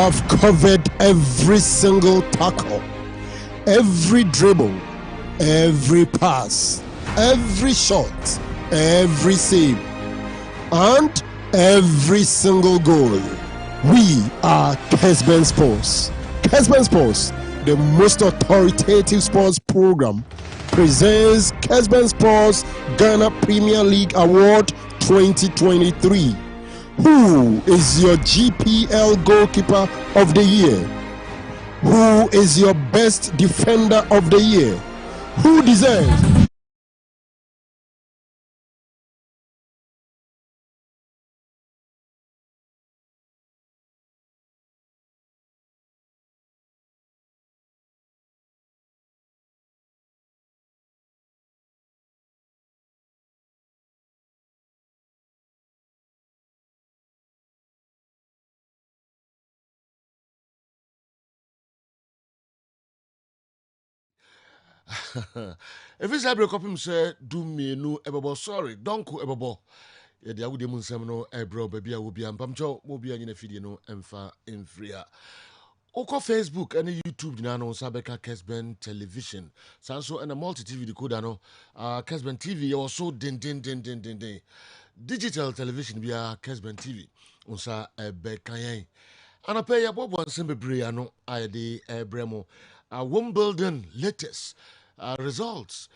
have covered every single tackle, every dribble, every pass, every shot, every save, and every single goal. We are Kessben Sports. Kessben Sports, the most authoritative sports program, presents Kessben Sports Ghana Premier League Award 2023. Who is your GPL goalkeeper of the year? Who is your best defender of the year? Who deserves if it's every copy say do me no ebebo sorry donko ebebo ya dia wode mu nsem no ebro baby a wo bia mpamcho mo bia nyina fidie no emfa emfria oko Facebook and YouTube dina no sabeka Kessben television sanso and a multi TV decoder no Kessben TV also din digital television bia Kessben TV unsa ebekayen anapɛ ya bobo nsem bebre ano ayede ebremo Wimbledon latest results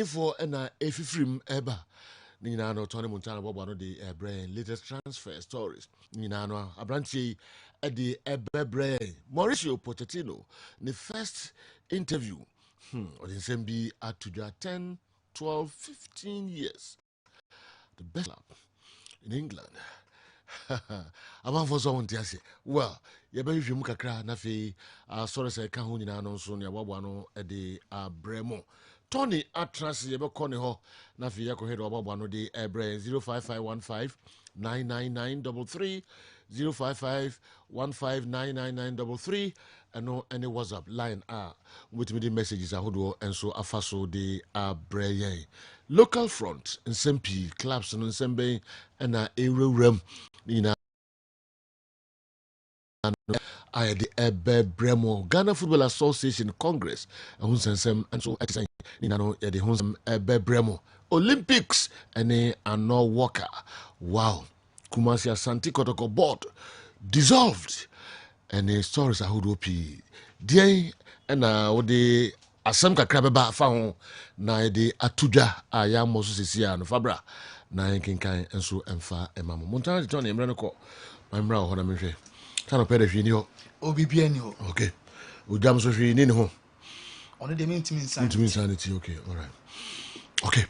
for na efifrim eba nina no Tony Montana bobo no the brain latest transfer stories nina no abrantie the ebebre Mauricio Pochettino the first interview or the same be at 10 12 15 years the best club in England. About for someone to say, well, you better you mukakra na fe sorry say ka ho nyina no so ne wabwa no de bremo Tony atras ye be kone ho na fe ye ko hedo wabwa no de bre 05515 99933 05515999933 and any WhatsApp line with me the messages ahodo enso afaso de bre local front in Sempi clubs no Sembe na ewuram Nina I the Bremo Ghana Football Association Congress and Hunsem and so at Nina no the Hunsem Bremo Olympics and no Walker. Wow. Kumasi Asante Kotoko board dissolved and the stories are who p day and the asem kakra beba fa ho na de atudwa aya moso sesia no fabra na kenkan enso emfa emamo montana de emre no ko mamra ho na mehwe tano pede hwe ni ho obibia ni ho okay odam so hwe ni ho ono de mentimi insanity okay all right okay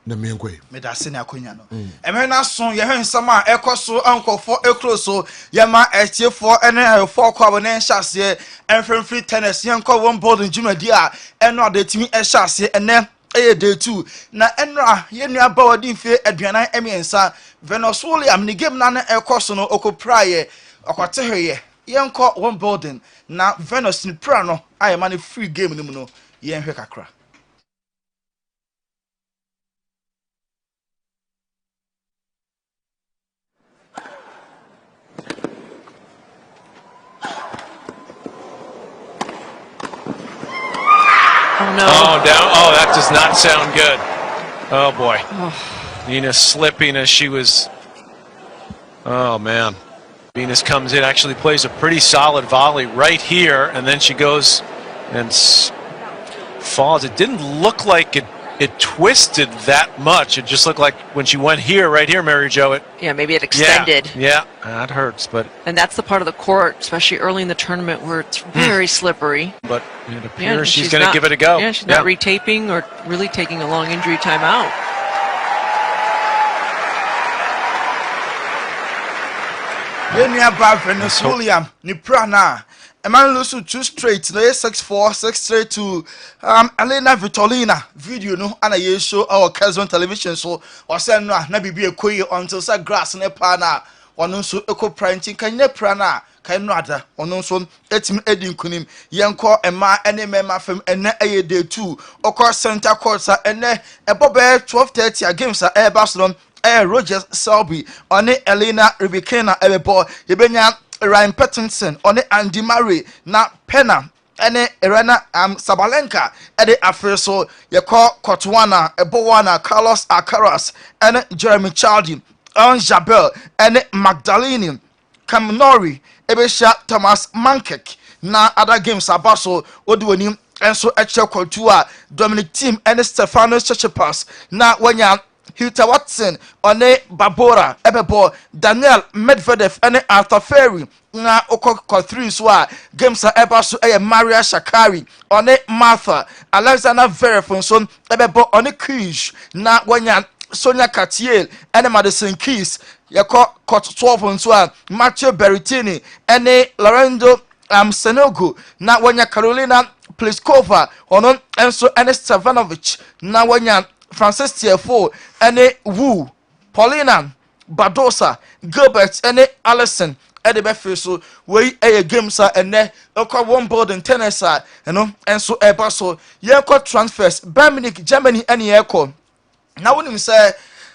na me nkwe me da se na akonya no emre na so ye hwe nsam a ekoso ankofo ekroso ye ma etiefo ene ayofo kwa bo ne nhase enfremfri tennis ye nko won board njumadi a eno adatimi ehase ene eye day 2 na enra ye nua ba wodi mfe aduanan emiensa Venezuela am ni game na na ekoso no okopraye okwatehye ye nko won board na Venus ni pra no aye ma ne free game ni mu no ye nhwe kakra. Oh, no. Oh, down. Oh, that does not sound good. Oh, boy. Venus slipping as she was... Oh, man. Venus comes in, actually plays a pretty solid volley right here, and then she goes and falls. It didn't look like it twisted that much. It just looked like when she went here, right here, Mary Jo, yeah, maybe it extended. Yeah, that hurts, but... And that's the part of the court, especially early in the tournament, where it's very slippery. But it appears she's going to give it a go. Yeah, she's not retaping or really taking a long injury time out. Yenya ba Venezuela ni prana. Eman lose 2 straight. Na 6-4, 6-3 to Elena Vitolina video no ana ye show our Kessben television so o say no na bibi ekoyi until say grass na pa na ono so eko pranting kan ne prana kan no ada ono so etim edi nkunim yenko ema ene mema fam ene eye day 2 okọ center court sa ene ebobe 12:30 against Barcelona Rogers Selby on Elena Rybakina ebebo yebenya Ryan Pattinson ɔne Andy Murray na Pena ene Irena Sabalenka ede afre so yɛkɔ Kotwana Ebowana Carlos Alcaraz ene Jeremy Chardy Jabel ene Magdalene Kamnori ebesha Thomas Mankek na other games abaso odiwani enso eche kwatu a Dominic Thiem ene Stefanos Tsitsipas na wanya Hilta Watson one Babora ebebo Daniel Medvedev ene Arthur Ferry na okoko 3 so a games a ebaso Maria Shakari one Martha Alexander Zverev so ebebo one Krish na wanya Sonia Cartier ene Madison Keys yako court 12 so a Matteo Berrettini ene Lorenzo Senogo na wanya Carolina Pliskova ono enso ene Stevanovic na wanya Francis Tiafoe ene Wu Paulina Badosa Gilbert ene Allison ede be so we games a ene okwa one board in tennis a enso eba so yeko transfers Bayern Munich Germany ene yeko na wonim say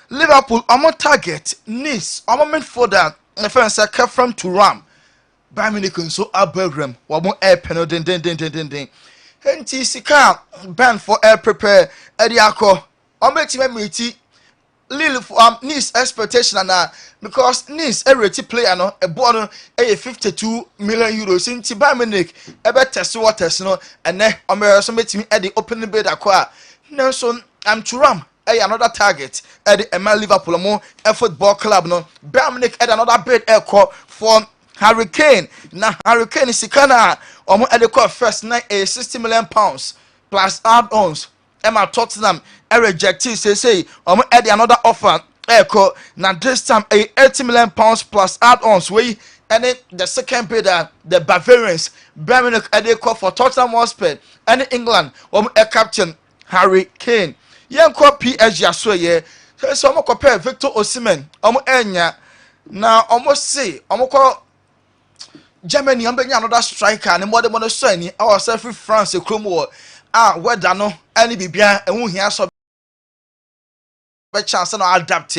Liverpool omo target Nice omo midfielder na fan say Kessben to Ram Bayern Munich nso abagram wo airpen den henti sika ban for air prepare ede akọ ometima meti Lille Nice expectation na because Nice rate player no ebo no 52 million euros inti Bayern Munich ebe test waters no ene omereso metimi e the opening bid akwa nanso am Thuram another target at the Liverpool mo football club no Bayern Munich another bid for Hurricane na Hurricane sikana omo call first na 60 million pounds plus add-ons Emma Tottenham rejected say omo another offer na this time 80 million pounds plus add-ons we and the second bidder the Bavarians Bayern Munich call for Tottenham Hotspur and England captain Harry Kane Yanko PSG aso ye so omo compare Victor Osimhen omo enya na omo say omo ko Germany ambenya another striker and more than so any our self France ekromo whether no any bibia ehun hia so be chance no adapt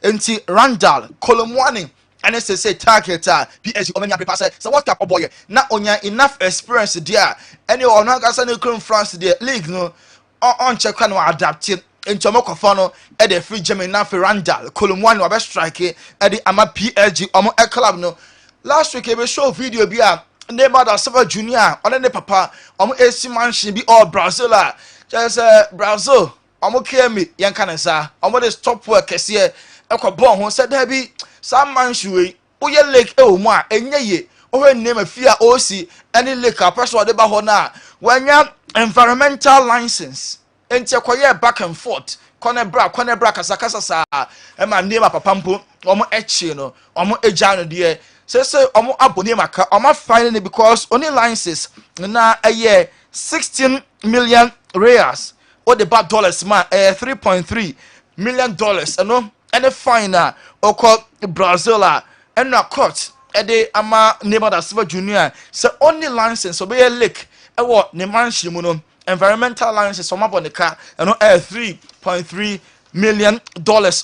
enti Randall Colomwani and say target PSG omenya prepare say what type of boy na onya enough experience there any or no gasa no krom France there league no on check no adapt enti omokofo no e dey free Germany na Randall Colomwani wa be strike e dey ama PSG omo club no last week we show video bi a Neymar da Silva Junior on ne papa omo AC mansion bi all Brazil just Brazil omo kemi yanka ne sa omo dey stop work kese ekobon ho said there be some mansion we oye lake e o mu a enye ye ohwe Neymar fia osi any lake a person dey ba ho na wanya environmental license enti ekoye back and forth kone bra kasakasa sa e ma Neymar papa mpo omo echi no omo eja no de say omo abone maka omo fine because only licenses na a year 16 million reals or the bad dollars man 3.3 million dollars and fine oko Brazil and na court de ama Neymar da Silva Junior say only license obey lake e wo ne manhye mu no environmental license omo abone ka 3.3 million dollars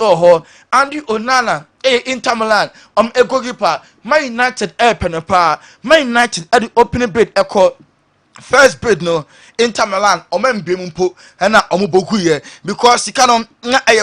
Andy Onana Inter Milan a goalkeeper Man United penepa Man United at the opening bid first bid no Inter Milan mbemumpo na omoboku ye because he can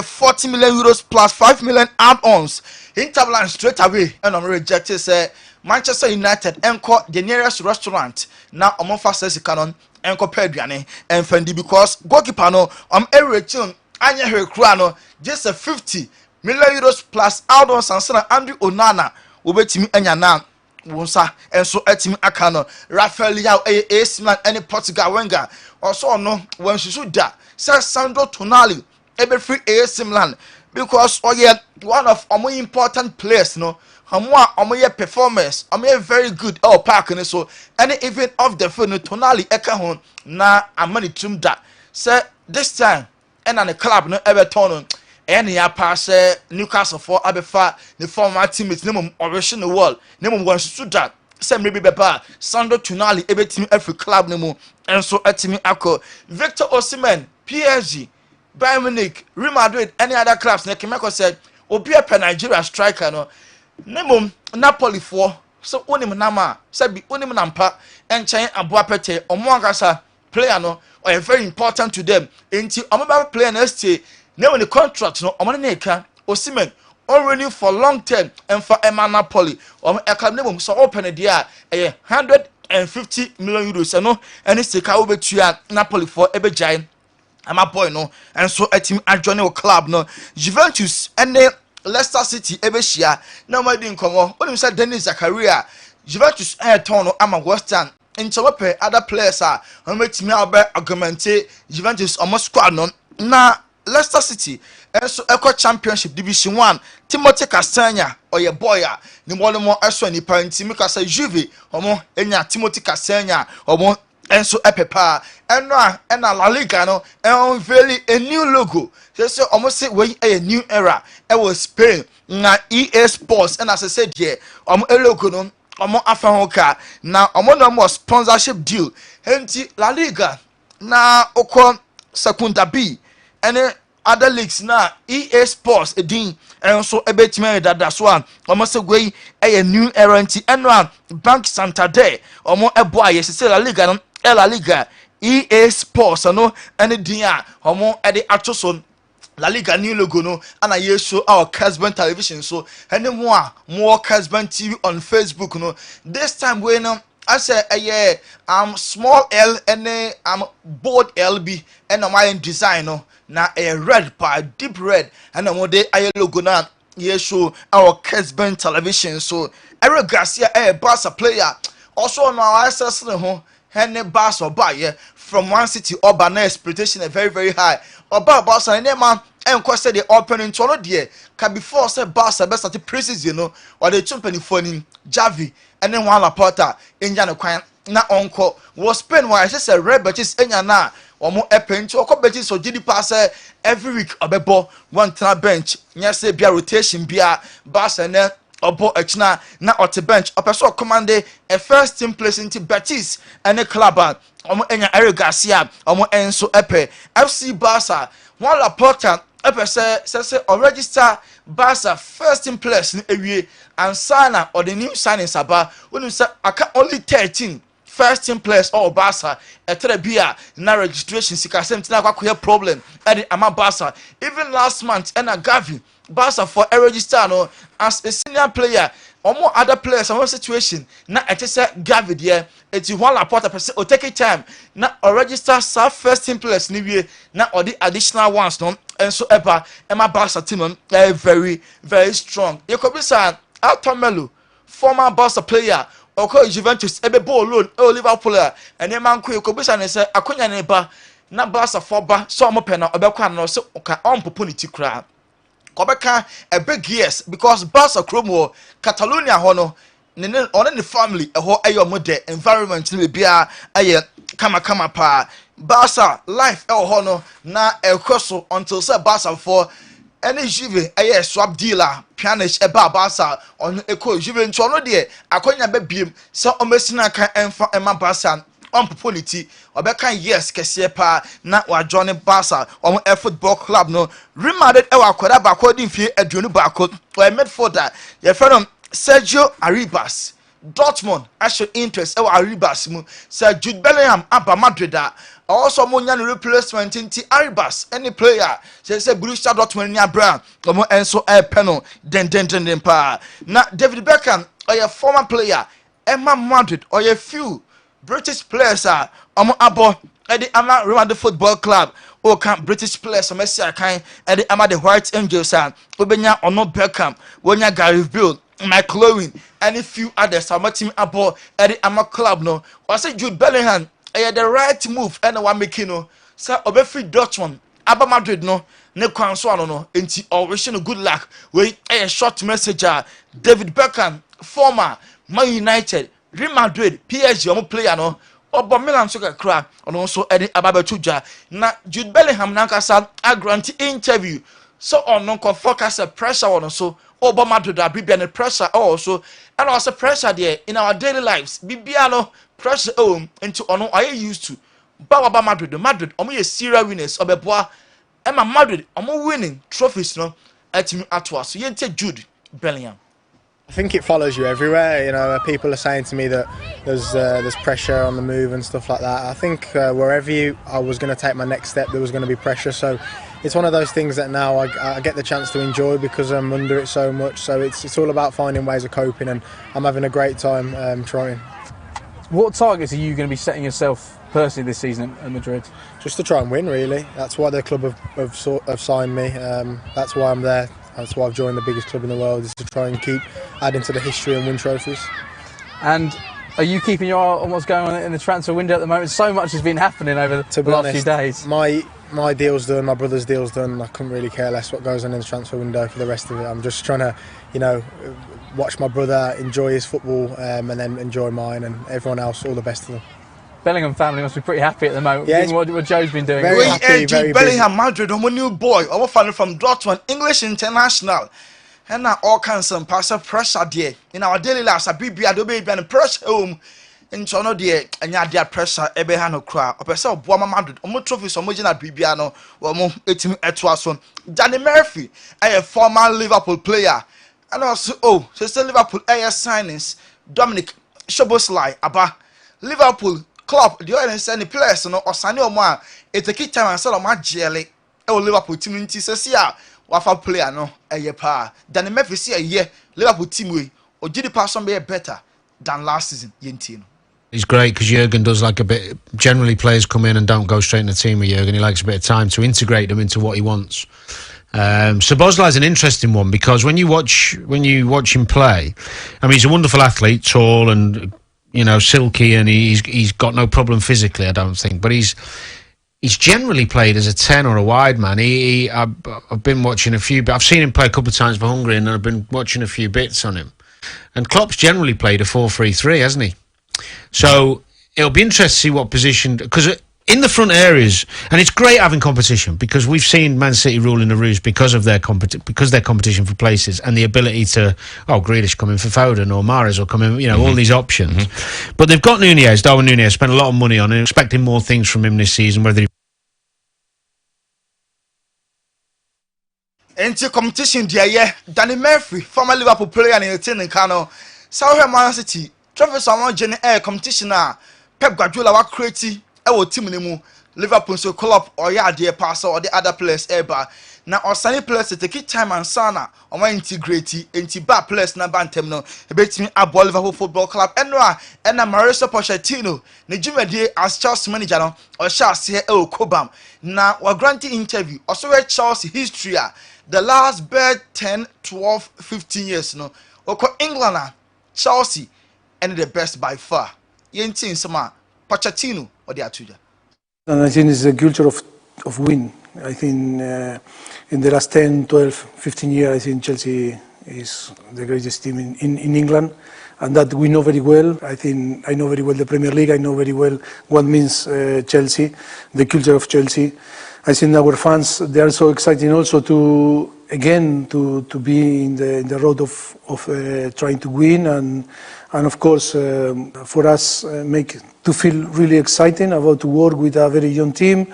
40 million euros plus 5 million add-ons Inter Milan straight away and rejected say Manchester United enko the nearest restaurant na omofa says canon enko peduane enfendi because goalkeeper no everything anya hekura no just a 50 million euros plus add-ons and Andy Onana obetimi anya na wonsa enso etimi aka no Rafael Leao AC Milan any Portugal winger also no when she should da say Sandro Tonali ebe free AC Milan because one of our important players no omo performance omo very good park and so any even off the field no Tonali eka ho na amani tum da say this time and the club no Everton and ya pass Newcastle for abefa the former teammates name oration the world name one shoot that say maybe beba Sandro Tonali ebetimi every club name and so etimi akọ Victor Osimhen PSG Bayern Munich Real Madrid any other clubs na Kemeko said obi a Nigeria striker no name Napoli for so onim nama sabi onim nampa enchen aboa pete omo agasa player no or very important to them enti omo ba player na stay na when the contract no omo na eka Osimhen already for long term and for Napoli eka na mum so open dia 150 million euros no any sika obetua Napoli for ebejai ama boy no and so a team adjoin o club no Juventus and Leicester City ebeshia na ma di nkomo onim say Denis Zakaria Juventus turn no ama West Ham into other players are metimi aba augmente Juventus almost squad no na Leicester City and so eco championship division 1 Timothy Castagne or your boy ni mo eso ni parenti mi ka say Juve omo enya Timothy Castagne omo enso epepa ena La Liga no unveil a new logo say almost say we a new era e was Spain na EA Sports and as I said here logo no afa hoka na no more sponsorship deal enti La Liga na okọ Secunda B and other leagues na EA Sports edin enso ebetime dada so say we a new era enti eno Bank Santander ebo aye say La Liga no La Liga EA Sports no any dia ede atoso La Liga new logo no and I show our Kessben television so any more Kessben TV on Facebook no this time we no I say small L and bold LB and my design no na a red pa deep red and de aye logo na show our Kessben television so Eric Garcia Barca player also no access no Henry Bass or buy from one city urban expectation is very very high. Oba Barca and man and question the opening to dear can before say Barca best at the preseason or the company phoning Javi and then one Laporta in Jano na uncle was Spain why I just a red but is na or more epen to a betting so GD pass every week obebo one time bench yes be a rotation be a Barca and then obo echna na ote bench opeso commande a first team place into Betis and a club omo enya Eric Garcia omo enso epe FC Barca one Laporta epe say or register Barca first team place in ewie and sign or the new signings aba when say aka only 13 first team players or Barca bia na registration sika sem tina kwa problem at the ama Barca even last month and a Gavi Barca for a register no as a senior player or more other players and one situation na say Gavi there it's one Laporta person or take time na or register sub first team players ni wie na or the additional ones no and so ever Emma Barca team very very strong you could be saying Altomelo former Barca player okay Juventus ebe ball loan Liverpool and the man ko be say akonya ne ba na Barca for ba so mo pe na obekwa na so ka on poponiti kra Kobeka a big yes because Barca Chromo Catalonia hono on the family a ho ayo mode environment ni bia aye kama pa Barca life e hono na e crosso until say Barca for any Juve aye swap dealer pianish eba Barca on eco Juve nto no de akonya ba biem so omesina kan emfa ema Barca on popolity obeka yes kese pa na wa join Barca on a football club no Real Madrid e wa kwada ba ko din fie aduonu ba ko or midfielder your friend Sergio Arribas Dortmund actual interest e wa Arribas mu Sir Jude Bellingham aba Madrid also monya replacement inti Arribas any player say Borussia Dortmund ni abra omo enso penal den pa na David Beckham or your former player Emma Madrid or your few British players are abo edi ama Real Madrid Football Club o kan British players Messi akan edi ama the White Angels obenya ono Beckham wonya Gareth Bale Michael Owen and a few others are team abo edi ama club no or say Jude Bellingham the right move and one making no sir obefi Dortmund aba Madrid no ne kwan so no enti or wish no good luck we a short message David Beckham former Man United Real Madrid PSG omo player no obo Milan so kakra ono so edi ababetuja na Jude Bellingham na kasa grant interview so ono ko focus pressure on so obo Madrid abibia ne pressure also and also pressure there in our daily lives bibia no pressure into ono are used to ba Madrid omo ye serious winners obeboa Emma Madrid omo winning trophies no atimi atwa so yente Jude Bellingham I think it follows you everywhere. You know, people are saying to me that there's pressure on the move and stuff like that. I think wherever I was going to take my next step, there was going to be pressure. So it's one of those things that now I get the chance to enjoy because I'm under it so much. So it's all about finding ways of coping, and I'm having a great time trying. What targets are you going to be setting yourself personally this season at Madrid? Just to try and win, really. That's why the club have signed me. That's why I'm there. That's why I've joined the biggest club in the world, is to try and keep adding to the history and win trophies. And are you keeping your eye on what's going on in the transfer window at the moment? So much has been happening over the last few days. My deal's done, my brother's deal's done. I couldn't really care less what goes on in the transfer window for the rest of it. I'm just trying to, watch my brother enjoy his football and then enjoy mine, and everyone else, all the best to them. Bellingham family must be pretty happy at the moment. Yeah, what Joe's been doing. Very happy, very Bellingham, Madrid, I'm a new boy. I'm a fan from Dortmund, English international. And now all kinds of pressure there. In our daily lives, I be and pressure home. In Tono dear, and ya dear pressure, Ebehano cry. A person of Boama Madrid, or more trophies, or Mojina Bibiano, or more 18 Etwason. Danny Murphy, a former Liverpool player. And also, sister Liverpool air signings, Dominic Szoboszlai, Abba, Liverpool. Club, the other send the players, or Sani or Ma, it's a key time and sell of my jelly. Oh, Liverpool team in TCA, Wafa player, no, a year pa. Than the Memphis see a year, Liverpool team way, or did the person be better than last season, Yentino? It's great because Jurgen does like a bit. Generally, players come in and don't go straight in the team with Jurgen. He likes a bit of time to integrate them into what he wants. Szoboszlai is an interesting one because when you watch him play, I mean, he's a wonderful athlete, tall and silky, and he's got no problem physically, I don't think. But he's generally played as a 10 or a wide man. I've been watching a few. I've seen him play a couple of times for Hungary, and I've been watching a few bits on him. And Klopp's generally played a 4-3-3, hasn't he? So it'll be interesting to see what position, because in the front areas, and it's great having competition because we've seen Man City ruling the roost because of their competition for places and the ability to Grealish come in for Foden or Mahrez or come in, all these options. Mm-hmm. But they've got Darwin Núñez, spent a lot of money on him, expecting more things from him this season. Whether he into competition, dear, Danny Murphy, former Liverpool player in the team in Kano, South Man City, Trevor Salmon Jenny Air competition, Pep Guardiola was creating. Our team in Liverpool so call up or dear passer or the other players ever. Now our sunny players to take time and sana or my integrity into bad players na bantem no bet me a Liverpool Football Club and Mauricio Pochettino Nijume as Chelsea manager no or Chelsea Kobam. Now we're granting interview also where Chelsea history the last bad 10, 12, 15 years no or England Chelsea and the best by far. Yentin sama Pochettino or the Atuja. And I think it's a culture of win. I think in the last 10, 12, 15 years, I think Chelsea is the greatest team in England, and that we know very well. I think I know very well the Premier League. I know very well what means Chelsea, the culture of Chelsea. I think our fans, they are so excited also to be in the road of trying to win and of course for us to feel really exciting about to work with a very young team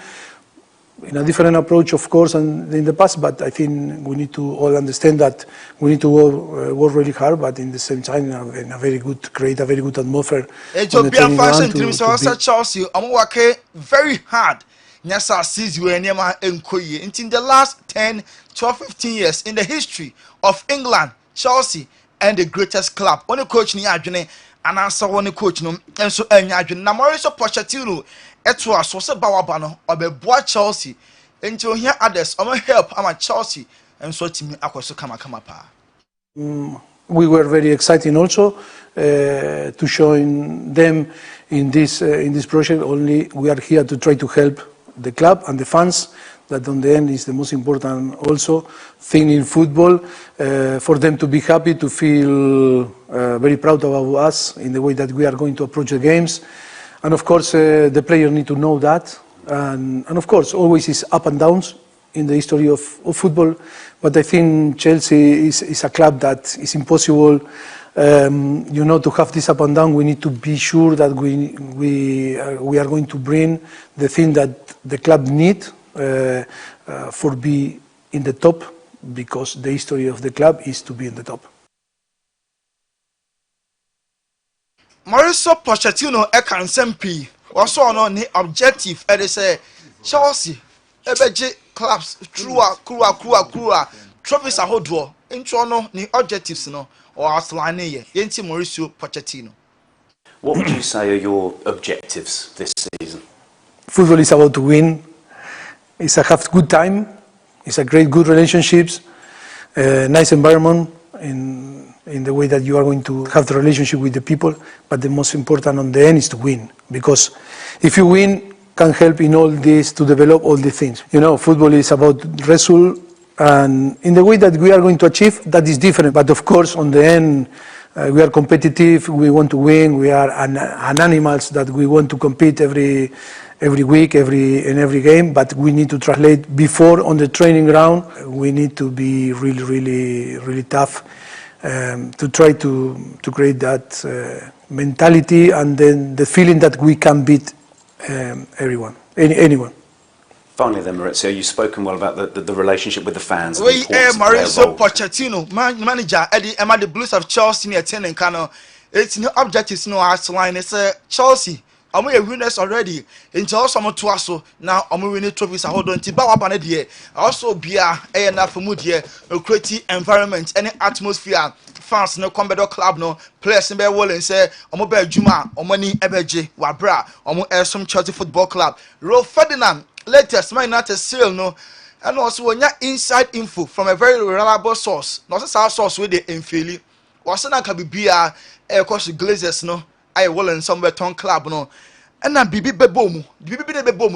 in a different approach, of course, than in the past. But I think we need to all understand that we need to work really hard, but in the same time, create a very good atmosphere. Ethiopian fashion teams also Chelsea. I'm working very hard. Yes, I see you in the last 10, 12, 15 years in the history of England, Chelsea, and the greatest club. Only coach ni adwene and answer one coach no and so adwene. Na Mauricio Pochettino eto aso se bawaba no obeboa Chelsea. Enti here others help ama Chelsea and so team akwaso kama pa. We were very excited also to join them in this project. Only we are here to try to help the club and the fans. That on the end is the most important also thing in football, for them to be happy, to feel very proud about us in the way that we are going to approach the games. And of course the players need to know that, and of course always is up and downs in the history of football, but I think Chelsea is a club that is impossible to have this up and down. We need to be sure that we are going to bring the thing that the club need for be in the top, because the history of the club is to be in the top. Mauricio Pochettino can sempi. Also no ni objective e dey say Chelsea ebeje clubs through trophies ahodo. Into no ni objectives no or outline ye. Yenti Mauricio Pochettino. What would you say are your objectives this season? Football is about to win. It's a have good time. It's a good relationships, nice environment in the way that you are going to have the relationship with the people. But the most important on the end is to win, because if you win, can help in all this to develop all the things. You know, football is about result, and in the way that we are going to achieve, that is different. But of course, on the end, we are competitive. We want to win. We are an animals that we want to compete every week, in every game, but we need to translate before on the training ground. We need to be really tough to try to create that mentality and then the feeling that we can beat anyone. Finally then, Maurizio, you've spoken well about the relationship with the fans. We Mauricio Pochettino, manager, Eddie Emma the Blues of Chelsea near 10 and Cano. It's no objectives, no outline. It's Chelsea. I'm a winners already. Into also I'm to us now. I'm winning trophies. I hold on to Bawa here. Also be a enough mood here. A creative environment, any atmosphere. Fans no combat club no players in wall and say I'm a Juma or money ebeje wabra or some Chelsea Football Club. Ro Ferdinand latest might not a seal no. And also when you inside info from a very reliable source. Not a source with the infili. Was not can be air course Glazers no. I will in some beton club no. And na bibi bebomu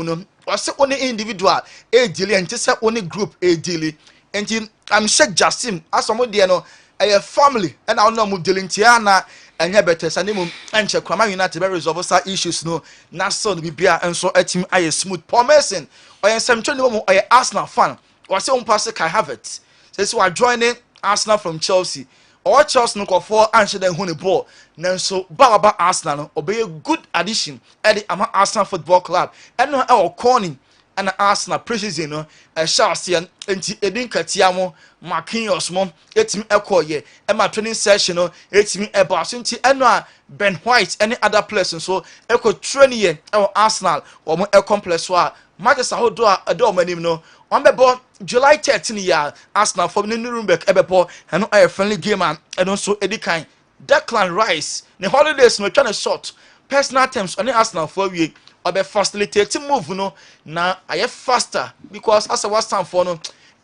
no. Was only individual a daily and just only group a daily. And I'm Sheikh Jassim as some no a family and I know mu dealing tiana and ya better sanimum and check Kwama United be resolve some issues no. Na so bibia and so a team I smooth Paul Mason or in some training or Arsenal fan. Or say pass Kai Havertz. Says we are joining Arsenal from Chelsea. Or Chelsea no for answer them who ball. Nanso Baba Arsenal no be a good addition at the Arsenal Football Club. And no our corning and Arsenal preseason no Chelsea and Edin Katiamo Marquinhos mom etimi ekoye e ma training session no etimi eba so nti eno Ben White any other players so eko training ye Arsenal wo mo e complex so a matches ahodo a edo manim no on bebo July 13 year Arsenal for Nuremberg ebebo eno a friendly game and eno so edikan Declan Rice the holidays no trying to short personal terms on Arsenal for we obe facilitating move no na aye faster because as a was time for no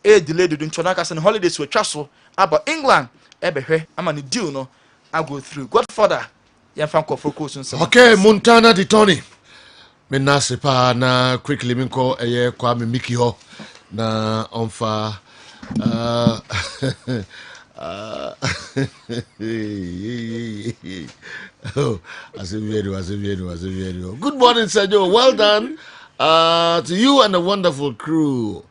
a delayed in Chonakas and holidays were travel about England ebehwe am an deal no I go through Godfather yan fan ko focus okay Montana di Tony menase pa na quickly minko eye kwa me Mickey ho na onfa oh, Azevedo. Good morning, Sergio. Well done to you and the wonderful crew.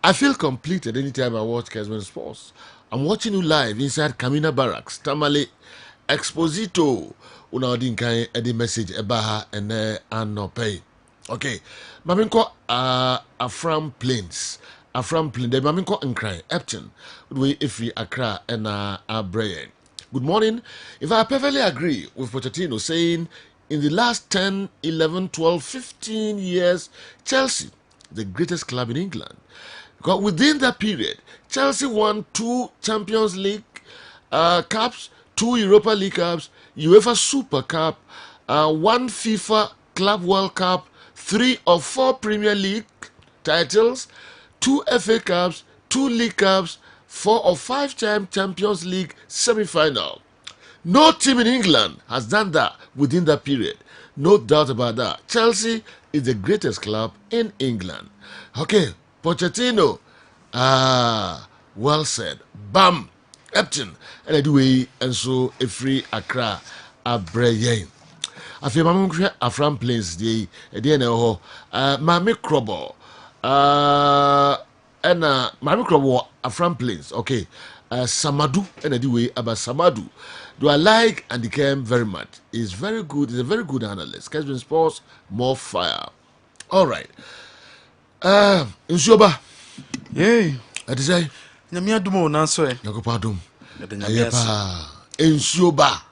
I feel completed anytime I watch Kessben Sports. I'm watching you live inside Kamina Barracks, Tamale Exposito. Una odinkai edi message ebaha ene anopay. Okay, maminko Afram Plains. Afram Plains. Maminko Nkrai Epton. We ifri Accra and Abrayan. Good morning. If I perfectly agree with Pochettino saying in the last 10, 11, 12, 15 years, Chelsea, the greatest club in England. Because within that period, Chelsea won 2 Champions League Cups, 2 Europa League Cups, UEFA Super Cup, 1 FIFA Club World Cup, 3 or 4 Premier League titles, 2 FA Cups, 2 League Cups, 4 or 5 time Champions League semi-final. No team in England has done that within that period. No doubt about that. Chelsea is the greatest club in England. Okay, Pochettino. Well said. Bam. Epton. And I do it and so a free Accra Abrayen. I feel my Afram Plains the DNA Mami Krobo. And Mami Krobo Afram Plains. Okay. Samadu and I do it about Samadu. Do I like and became very much. He's very good. He's a very good analyst. Kessben Sports, more fire. All right. Inshoba. Yay. I say. Nyamia dumo nanso Nakopa dum. Ayepa. Inshoba.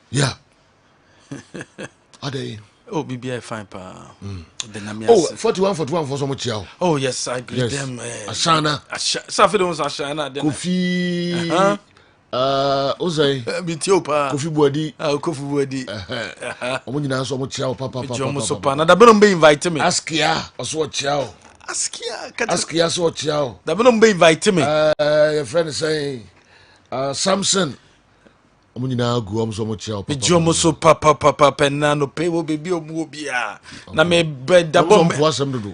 Yeah. Are they? Oh, BBI fine, pa. Oh, 41 for so much. Oh, yes, I agree Yes. them. Ashana. Safety was Ashana. Kofi. Ozai. Bitiopa. Kofi Bodi. Kofi Bodi. Omuna so much. Papa. Jomo Sopana. That don't be invite me. Askia. Also chow. Askia so chow. That don't be invite me. Your friend is saying, Samson. Omuna go so much. Jomo so papa penano pay will be obia. Na me bed that bomb.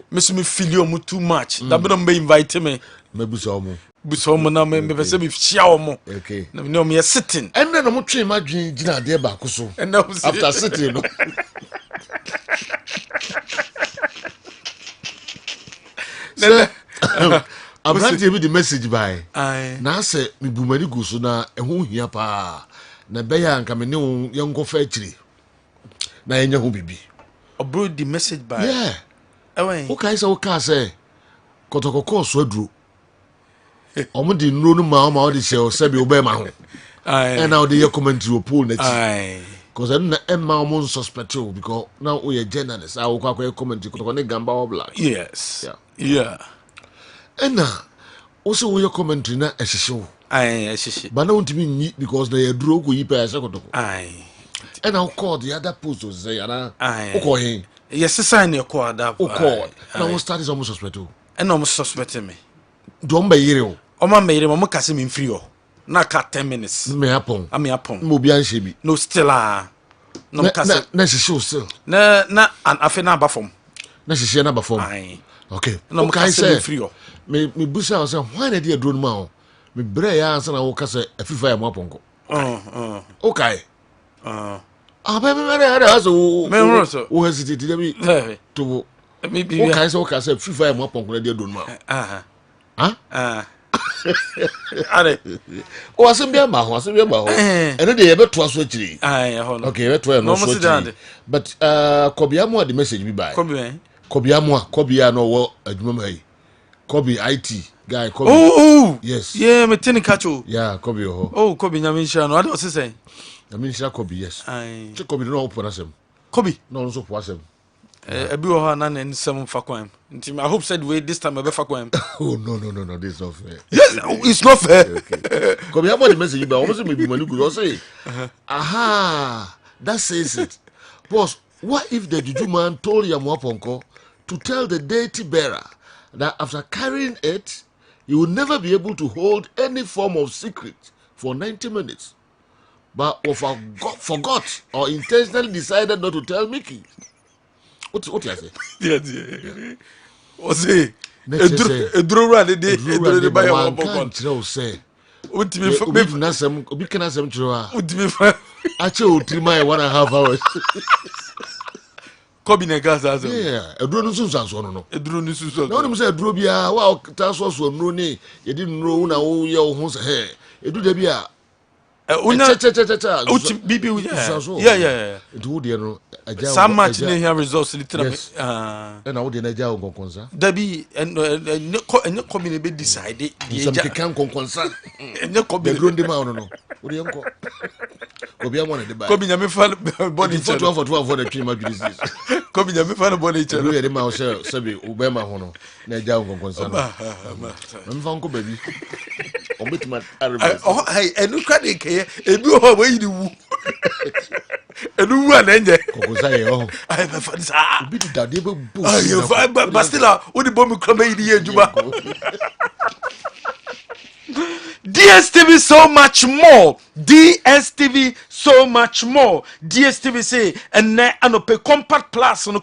Miss me feel you too much. That don't be invite me. Maybe so. Busomo na me pese me fia mo. Okay. Na no me sitting. And then I'm trying my gina there back so. After sitting, no. I'm not even the message by. Now say me bumeri go so na ehun hia pa. Na beya nka me ne yenko fa akiri. Na enya ho bibi. Obro the message by. Yeah. Okay, so okay say kotokoko so aduro. Omo di nro no ma o di se o se bi o be ma ho. And now the commentary pool na chi. Because I don't Emma almost suspect you because now we are journalists. I will call commentary because gamba or black. Yes. Yeah. And now also we are commentary na eshisho. Eshishi. But now to me because they draw go yipa asakotoko. And I'll call the other post to say ana. Oko hin. Yes, sign your call that. Oko. Now we start is almost suspect you. And almost suspect me. Don't be yire. Oma me yire mo kase me free o. Na ka 10 minutes. Me happen. Ami happen. Mo bi anhye bi. No still no kase. Na shisho still. Na an afi na ba form. Na shishe na ba form. Okay. No kase me free o. Me busa o say why na dey drone ma o. Me bre ya ansa na wo kase afifa ya mo aponko. Okay. Baby me aso. Me ro so. Wo hesitate dey bi. To me bi. Okay so kase afifa ya mo aponko na dey drone ma o. Are o asem bia ma ho eno de ye beto aso akiri okay beto e no so akiri but kobia mo the message bi bai kobia no wo adwuma mai kobi IT guy kobi yes yeah me tin catcho yeah kobi ho kobi nyamisha no ade o se say nyamisha kobi yes che kobi no opo na sem kobi no so po asem ebi wo ha na na nsem fa kwam nti I hope said way this time e be fa kwam. Oh no this is not fair. Yes, it's not fair. Okay. Come here, the message but almost me be money good say aha that says it. Boss, what if the juju man told Yamuaponko to tell the deity bearer that after carrying it you will never be able to hold any form of secret for 90 minutes but forgot or intentionally decided not to tell Mickey? What you say? Yeah. What's it? Edro by your control say. What me nasem obi kana sem chiro a. Ache o 3.5 hours. Kobi na gas aso. Yeah, edro no sunsan so no. Edro no sunsan. Na onim say edro bia wa ta so nro ni ye di nro na wo ye wo ho say edu da bia una bibi yeah do the no aja some match ne here results literally na wo de na aja konkonsa dabi enye commune be decide some kan konkonsa enye commune bedro ndi ma no wo de enko obi amon de ba commune me fa body check for the team disease commune me fa body check wo de ma o se wo be ma ho no na aja konkonsa no mfa nko baby obetima arabs hey enu kwa de ke ebi ho we yi wu enu wu anenje kokoza ye ho ai me fa sa obi di dade be bu but still wo di bomb kro me yi ejuma DSTV so much more. DSTV so much more. DSTV say and na anope compact plus no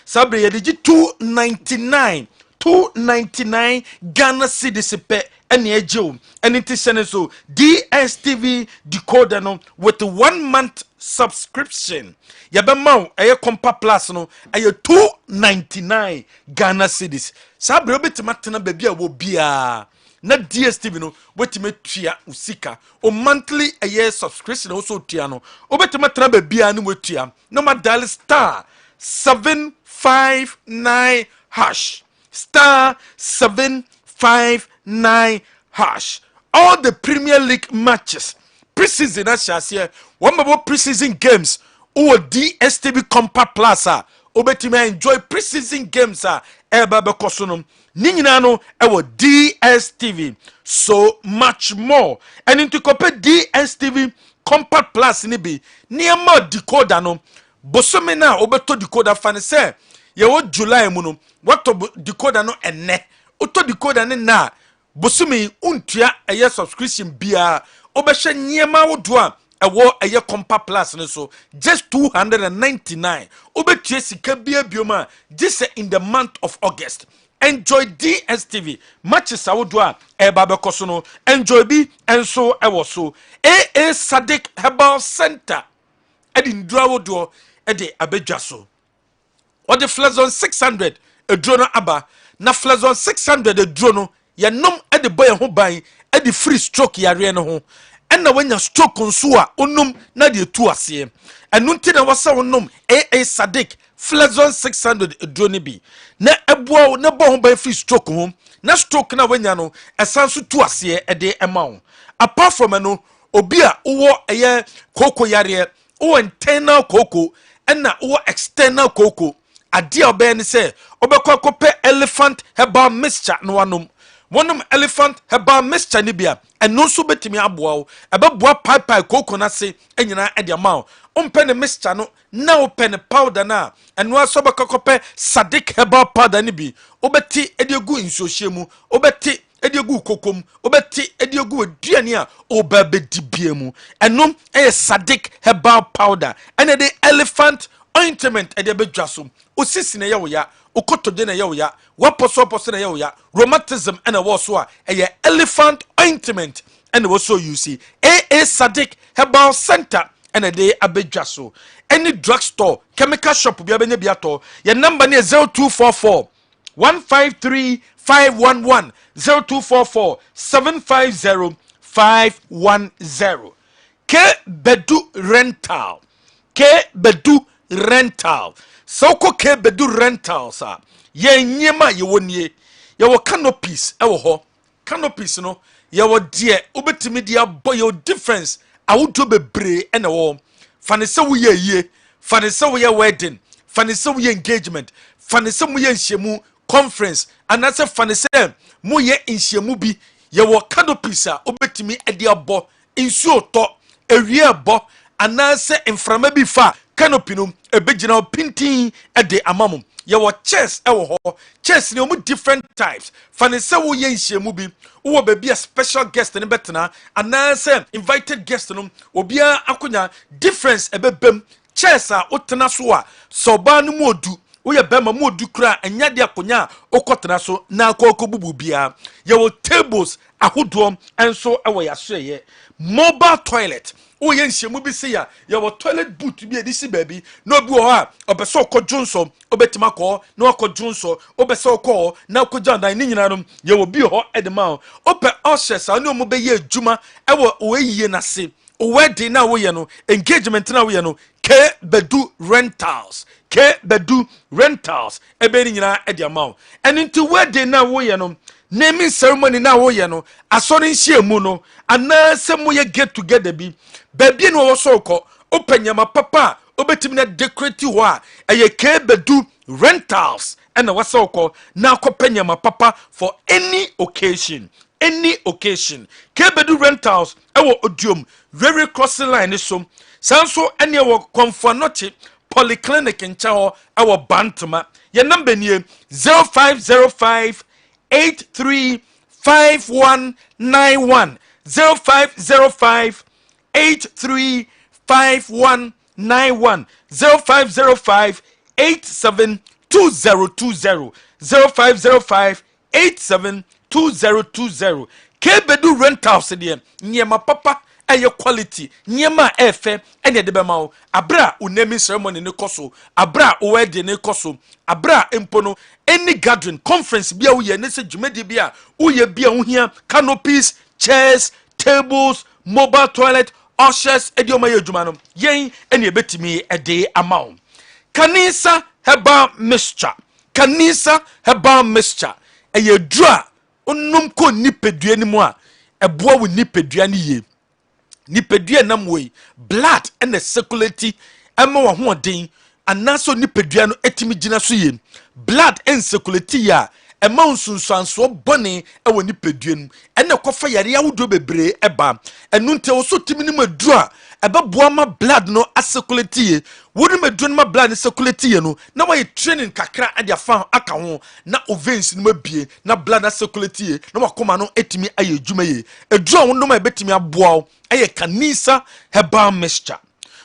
sabre ye digi 299 Ghana cedis pe ene ejo and it is so DSTV decoder no with 1 month subscription yabema eye compact plus no eye 299 Ghana cedis sabre obetima tena baby a wo bia na DSTV no wetime tua usika o monthly a year subscription also tua no obetime tra ba bia no wetua no ma dial star 759 hash star 759 hash all the Premier League matches preseason as here one more preseason games o DSTV Compact Plus a obetimi enjoy preseason games a eba be koso no ni nyina no e DSTV so much more and into copy DSTV Compact Plus ni bi niema decoder no bosome na obeto decoder fane se ye wo July mu no wato decoder no enne oto decoder ne na bosome untua eye subscription bia obehwe niema wodo a ewo eye Compact Plus ne so just 299 obetua sika bia bioma just in the month of August. Enjoy DSTV matches awodo a eba be koso no enjoy bi enso ewo so AA Sadiq Herbal Center edi ndura wodo edi abedwa so or the Flazon 600 edro no aba na Flazon 600 edro no ye nom edi boy ho ban edi free stroke yare no ho enna wanya stroke nso a onum na de tu ase enu nti na wasa onum AA Sadiq Flazon 600 edro ni bi na eboa na bo ho ban free stroke ho na stroke na wanya no esanso tu ase ede ema apart from no obi a wo eye koko yare wo internal koko enna wo external koko adia obey ni say obekọ akọpẹ elephant herbal mixture no wanom elephant herbal mixture ni bia eno so betimi aboa wo ebeboa pai koko na se enyina e dia ma ompe ne mixture no na open ne powder na eno aso bekọ Sadiq herbal powder ni bi obeti ediegu nsohye mu obeti ediegu kokom obeti ediegu aduane a obabedi bia mu eno Sadiq herbal powder ene the elephant ointment ede bedwa so osisi na yewoya okotode na yewoya waposo na yewoya rheumatism ena wo so a elephant ointment ena wo so you see AA Sadiq Herbal Center ena de abedwa so any drugstore chemical shop bia benya biato ye number ne 0244 153 511 0244 750 510 Kessben rental so Kessben rentals a ye nyema ye wonie ye wo canopies e wo ho canopies no ye wo de obetimi dia boy your difference awodo bebre ene wo fane se wo ye fane se wo ye wedding fane se wo ye engagement fane se wo ye nhyiemu conference anase fane se mo ye nhyiemu bi ye wo canopies a obetimi e dia bo nsuo to ewie bo anase inframa bi fa canopy no ebegina pintin ede amamum ye wo chairs e wo ho chairs ne omu different types fane se wo ye nhyiemu bi wo be a special guest ne betena anase invited guest no obia akonya difference ebebem chairs a otena so a soba no mu odu wo ye bema mu odu kura enya de akonya okotena so na akoko bubu bia ye wo tables ahodom enso e wo ya so ye mobile toilet o ye nhyiemu bi se ya ye wo toilet boot bi edisi baby no bi wo ha obeso okodwonso obetima ko na okodwonso obeso okọ na okojandan ni nyina no ye wo bi ho edema ope ushers ani omo be ye adwuma e wo oyiye na se o wedding na wo ye no engagement na wo ye no Kessben rentals ebe ni nyina e dia ma and into wedding na wo ye no naming ceremony na wo ye no asori nhyiemu no anase mo ye get together bi baby no wo so ko opanyama papa obetim na decorate ho a eye Kessben rentals and wo so ko na akopanyama papa for any occasion Kessben rentals ewo odium very crossing line so sanso ene wo Comfornoche polyclinic ncha ho ewo Bantama ye number nie 0505 835191 0505 835191 0505 872020 0505 872020 Kessben rentals de nyema papa eye quality nyema efe ene de bema wo abra unemi ceremony ne koso abra wedding ne koso abra empono any gathering conference bia wo ye ne se dwumadi bia wo ye bia wo hia canopies chairs tables mobile toilet ushers edioma ye dwuma no yen ene betimi ede amount kanisa herbal mixture eye dura onum ko nipedua ni mu a eboa wo nipedua ni ye nipedua nam we blood and the circulate ɛma wa hoɔden anaso nipadua no etimi gina so ye blood ensekuleti ya ɛma nsunsuanso bɔne ɛwɔ nipadua no ɛna kɔfa yare ahodo bebree ɛba ɛnu nte wo so timi ne madu a ɛbɛboa ma blood no asekuleti ye wodi madu no ma blood no sekuleti ye no na wa training kakra ade afa aka ho na veins no mabie na blood asekuleti ye na wakoma no etimi aye adwuma ye edu a wondom a ebetimi aboa wo ɛyɛ kanisa herbal mixture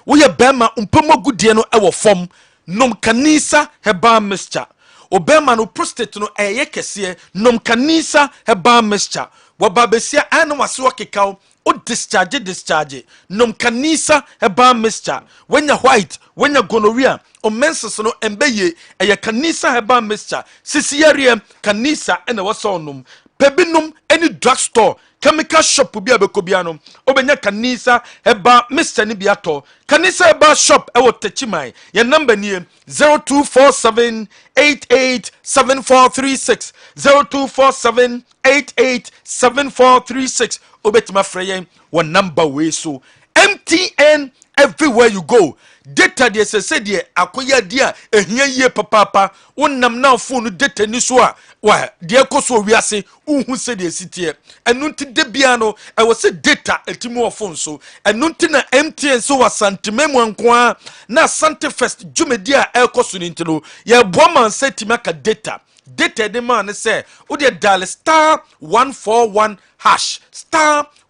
woyɛ bɛrima mpamagudie no ɛwɔ fam nom kanisa herbal mixture obɛrima no prostate no ɛyɛ kɛseɛ nom kanisa herbal mixture wababesia ana wase wakekaw o discharge nom kanisa herbal mixture wenya white wenya gonorrhea o menses no embeye ɛyɛ kanisa herbal mixture sisiyareɛ kanisa ɛna wɔsɔ nom pebinum any drugstore chemical shop bi abekobia no obenya kanisa heba mr ni biato kanisa heba shop ewo techimai your number ni 0247887436 0247887436 obetima freye one number we so MTN everywhere you go data de sese de akoya dia ehia yie papapa wonnam na phone data ni so a wa de ekoso wiase uhu se de sitie enunti de bia no e wo se data etimo of phone so enunti na MTN so wa santimemu anko na Sante First jumedi a ekoso ni ntino ye boama setima ka data de man say o de dial *141#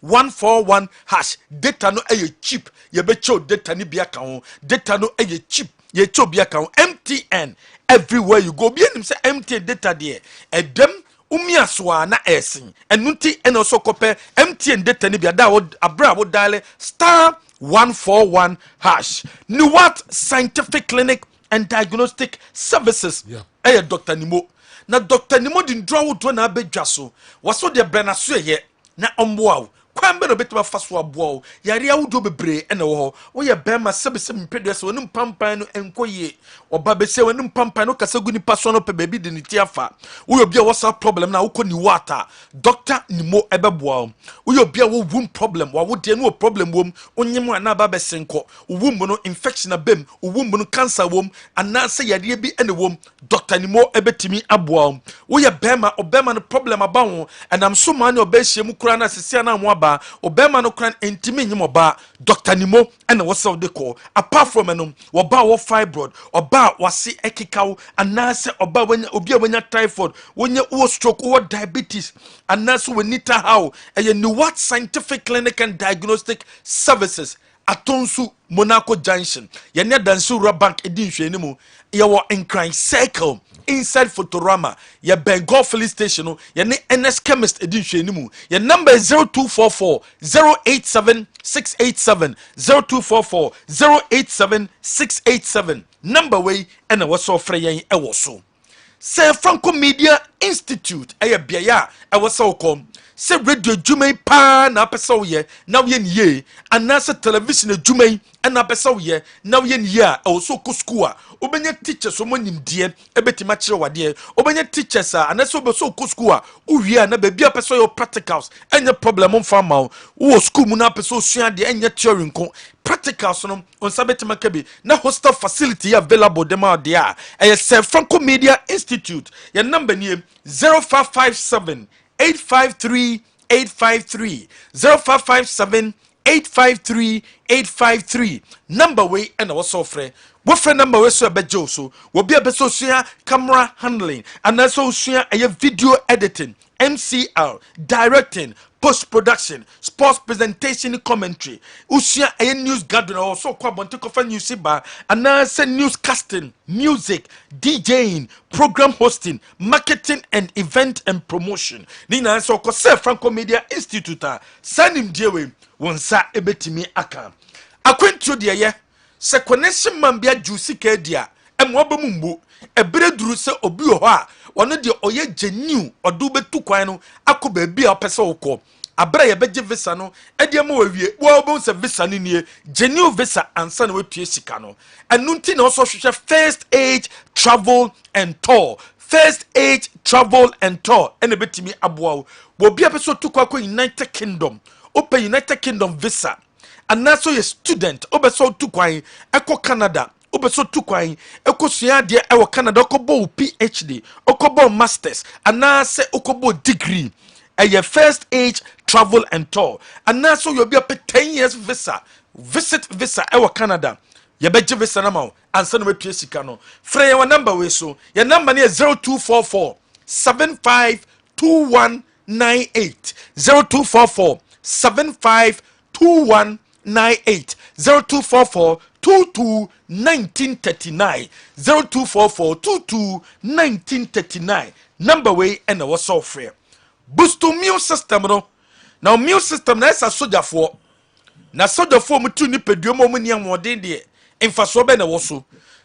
*141# data no eye cheap ye be cho data ni bia kan ho data no eye cheap ye cho bia kan ho MTN everywhere you go bi enim say MTN data de edem umiasoa na esin enunti eno so kope MTN data ni bia da abra wo dial *141#. Ni what scientific clinic and diagnostic services Dr. Nimo na Dr. Nimo din draw wo do na abedwa so waso de brana so ye na omboa kwambe no betuma faso aboa yare awudo bebre ene wo wo ye bema sebese mpedo so wonu pampan no enkoye oba bese wonu pampan no kasagu ni paso no pe baby de ni tiafa wo ye bia wasa problem na wo ko ni water Dr. Nimo ebeboa wo ye bia wo womb problem wa wo de no problem wom onyem ana ba besenko womb no infection abem womb no cancer wom ana se yare bi ene wom Dr. Nimo ebetimi aboa wo ye bema obema no problem aba ho enam so man no obehye mu kura na sese na mo obema no kran entimi nyim oba Dr. Nimo ene wo saw de call apart from enum oba wo fibroid oba wase ekikaw anase oba wanya obi wanya typhoid wanya wo stroke wo diabetes anase wonita how eye ni what scientific clinic and diagnostic services atonsu Monaco Junction yene Dansura Bank edin hwani mu ye wo Nkran Circle inside Fotorama ye Bengal Police Station no yene NS Chemist edin hwani mu ye number 0244 087 687 0244 087 687 number way ena waso frɛ yen ɛwɔ so Say Franco Media Institute eye biaya ɛwɔ so kom se radio dwumai pa na apesa ye na ye nie anase television dwumai na apesa ye na ye nie a also ko school a obenya teachers o monim de ebetima kire wade obenya teachers a anase obeso ko school a uwie na ba bia apesa your practicals enye problem mfa ma wo school mu na apesa osua de enye theory nko practicals no onsa betima kabi na hostel facility available dem out there say Franco Media Institute your number ni 0557 853 853 0557 853 853 number way and also free what friend number we so bejo so will be a so camera handling and also share a video editing MCR directing post-production, sports presentation, commentary. Usia a news gathering also kwabonte kofa news ba and newscasting, music, DJing, program hosting, marketing and event and promotion. Nina so ko se Franco Media Institute send him dewe wonsa ebetimi aka. Akwentu de ye se connection man bia juicy kedia emwo bemumbu ebere duru se obi ho a ono de oye genuine odu betu kwan no akoba bi a opese wokọ abra ye beje visa no ede ma wawie wo bo se visa ni nie genuine visa ansa na wetue sika no enu nti na oso hwehwe first age travel and tour ene betimi aboa wo bi apeso tu kwa United Kingdom open United Kingdom visa anaso ye student obeso tu kwan eko Canada obeso tu kwan eko sua de e wo Canada okobo PhD okobo masters anase okobo degree your first age travel and tour anaso you be up 10 years visit visa e wo Canada ye beje visa na ma ansa no metua sika no frɛ your number we so your number ne 0244 752198 0244 752198 0244 22 1939 0244 22 1939 number way and our software boost to immune system no now immune system na esa soldier for na soldier for mutu ni peduo mo ni amodin de emfaso be na wo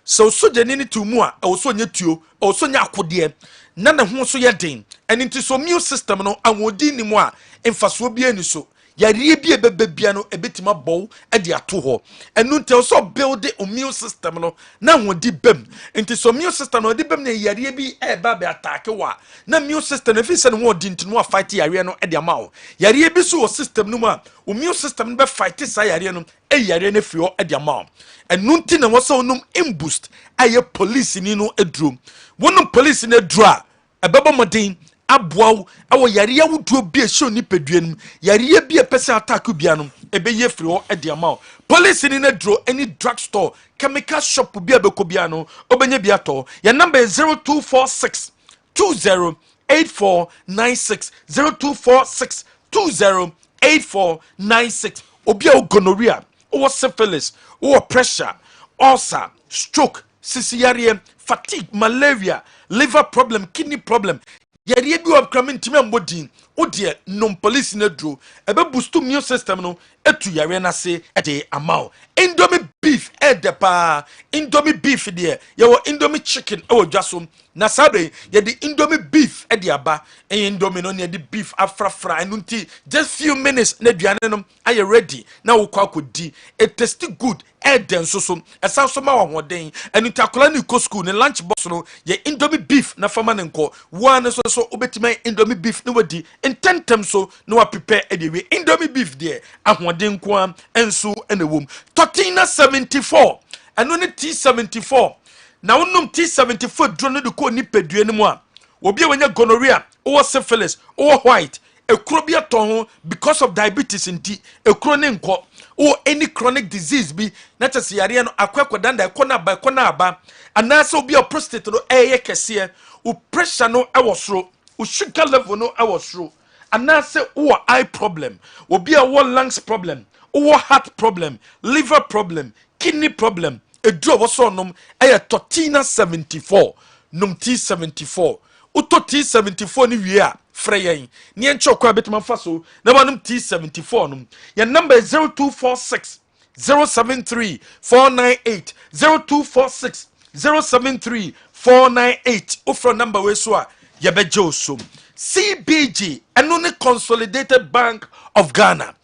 so soldier ni tu mu a wo so nya tuo wo so nya akode na ne ho so ye den and into so immune system no amodin ni mu a emfaso bi ani so yare bi ebebebia no ebetima bow e de ato ho enu nte so build the immune system no na wodi bem nti so immune system no di bem na yare bi e ba be attack wa na immune system fi se no wodi nti no fight yare no e de ama wo yare bi so system no ma immune system no be fight sa yare no e yare no fi ho e de ama wo enu nti na wo so num imboost aye police ni no edrum wonum police na edru a ebebo modin aboaw awo yare awuduo bi e show ni peduanum yare bi e pese attack bianom ebe ye free ho e de ama police ni na dro any drug store chemical shop bi abeko biano obenye bi ato your number is 0246 208496 0246 208496 obi a gonorrhea or syphilis or pressure ulcer stroke sisiare fatigue malaria liver problem kidney problem yare bi of crime ntimi ambodin odie non police na dro ebe boost immune system no etu yare na se ede amount indomie beef edepa indomie beef de ye indomie chicken e wodwasom na sabe ye the indomie beef ede aba indomie no ne the beef afrafra enunti just few minutes na duane no aye ready na wo kwa akodi it tastes good eden so esa so ma woden enunti akola ni ko school ne lunch box no ye indomie beef na fama ne nko one so obetima indomie beef no wadi intentem so no prepare edewe indomie beef de ahoden kwa enso enewom Totina 74 eno ne T74 na wonum T74 dro no de ko ni pedue ne mu a obi a wanya gonorrhea or syphilis or white ekuro bi aton ho because of diabetes nti ekuro ne nko or any chronic disease bi na tese yare no akwakodanda ekona aba anasa obi a prostate no eye kese o pressure no e wosoro o sugar level no e wosoro anasa o eye problem obi a wo lungs problem or heart problem liver problem kidney problem a draw was on num a Totina 74 num T74 uto T74 ni wie a freyen ni encho kwa betman faso na wanum T74 num your number is 0246 073 498 0246 073 498 offer number we so a yebejo so CBG and Consolidated Bank of Ghana.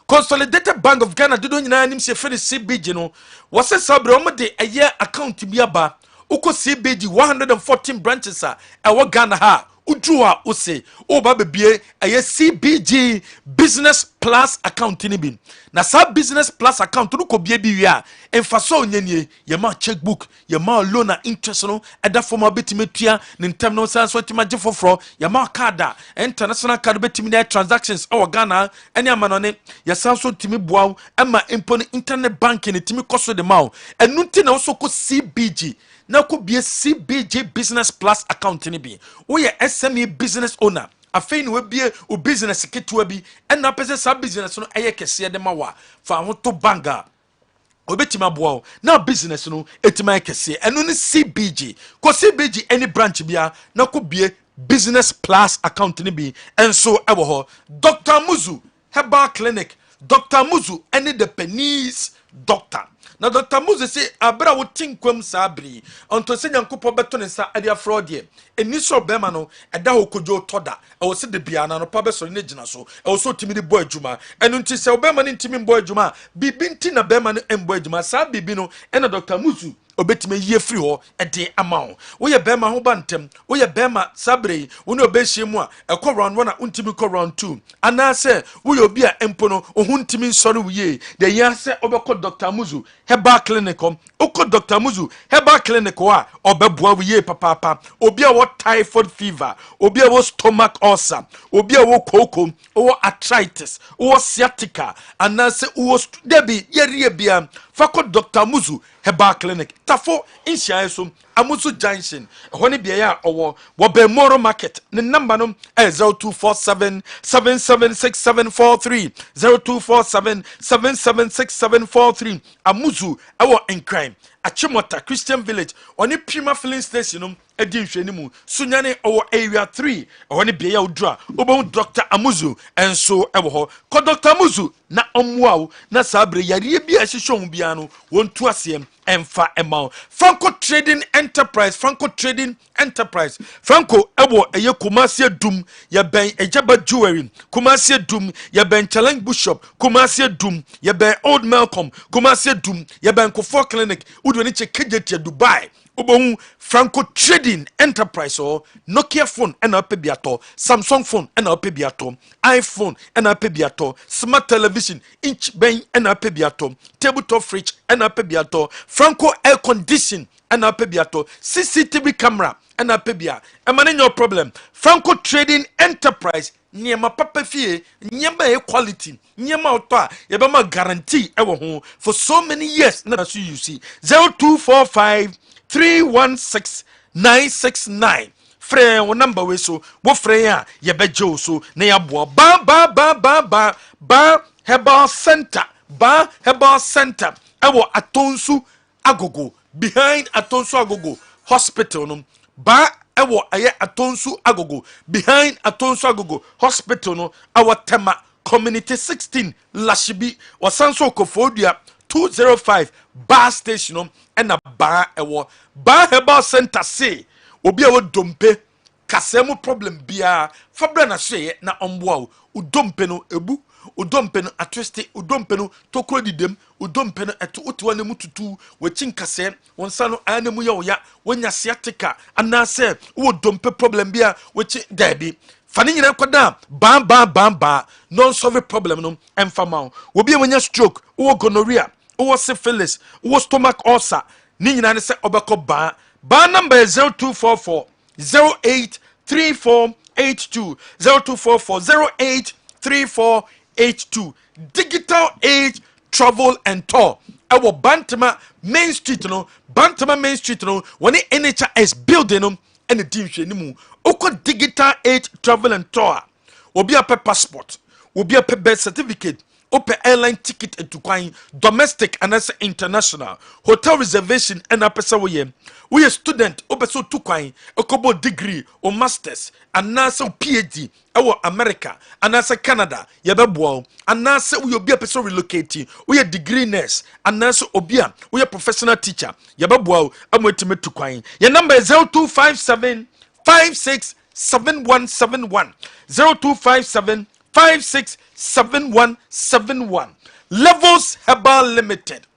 Consolidated Bank of Ghana do nyina nim se fere CBG no wose sabre o de eye account bi aba uko CBG 114 branches a ewo Ghana ha udru a ose o ba bebie eye CBG Business Plus account ni bi na sa Business Plus account no ko bie bi wi a emfaso onyanie ye ma checkbook ye ma loan na interest no eda forma betimetua ne ntem no san so tima je foforo ye ma card international card betimi na transactions o Ghana ene amano ne ye san so timi boaw ema impo internet banking ne timi koso de mawo enu nti na so ko CBG na ko bie CBG Business Plus account ni bi wo ye SME business owner afein we bie o business ketua bi ena pese sa business no eye kese de mawa fa ho to banga obetima boa na business no etima kese eno ne CBG ko CBG any branch bia na ko bie Business Plus account ni bi enso ewo ho Dr. Muzu Herbal Clinic Dr. Muzu any the penis doctor na Dr. Muzu say abra wo tinkwam sabri onto se nyankopɔ beto ne sa ade afro de eni so bema no eda ho kojo toda e wo se de bia na no pa be so ne gina so e wo so timi de boy adwuma enu nti se bema ne ntimi boy adwuma bibi nti na bema no embo adwuma sa bibi no ena Dr. Muzu obetime yie free ho ede ama wo wo ye bema ho bantem wo ye bema sabre wo ne obehye mu a ekọ round 1 na untimi kọ round 2 anase wo ye obi a empo no ohuntimi nsori wo ye de ya se obekọ Dr. Muzu Herbal Clinic oko Dr. Muzu Herbal Clinic wa obeboa wo ye papa obi a wo typhoid fever obi a wo stomach ulcer obi a wo koko wo arthritis wo sciatica anase wo debi yere bia fako Dr. Muzu Herbal Clinic tafo inhia so Amuzu Junction hone bia ya owo wo Bemoro Market ne number no 0247 776743 0247 776743 Amuzu ewo Nkran Achimota Christian Village oni Prima Filling Station edi nhwani mu sunyane owo area 3 hone bia ya odura obo Dr. Amuzu enso ewo ho ko Dr. Amuzu na omwa na sabre yare bia hihwe hu bia no wontu asem emfa emao Franco Trading Enterprise Franco ewo eye Kumasi Dum ye ben Ejaba Jewelry Kumasi Dum ye ben Challenge Bishop Kumasi Dum ye ben Old Malcolm Kumasi Dum ye ben Kofo Clinic udu ni chekeje Dubai Obo Franco Trading Enterprise Nokia phone ena pebiato Samsung phone ena pebiato iPhone ena pebiato smart television inch ben ena pebiato tabletop fridge ena pebiato Franco air condition ena pebiato CCTV camera ena pebia emane no problem Franco Trading Enterprise nyema papa fie nyema quality nyema oto ye be ma guarantee ewo ho for so many years na so you see 0245 316-969 frɛ wo number we so wo frɛ ya ye bejo so na ya boa ba Herbal Center ewo Atonsu Agogo behind Atonsu Agogo hospital no ba ewo aye Atonsu Agogo behind Atonsu Agogo hospital no our tema community 16 Lashibi wasanso Kofodua 205 bar station and a bar ewo bar Herbal Center say obi a wo dompe kasemu problem bia fabra na hye na omboa udompe no ebu udompe no atwiste udompe no tokro didem udompe no eto otiwa ne mututu wachin kase wonsa no anemu ya oya wonya sciatica anase wo dompe problem bia wachi dabi fani nyina kwada ba non solve problem no emfama obi a wonya stroke wo gonorrhea wo syphilis wo stomach ulcer ni nyina ne se obeko ba number 0244 083482 0244 083482 Digital Age Travel and Tour our Bantama Main Street no when the NHS building no and the team shenimu oko Digital Age Travel and Tour obi a passport obi a birth certificate open airline ticket into kwine domestic and as international hotel reservation and a pesa we a student open so to kwine a couple degree or masters and NASA PhD our America and as a Canada yababo and NASA we be a person relocating we a degree nurse and NASA obia we a professional teacher yababo I'm waiting to kwine your number is 0257 567171 0257 567171 Levels Herbal Limited.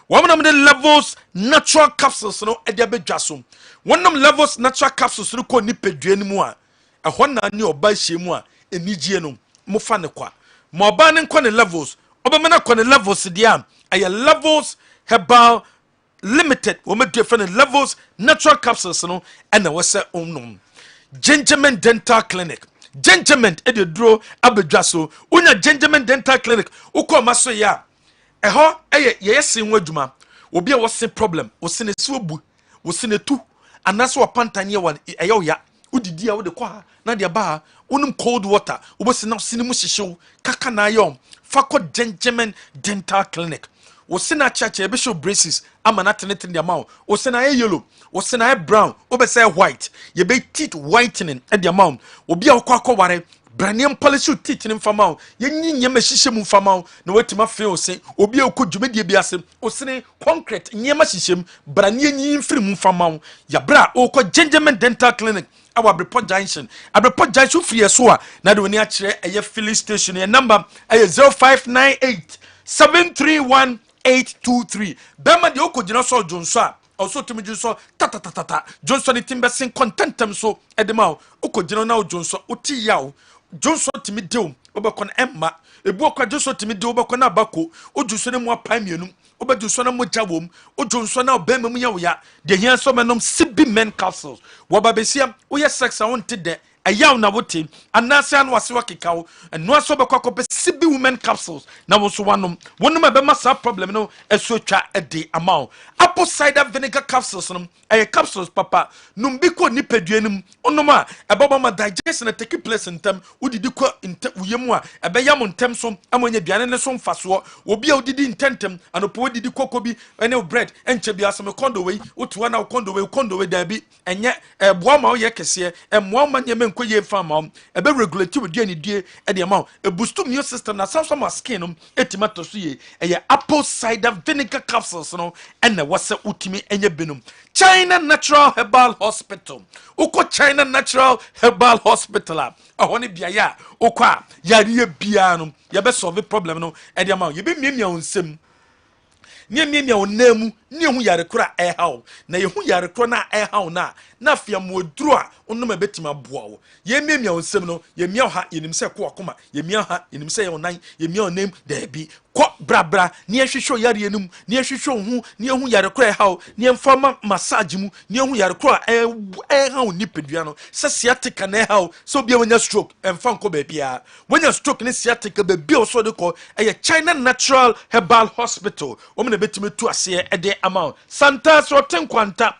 One of the Levels natural capsules no ediabedwaso. One of Levels natural capsules no ko ni pedue ni mu a. Ehọ na ni oba hyemu a enigye no mo fa ne kwa. Mo oba ne ko ne Levels. Oba na ko ne Levels dia. Aye Levels Herbal Limited. Wo me different Levels natural capsules no na we se onnom. Gentleman Dental Clinic. Gentleman ededro abedwaso unya Gentleman Dental Clinic ukọ maso ya eho yesin wadwuma obi a wose problem wose ne si obu wose ne tu anaso opantanye wan eyo ya udidi a wode kwa ha na de ba unum cold water obosi na sinimu hyehyew kaka na ayom fako Gentleman Dental Clinic wose na chacha ebe show braces ama na tenetene de amount wose na yellow wose na brown obese white ye be teeth whitening e de amount obi a kwakọ ware branium polish teeth ni mfama ye nyinyem hihye mu mfama na watima fe ose obi a okudwumedie bi ase osene concrete nyema hihye branium nyi mfiri mu mfama ya bra okọ Gentleman Dental Clinic our Abreport Junction free so a na de woni a kire eye filling station ye number eye 0598 731 823 bema de okogina so jonso a also to me Johnson ta Johnson timbesin contentem so edema uko jino na Johnson uti yaw Johnson timi dew obekon emma ebu okwa Johnson timi dew obekon na bako ojuso ne mu apan mienu obejuso na moja wom ojonso na obema mu ya de hia so menom sibi men castles wobabesia woyɛ sex a wonte de ayaw na wote anase anu ase wakekawo eno aso bekwakope sibi women capsules na wo so wanom wonum abema sa problem no eso twa ede amount apple cider vinegar capsules no capsules papa num bi ko nipaduanum onom a ebaba ma digestion take place ntem udidi ko ntem uyemu a ebeyam ntem so amonya duane ne so mfaso obi a udidi intentem anopo udidi koko bi ene bread enche bi asome kondo we otuwa na kondo we da bi enye eboa ma ye kese emoa ma nyeme ye farm ebe regulate with any die e de amount e boost immune system na some skin no etimato so ye apple cider vinegar capsules no ene wase utimi enye benum China Natural Herbal Hospital uko China Natural Herbal Hospital a hone bia ya ukwa yare bia no ye be solve problem no e de amount ye be miemia onsem miemia onemu ni hu yare kura haw na ye hu yare kura na haw na afia moduru a onnom abetima boa wo ye miemia onsem no ye mia ha yenim se ko akoma ye mia ha yenim se ye onan ye mia onem da bi ko brabra ni ehwehwe yare enum ni ehwehwe hu ni hu yare kura haw ni emfama massage mu ni hu yare kura haw ni pedua no se sciatica na haw so bia wonya stroke emfa nko ba bia wonya stroke ni sciatica ba bia so de ko China Natural Herbal Hospital wo na betime tu ase ede amount Santa so tenkwanta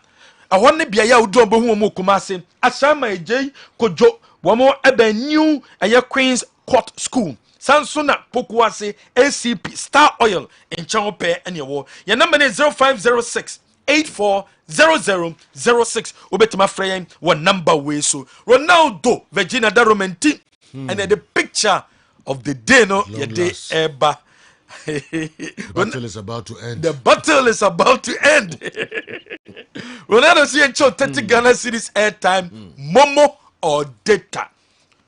ahonne bia ya udo bohu mo kumase asama ejei kojo wo mo ebe new Queens Court School Sansuna Pokuase ACP Star Oil in Changope and your your number is 0506 840006 ubetima frame one number way so Ronaldo Virginia Daromenti and the picture of the day no your day eba the battle is about to end. The battle is about to end. Ronaldo see and 30 Ghana series airtime, Momo or data.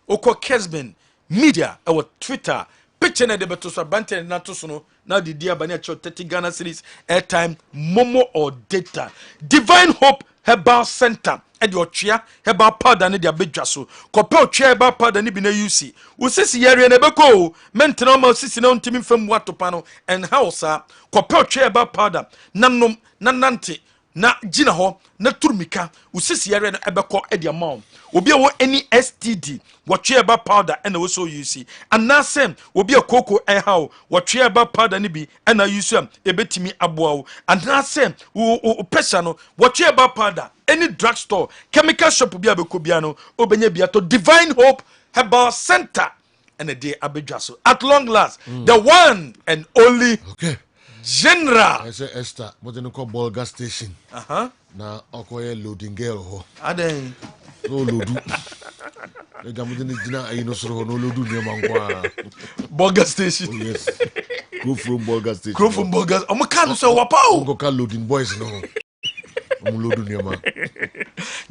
Oko Kessben media or Twitter. Picture na de beto so bante na to so no na di dia ba na 30 Ghana series airtime, Momo or data. Divine Hope Herbal Center. Edi otwea herbal powder ne dia bedwa so kope otwea herbal powder ne bi na UC usisi yare na beko mentena ma usisi na ntimi fam watopa no en house kope otwea herbal powder nanom nanante na gina ho na turmika usisi yare na ebeko edi amount obi wo any STD watwea herbal powder and we so UC anasem obi akoko haw watwea herbal powder ne bi na UC ebetimi aboa wo anasem o pressure no watwea herbal powder any drugstore chemical shop bi abeko bia no obenye bia to Divine Hope Herbal Center and a day abedwaso at long last the one and only General I say Esther what they call Bolga station na okoye loading girl ho aden no loadu e gamude ni dina ayi no soro no loadu ni mankwa Bolga station yes go from Bolga station omo kan so wapa o go call loading boys no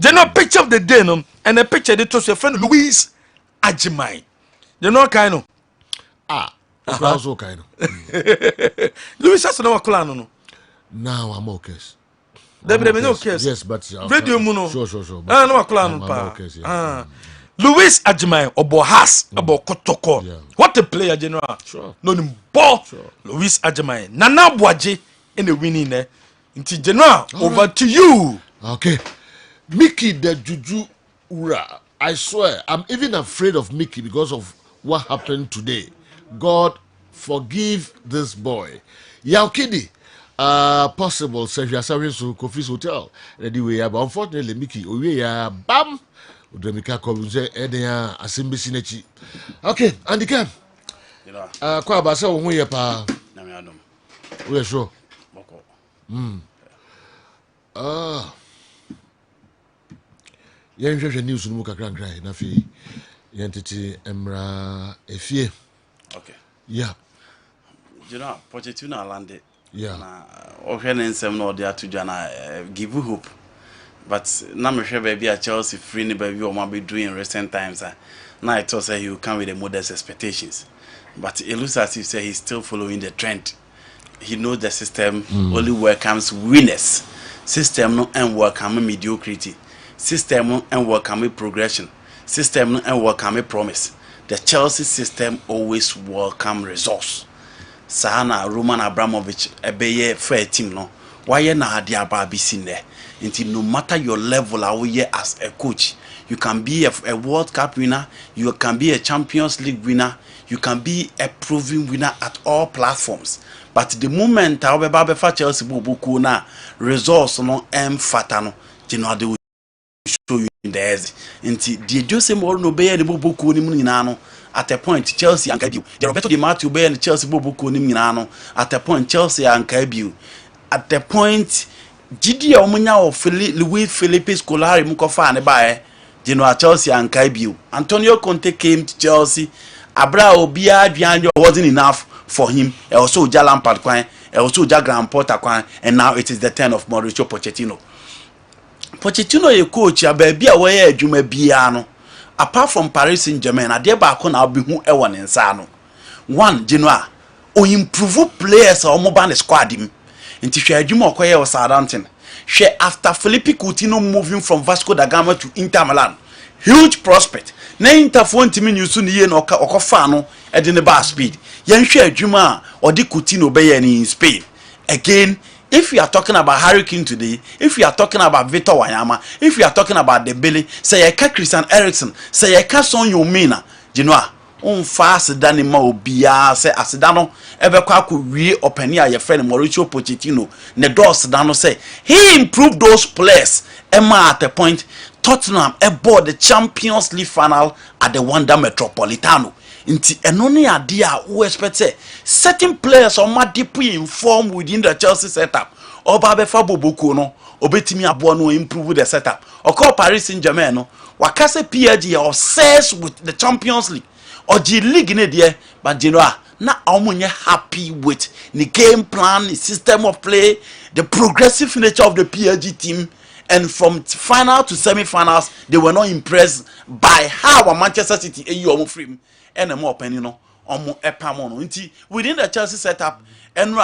General picture of the day no and a picture they told your friend Louis Ajimai. You know kind of also kind of Louis has no clan no. Now I'm okay. No case. Yes, but radio muno. Sure. No clan pa. Louis Ajimai obo has obo kotoko. What a player, General. Sure. No nim ball. Louis Ajimai. Nana Boaje in the winning there. Inti General, over to you. Okay. Mickey the Juju Ura. I swear, I'm even afraid of Mickey because of what happened today. God forgive this boy. Yaukidi. Possible, say you are serving to Kofi's hotel. Anyway, but unfortunately, Mickey, we are bam. Udemika Kobunze, Edea, Asimbi Sinechi. Okay, Andy Cam. Kwa basa we pa. We are sure. Yenhwehwe news no kakra nkran na fi yentete emra efie. Okay. Yeah. You know, Pochettino landed. Yeah. Na ohwe nsem no de atudwa na give hope. But na me hwe baby a Chelsea free ni baby o ma be doing in recent times. Now I thought say he will come with the modest expectations. But it looks as if say he's still following the trend. He knows the system only welcomes winners. system no and welcome mediocrity, system no and welcome progression, system no and welcome promise. The Chelsea system always welcome results. Sana Roman Abramovich ebeye fair team no. Why na adi aba seen there? Until no matter your level as a coach, you can be a World Cup winner, you can be a Champions League winner, you can be a proven winner at all platforms. But the moment I for Chelsea buku na results no fatano, they will show you in the edge. Until the Jose Mourinho be the buku ni munano. At a point, Chelsea and Kabu. The Roberto Di Matteo be and Chelsea buku ni munano. At a point, Chelsea and Kabu. At the point, Gidi Omunya of Luis Felipe Scolari Mukofa and Bae, Chelsea and Kabu. Antonio Conte came to Chelsea. Abra Obia Dianjo wasn't enough for him. Also Jalan Padquine, also Jagram Porta, and now it is the turn of Mauricio Pochettino. Pochettino, a coach, a baby away, Jume Biano. Apart from Paris Saint-Germain, I dare back on I'll be who ewan in Sano. One, Genoa, or improve players or mobile squad him. Into share Jumo Koya or Southampton. Share after Felipe Coutinho moving from Vasco da Gama to Inter Milan. Huge prospect. Na Inter phone team you soon ye no Okofano at the bar speed. Yen share Juma or the Coutinho Bay in Spain. Again, if we are talking about Harry Kane today, if we are talking about Victor Wanyama, if we are talking about Dembele, say I can Christian Eriksen, say I can Son Yomina, Genoa. Fast than ma obia say asedano ebe kwa ku wie open ya your friend Mauricio Pochettino ne dos dano say he improved those players Emma at a point Tottenham aboard the Champions League final at the Wanda Metropolitano inti enoni ade a wo expect say certain players are more deeply informed within the Chelsea setup oba be fa boboko no obetimi abo no improve the setup okọ Paris Saint-Germain no wakase PSG are obsessed with the Champions League or the league in there, but you know, now I'm happy with the game plan, the system of play, the progressive nature of the PSG team, and from final to semi-finals, they were not impressed by how Manchester City you free and more open, you know, within the Chelsea setup, and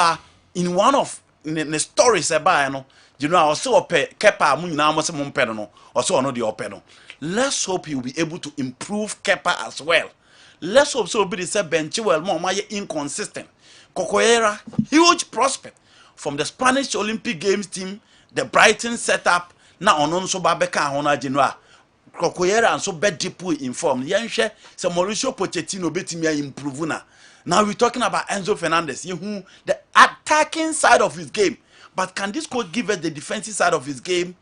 in one of the stories about you know, also Kepa Munina also no the open. Let's hope you'll be able to improve Kepa as well. Let's hope so be the bench well more inconsistent. Cocoera, huge prospect from the Spanish Olympic Games team, the Brighton setup, now on so Babeka Hona Genoa. Cocoera and so bad deeply informed. Yanshe, so Mauricio Pochettino betimia improve na. Now we're talking about Enzo Fernandez, who the attacking side of his game. But can this coach give us the defensive side of his game?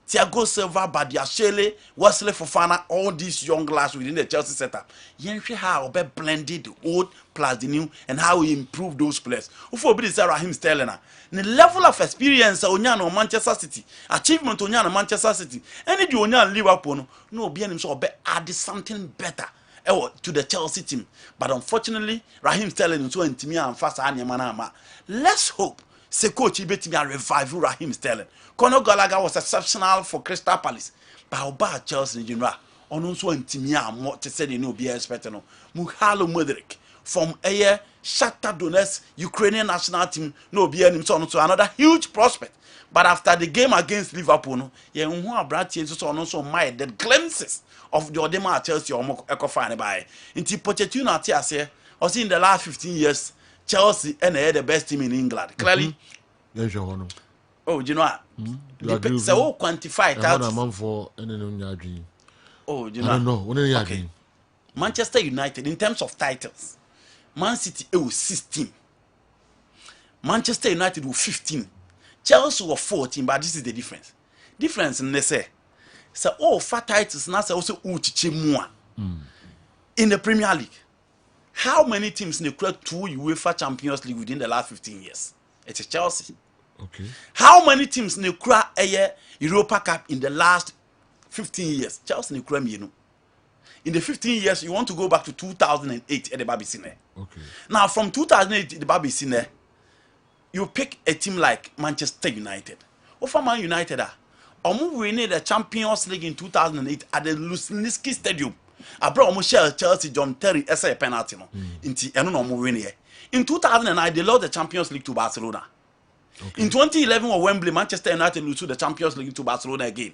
Thiago Silva, Badia Shele, Wesley Fofana, all these young lads within the Chelsea setup. Yenshi how be blended the old plus the new and how he improved those players. Ufo be the Raheem Sterling. The level of experience Onyan on Manchester City, achievement Onyan on Manchester City, any the Onyan Liverpool, no be himself be add something better to the Chelsea team. But unfortunately, Raheem Sterling so intimate and fast and Yamanama. Let's hope say coach Ibetimi revive Raheem Sterling. Conor Gallagher was exceptional for Crystal Palace. But Oba Chelsea in general, on also intimia more to say they no be expecting. Mukhalo Mudrik from a Shakhtar Donetsk Ukrainian national team no be him so another huge prospect. But after the game against Liverpool, no, yeah, who are Bratian so also mind the glimpses of the Odema Chelsea or Ekofane by. Inti Pochettino at here, also in the last 15 years, Chelsea and the best team in England. Clearly. Oh, you know what? So quantify that. Oh, you know. I don't know. Okay. Manchester United, in terms of titles, Man City was 16. Manchester United was 15. Chelsea was 14, but this is the difference. Difference in they say. So all 4 titles now also more in the Premier League. How many teams in the crowd 2 UEFA Champions League within the last 15 years? It's Chelsea. Okay. How many teams in the crowd a Europa Cup in the last 15 years? Chelsea in the crowd, you know. In the 15 years, you want to go back to 2008 at the Babysine. Okay. Now, from 2008 at the Babysine, you pick a team like Manchester United. Or for Man United, winning the Champions League in 2008 at the Luzhniki Stadium. Abra Chelsea John Terry essay penalty no. In 2009 they lost the Champions League to Barcelona. In 2011 or Wembley, Manchester United lose to the Champions League to Barcelona again.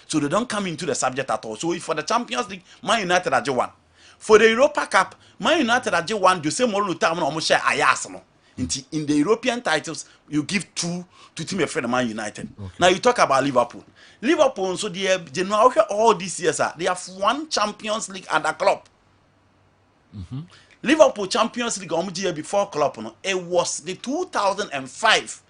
So they don't come into the subject at all. So if for the Champions League, Man United are one. For the Europa Cup, Man United are one. You say more time on almost share Ayasano. In the European titles, you give 2 to team a friend of Man United. Okay. Now you talk about Liverpool. Liverpool, so they know all these years, they have won Champions League at the club. Liverpool Champions League year before club, no, it was the 2005.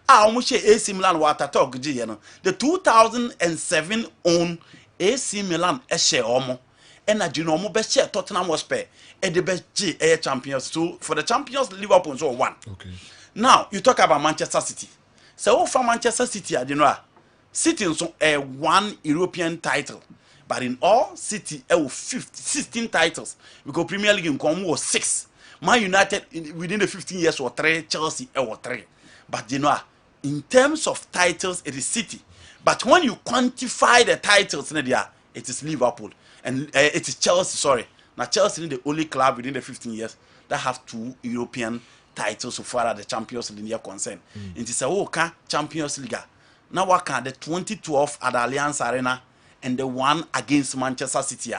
Almost AC Milan water talk, the 2007 own AC Milan share omo. And I do know best share Tottenham was pay and the best champions. So for the champions, Liverpool so one. Okay. Now you talk about Manchester City. So for Manchester City, you know, City so one European title. But in all, City 16 titles. Because Premier League in Congo was 6. Man United within the 15 years were 3. Chelsea were 3. But you know, in terms of titles, it is City. But when you quantify the titles, it is Liverpool. And it is Chelsea, sorry. Now Chelsea is the only club within the 15 years that have 2 European titles so far as the Champions League are concerned. It is a Champions League. Now what can the 2012 at the Allianz Arena and the one against Manchester City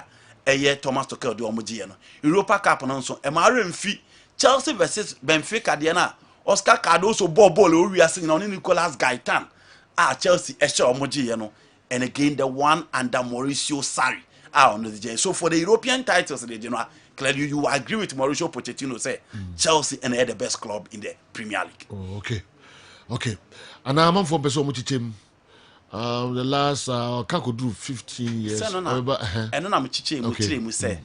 Thomas Tuchel do omoji no Europa Cup no so MRM fee Chelsea versus Benfica Diana Oscar Cardoso ball we are seeing on Nicolas Gaitan Chelsea omoji no and again the one under Mauricio Sarri on the day. So for the European titles clearly you agree with Mauricio Pochettino say Chelsea and the best club in the Premier League. Oh, okay and I'm for person muchichem. The last can't do 15 years. And then I'm chiche mu say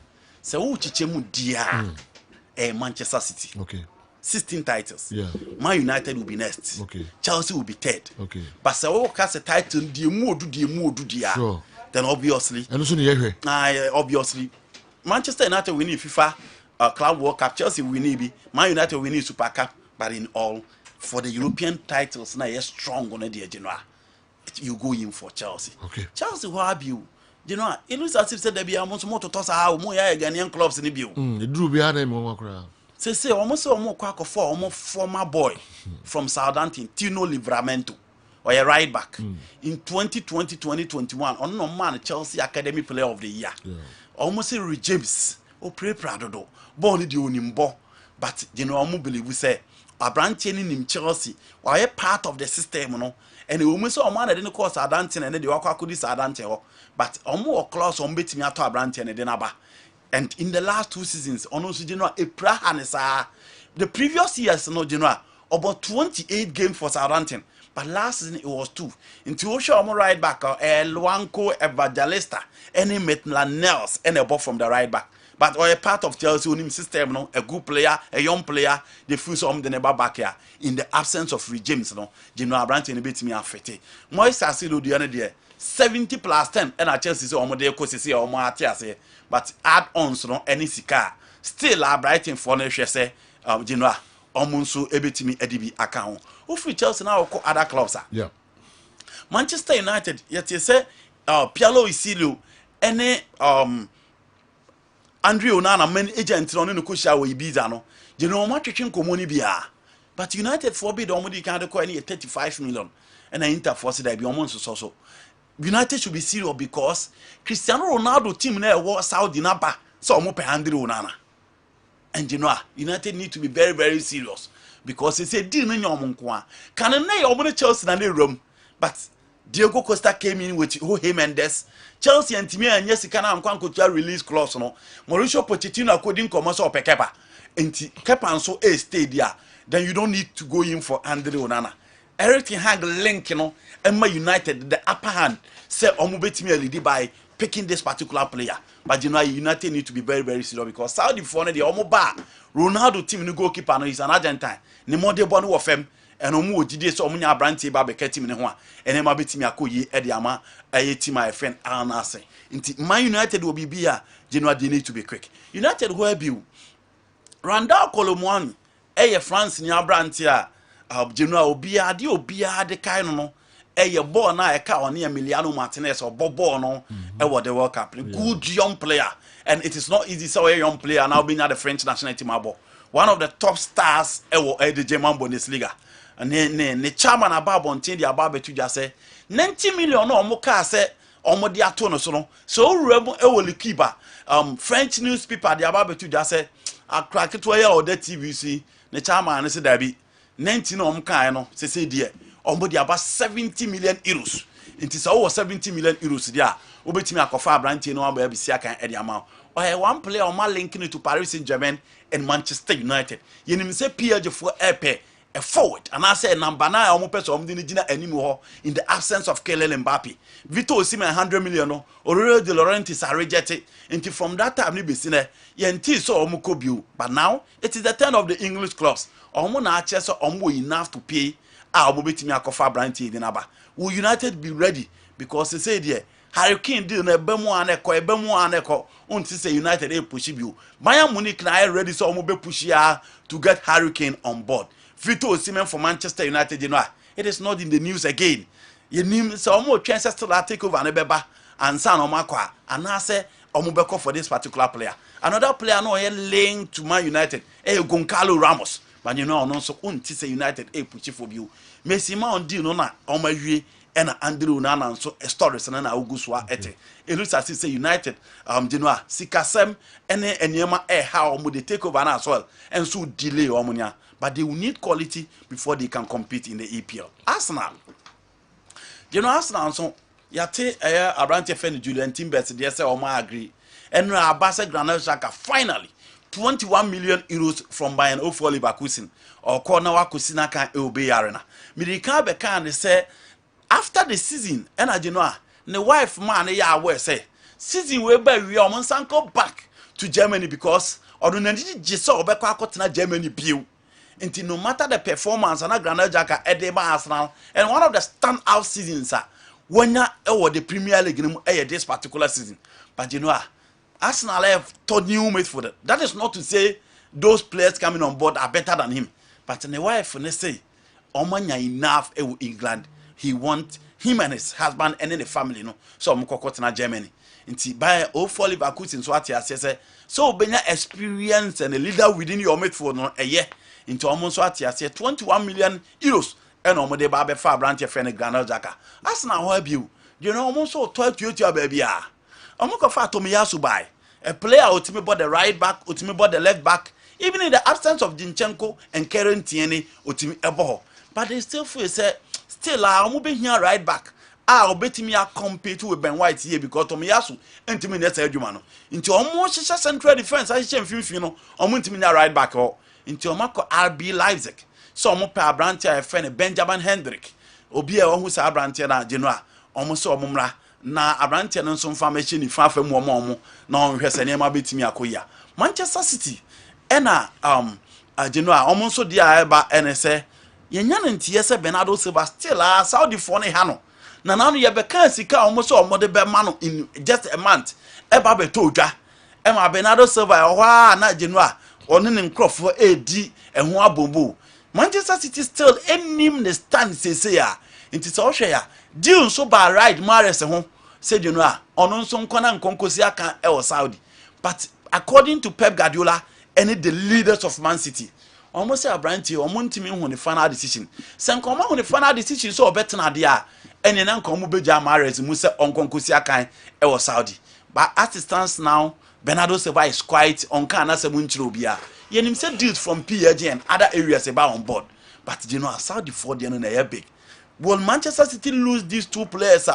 who chiche mu dia Manchester City. Okay. 16 titles. Yeah. Man United will be next. Okay. Chelsea will be third. Okay. But say who cast a title the more do dia. Sure. Then obviously. And also obviously Manchester United winning FIFA Club World Cup, Chelsea winning Man United winning Super Cup, but in all for the European titles now yes strong on the general. You go in for Chelsea. Okay. Chelsea who have you? You know, it looks as if said there be almost more to toss how more Ghanaian clubs in the view. The drew behind them crowd. Say almost more quack for almost former boy from Southampton, Tino Livramento, or a right back. In 2020, 2021, on no man Chelsea Academy Player of the Year. Yeah. Almost a James or pray Prado, born the Unimbo, but you know, I believe we say a branch in Chelsea, or a part of the system, you know. And the woman saw a man that didn't cause a dancing and then the walk could this adante, but more close on betting me at a branch and a dinaba. And in the last 2 seasons, on also general a prahanesa. The previous years, no general, about 28 games for Southampton, but last season it was 2. Into Osho right back, Luanco Evangelista, any Maitland Nels, and a ball from the right back. But or a part of Chelsea on him system, no, a good player, a young player, they feel some the neighbor back here in the absence of James, no, General Branch and a bit me affected. Moise Asido the other day, 70 plus 10, and I Chelsea so almost there because or more say, but add ons no any sika. Still a Brighton for no say, General, almost so a bit me EDB account. Who free Chelsea now call other clubs? Yeah. Manchester United, yet you say, Pialo Isilio, any Andre Onana men agent on the Kusha we Ibiza no. You know much commonly be but United forbid almost can't acquire 35 million and I interforce that be almost so. United should be serious because Cristiano Ronaldo team there was Saudi Naba so more per Andre Onana. And you know United need to be very, very serious because it's a deal in your monkwa. Can I almost Chelsea and the room, but Diego Costa came in with Jorge Mendes. Chelsea and Timmy and Jessica and Kwanko release clause no. Mauricio Pochettino couldn't come also per Kepa. And Kepa and so a stay there. Then you don't need to go in for Andre Onana. Everything hang link, you know. Emma United, the upper hand, say Omubetimi lead by picking this particular player. But you know, United need to be very, very serious because Saudi for the Omoba Ronaldo team no goalkeeper no is an Argentine. Ni more de bonu of him. And omu did so many brandy baby team in one, and then my bit me a coye Ediama, a team my friend Al Nasser. Man United will be here, Genoa, they need to be quick. United will be Randall Colomwani, France in your brand here, Genoa will be a deal, be a de kind of born a cow near Emiliano Martinez or Bobono, what the World Cup. Good young player, and it is not easy, so a young player now being at the French national team. One of the top stars ever at the German Bundesliga. ne chairman ababontin de ababetu dwa say 90 million no omo ka say omo de ato no so no so owura e wo likiba French newspaper de ababetu dwa say akra keto ya oda TVC ne chairman ne se dabi 90 no omo kan no se de omo de aba 70 million euros nti so wo 70 million euros dia obetimi akofa abrantie no aba bisia kan e de ama one player on my linking to Paris Saint-Germain and Manchester United. You know, say PSG for a forward, and I say number 9 almost person anymore in the absence of Kylian Mbappe. Vito Osimhen 100 million, Aurelio De Laurentiis are rejected. Until from that time, you be seen yenti so omukobiu. But now it is the turn of the English clubs. Omo na chess omo enough to pay. Obetimi akofa branti dinaba. Will United be ready? Because they say there. Harry Kane did na bemu aneko until say United push you. Bayern Munich na ready so omo be push ya to get Harry Kane on board. Vito Osimhen for Manchester United, you know, it is not in the news again. You need so omo chances to take over na beba and san omo akwa and I say omo beko for this particular player. Another player no here linked to Man United, Goncalo Ramos. But you know, no so until say United push for you. Messi ma on deal no na omo wie and Andrew Nana so a story sana na uguswa ete elusa say United Genoa sikasem ene enyema how mo they take over na as well and so delay omunya but they will need quality before they can compete in the EPL. Arsenal so yate Abrante Fen Julian Timbers they say o ma agree and Abasa Granada Xhaka finally 21 million euros from Bayern 04 Leverkusen or corner wa kusina kan obey arena mirika be kan say after the season, Genoa, the wife man ya aware say season we by we go back to Germany because ordinary Jisa obekwa akotena Germany bill. Until no matter the performance and Granada Xhaka Edema Arsenal and one of the standout seasons when the Premier League this particular season. But Arsenal have told new midfielder. That is not to say those players coming on board are better than him. But the wife when they say Omanya enough England. He want him and his husband and then the family, no. So I'm Germany. Inti by 04 Leverkusen so what say so benya experience and a leader within your midfield no a year into almost what say 21 million euros and omode ba be fa branch friend Granada Xhaka. Arsenal how you know almost so 12 to baby ah. Omoko fa Tomiyasu buy a player ultimate bought the right back, ultimate bought the left back, even in the absence of Zinchenko and Karen Tierney ultimate ebo. But they still feel say still I'm be here right back. Obetimi a compete with Ben White here because Tomiyasu ntimi na say adwuma no. Nti omo hyehyɛ central defense a hyehyɛ mfimfini no, omo ntimi na right back ho. Nti omo akɔ RB Leipzig. So omo pe abrante a friend Benjamin Hendrick. Obi a ohu sa abrante na Genoa. Omo so omo mra na abrante no nso mfa mechi ni fa mu omo na onhwɛ sɛ ne ma betimi akoya. Manchester City ena Genoa omo nso dia eba ene sɛ yenya ntiye se Bernardo Silva still Saudi for ne ha no na nanu ye beka sika almost omode be ma no in just a month eba beto odwa e ma Bernardo Silva ho na Genoa oni ne nkrofo edi eho abombo Manchester City still enim ne stand sese ya nti so hwe ya deal so ba ride Mahrez ho se Genoa ono nso nkona nkonkosi aka e Saudi but according to Pep Guardiola and the leaders of Man City almost say Abranti or Montimi on the final decision. Sankoma on the final decision so better na dia and then come beja Mahrez Musa on Konkusia kind e Saudi. But as it stands now, Bernardo Silva is quite on Kana Semunchirobia. Yenim said deals from PSG and other areas about on board. But you know, Saudi for the end big. Will Manchester City lose these two players?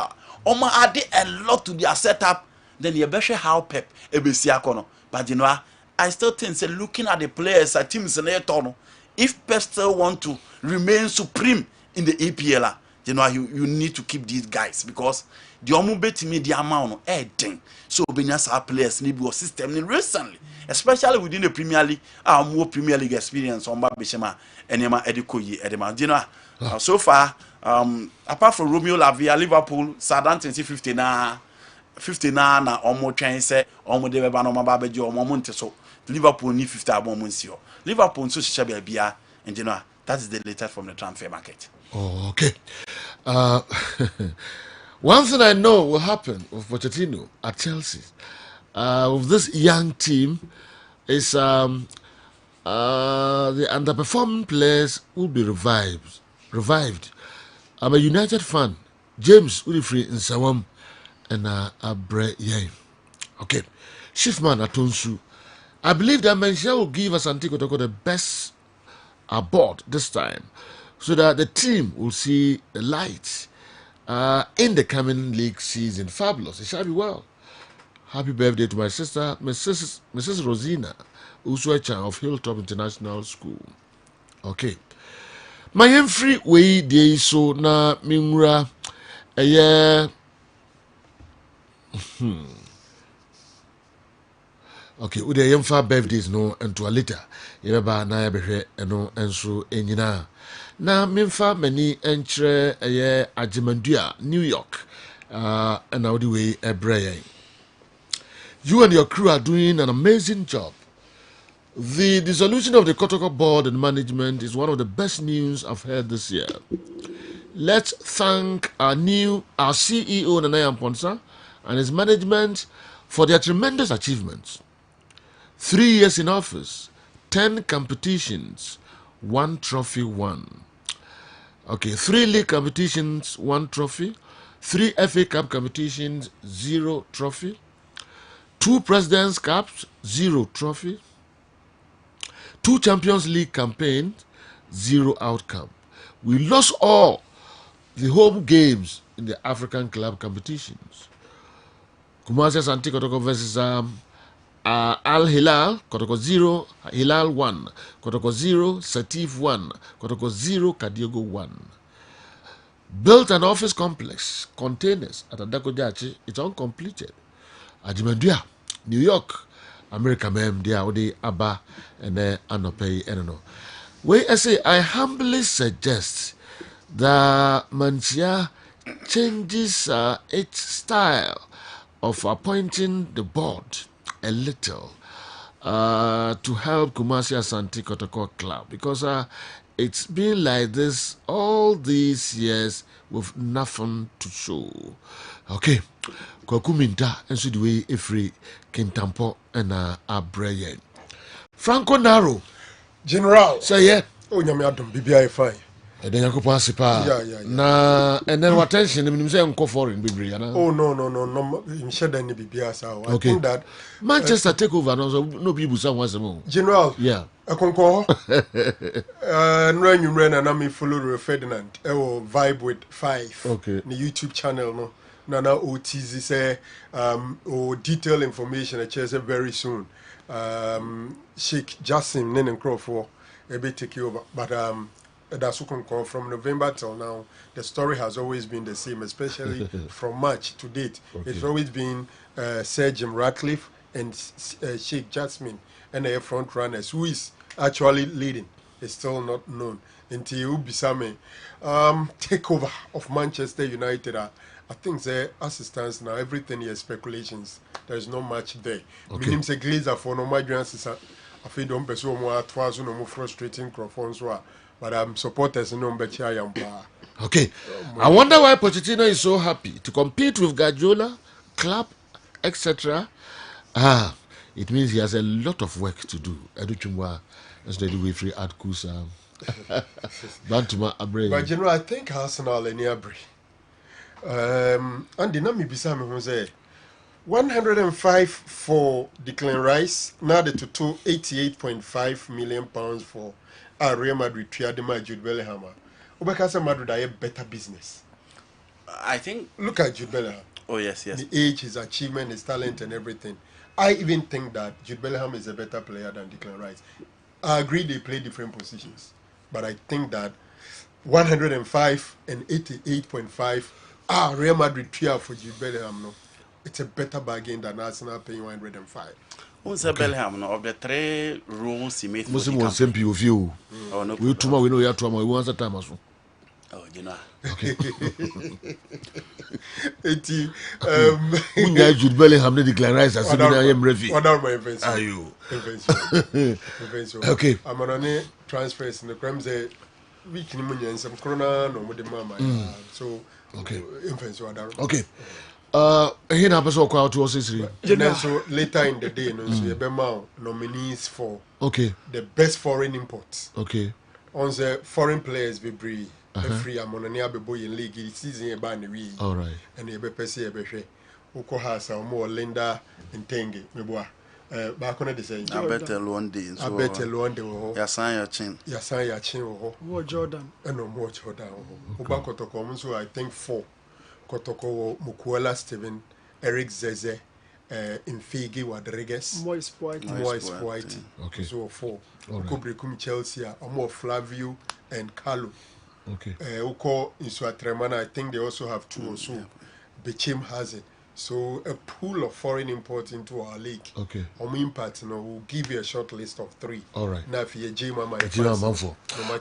Oma add a lot to their setup, then you better how Pep Ebesiakono. But you know, I still think say looking at the players at teams in the if Pep still want to remain supreme in the EPL, you know you need to keep these guys because the omu bet me the amount thing. So Benyasa players need your system recently, especially within the Premier League, our more Premier League experience on Babishema and Emma Edikoyi Edema. You know, so far, apart from Romeo Lavia, Liverpool, Southampton 59 na omo twen say omo de beba no mababeji omo monte so Liverpool need 50 abonmunsi o Liverpool so hye bia and you know that is the latest from the transfer market. Oh, okay. One thing I know will happen with Pochettino at Chelsea with this young team is the underperforming players will be revived revived. I'm a United fan. James Ulifree in Sawam and Abre Yay. Okay. Shiftman Atonsu. I believe that Mensia will give Asante Kotoko the best aboard this time so that the team will see the light in the coming league season. Fabulous. It shall be well. Happy birthday to my sister, Mrs. Rosina Uswecha of Hilltop International School. Okay. My free way day so na mimra okay, with the yemfa birthdays no and to a later. Yeba na yebehwe eno enso enyina. Na mimfa mani entre Ajimandua, New York. And now the way ebrey. You and your crew are doing an amazing job. The dissolution of the Kotoko board and management is one of the best news I've heard this year. Let's thank our CEO Nanaya Mponsa and his management for their tremendous achievements. 3 years in office, 10 competitions, 1 trophy won. Okay, 3 league competitions, 1 trophy. 3 FA Cup competitions, 0 trophy. 2 President's Cups, 0 trophy. 2 Champions League campaigns, 0 outcome. We lost all the home games in the African club competitions. Kumasi Asante Kotoko versus Al Hilal, Kotoko 0, Hilal 1, Kotoko 0, Satif 1, Kotoko 0, Kadiego 1. Built an office complex, containers at Adako Jachi, it's uncompleted. Ajimandua, New York, America, ma'am, they are the Abba and Anopay, and no. Wait, I say, I humbly suggest that Manchia changes its style of appointing the board a little to help Kumasi Asante Kotoko Club because it's been like this all these years with nothing to show. Okay, Kwakuminta and so the way Ifri Kintampo and Abreye. Franco Naro. General. Say yeah. Oh, Nyamiadum, BBI fine. And then you pass yeah. Na and then what attention you say uncle foreign Bibri. Oh no. I'm sure that BBI so I think that Manchester take over no people someone more. General. Yeah. I concur. No you ran and I follow Ferdinand. I will vibe with 5. Okay. The YouTube channel no. Nana OTZ say detailed information I share very soon. Sheikh Jassim Nen and Crawford maybe take you over. But that's come from November till now. The story has always been the same, especially from March to date. Okay. It's always been Sir Jim Ratcliffe and Sheikh Jasmine and their front runners. Who is actually leading is still not known until Ubisame takeover of Manchester United. I think the assistants now everything is speculations. There is not much there. Minimum say Glazer for no migrants. I feel don't pursue more twice no more frustrating crowds. But supporters no better I am. Okay. I wonder why Pochettino is so happy to compete with Guardiola, Klopp, etc. It means he has a lot of work to do. Educhumwa, instead of free Adkus, Bantuma Abre. But General, I think Arsenal and Abre. And the name Bisam who say 105 for Declan Rice, now the total 88.5 million pounds for Real Madrid, Triadema, Jude Bellingham. Ubakasa Madrid are a better business. I think. Look at Jude Bellingham. Oh, yes. The age, his achievement, his talent, and everything. I even think that Jude Bellingham is a better player than Declan Rice. I agree they play different positions, but I think that 105 and 88.5 Real Madrid Tria for Jude Bellingham. No, it's a better bargain than Arsenal paying 105. Unsa Bellingham no of the 3 roles he made for the camp. Of you. Oh no. We tomorrow we know you tomorrow we want that time also. Oh, you know. Okay. Unya Jude Bellingham ne Declan Rice as I am ready. What are my events? Are you? Okay. I'm on a transfers in the crime say week in Munya and some corona no with the mama. So okay. Okay. Here na person kwa to say so later in the day no so nominees for the best foreign imports. Okay. on the foreign players be free free amonani abebo in league season e ba na wi all right and e be pese e be hwe uko hasa mo Linda Ntenge meboa back on the say I better one day so I better one day wo ya san ya chin wo wo Jordan no more Jordan wo ba kotoko mo so I think 4 kotoko Mukuela Steven Eric Zeze Infigi Rodriguez Moise Poit okay so 4 right. Kubrikum Chelsea omo Flavio and Carlo okay uko Insua Tremana I think they also have 2 or so Bechim has it. So a pool of foreign imports into our league. Okay. Impact, will give you a short list of 3. All right. Now if you're Jima,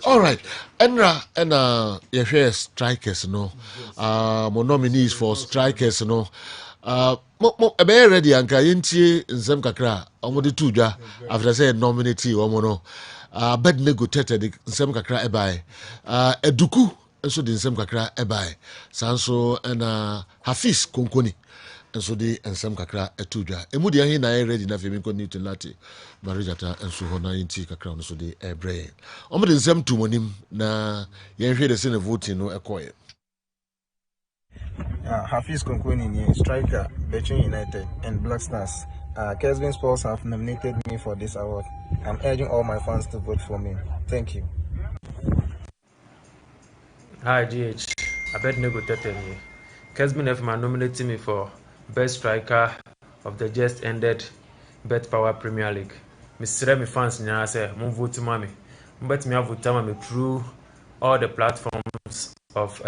all right. And you hear strikers, no. My nominees for strikers, no. A very ready anka yinti nsem kakra. Omodi tuja after say nominate omo no. Bed negotiated nsem kakra ebai. Eduku nso di nsem kakra ebai. Sanso and Hafiz Konkoni. And so the ensem kakra etuja emudi ahi na ready na femi ko Newton Lati marijata enso ho na yinti kakra no so the ebre omudi nsem tumonim na yen hwe de se ne voting no ekoye Hafiz Konkoni ni striker between United and Black Stars. Kessben Sports have nominated me for this award. I'm urging all my fans to vote for me. Thank you. Hi GH, Abednego Tetemi. Kessben FM nominated me for Best Striker of the just ended Bet Power Premier League. Mr. fans nyina say mon vote mami. Bet me vote mami through all the platforms of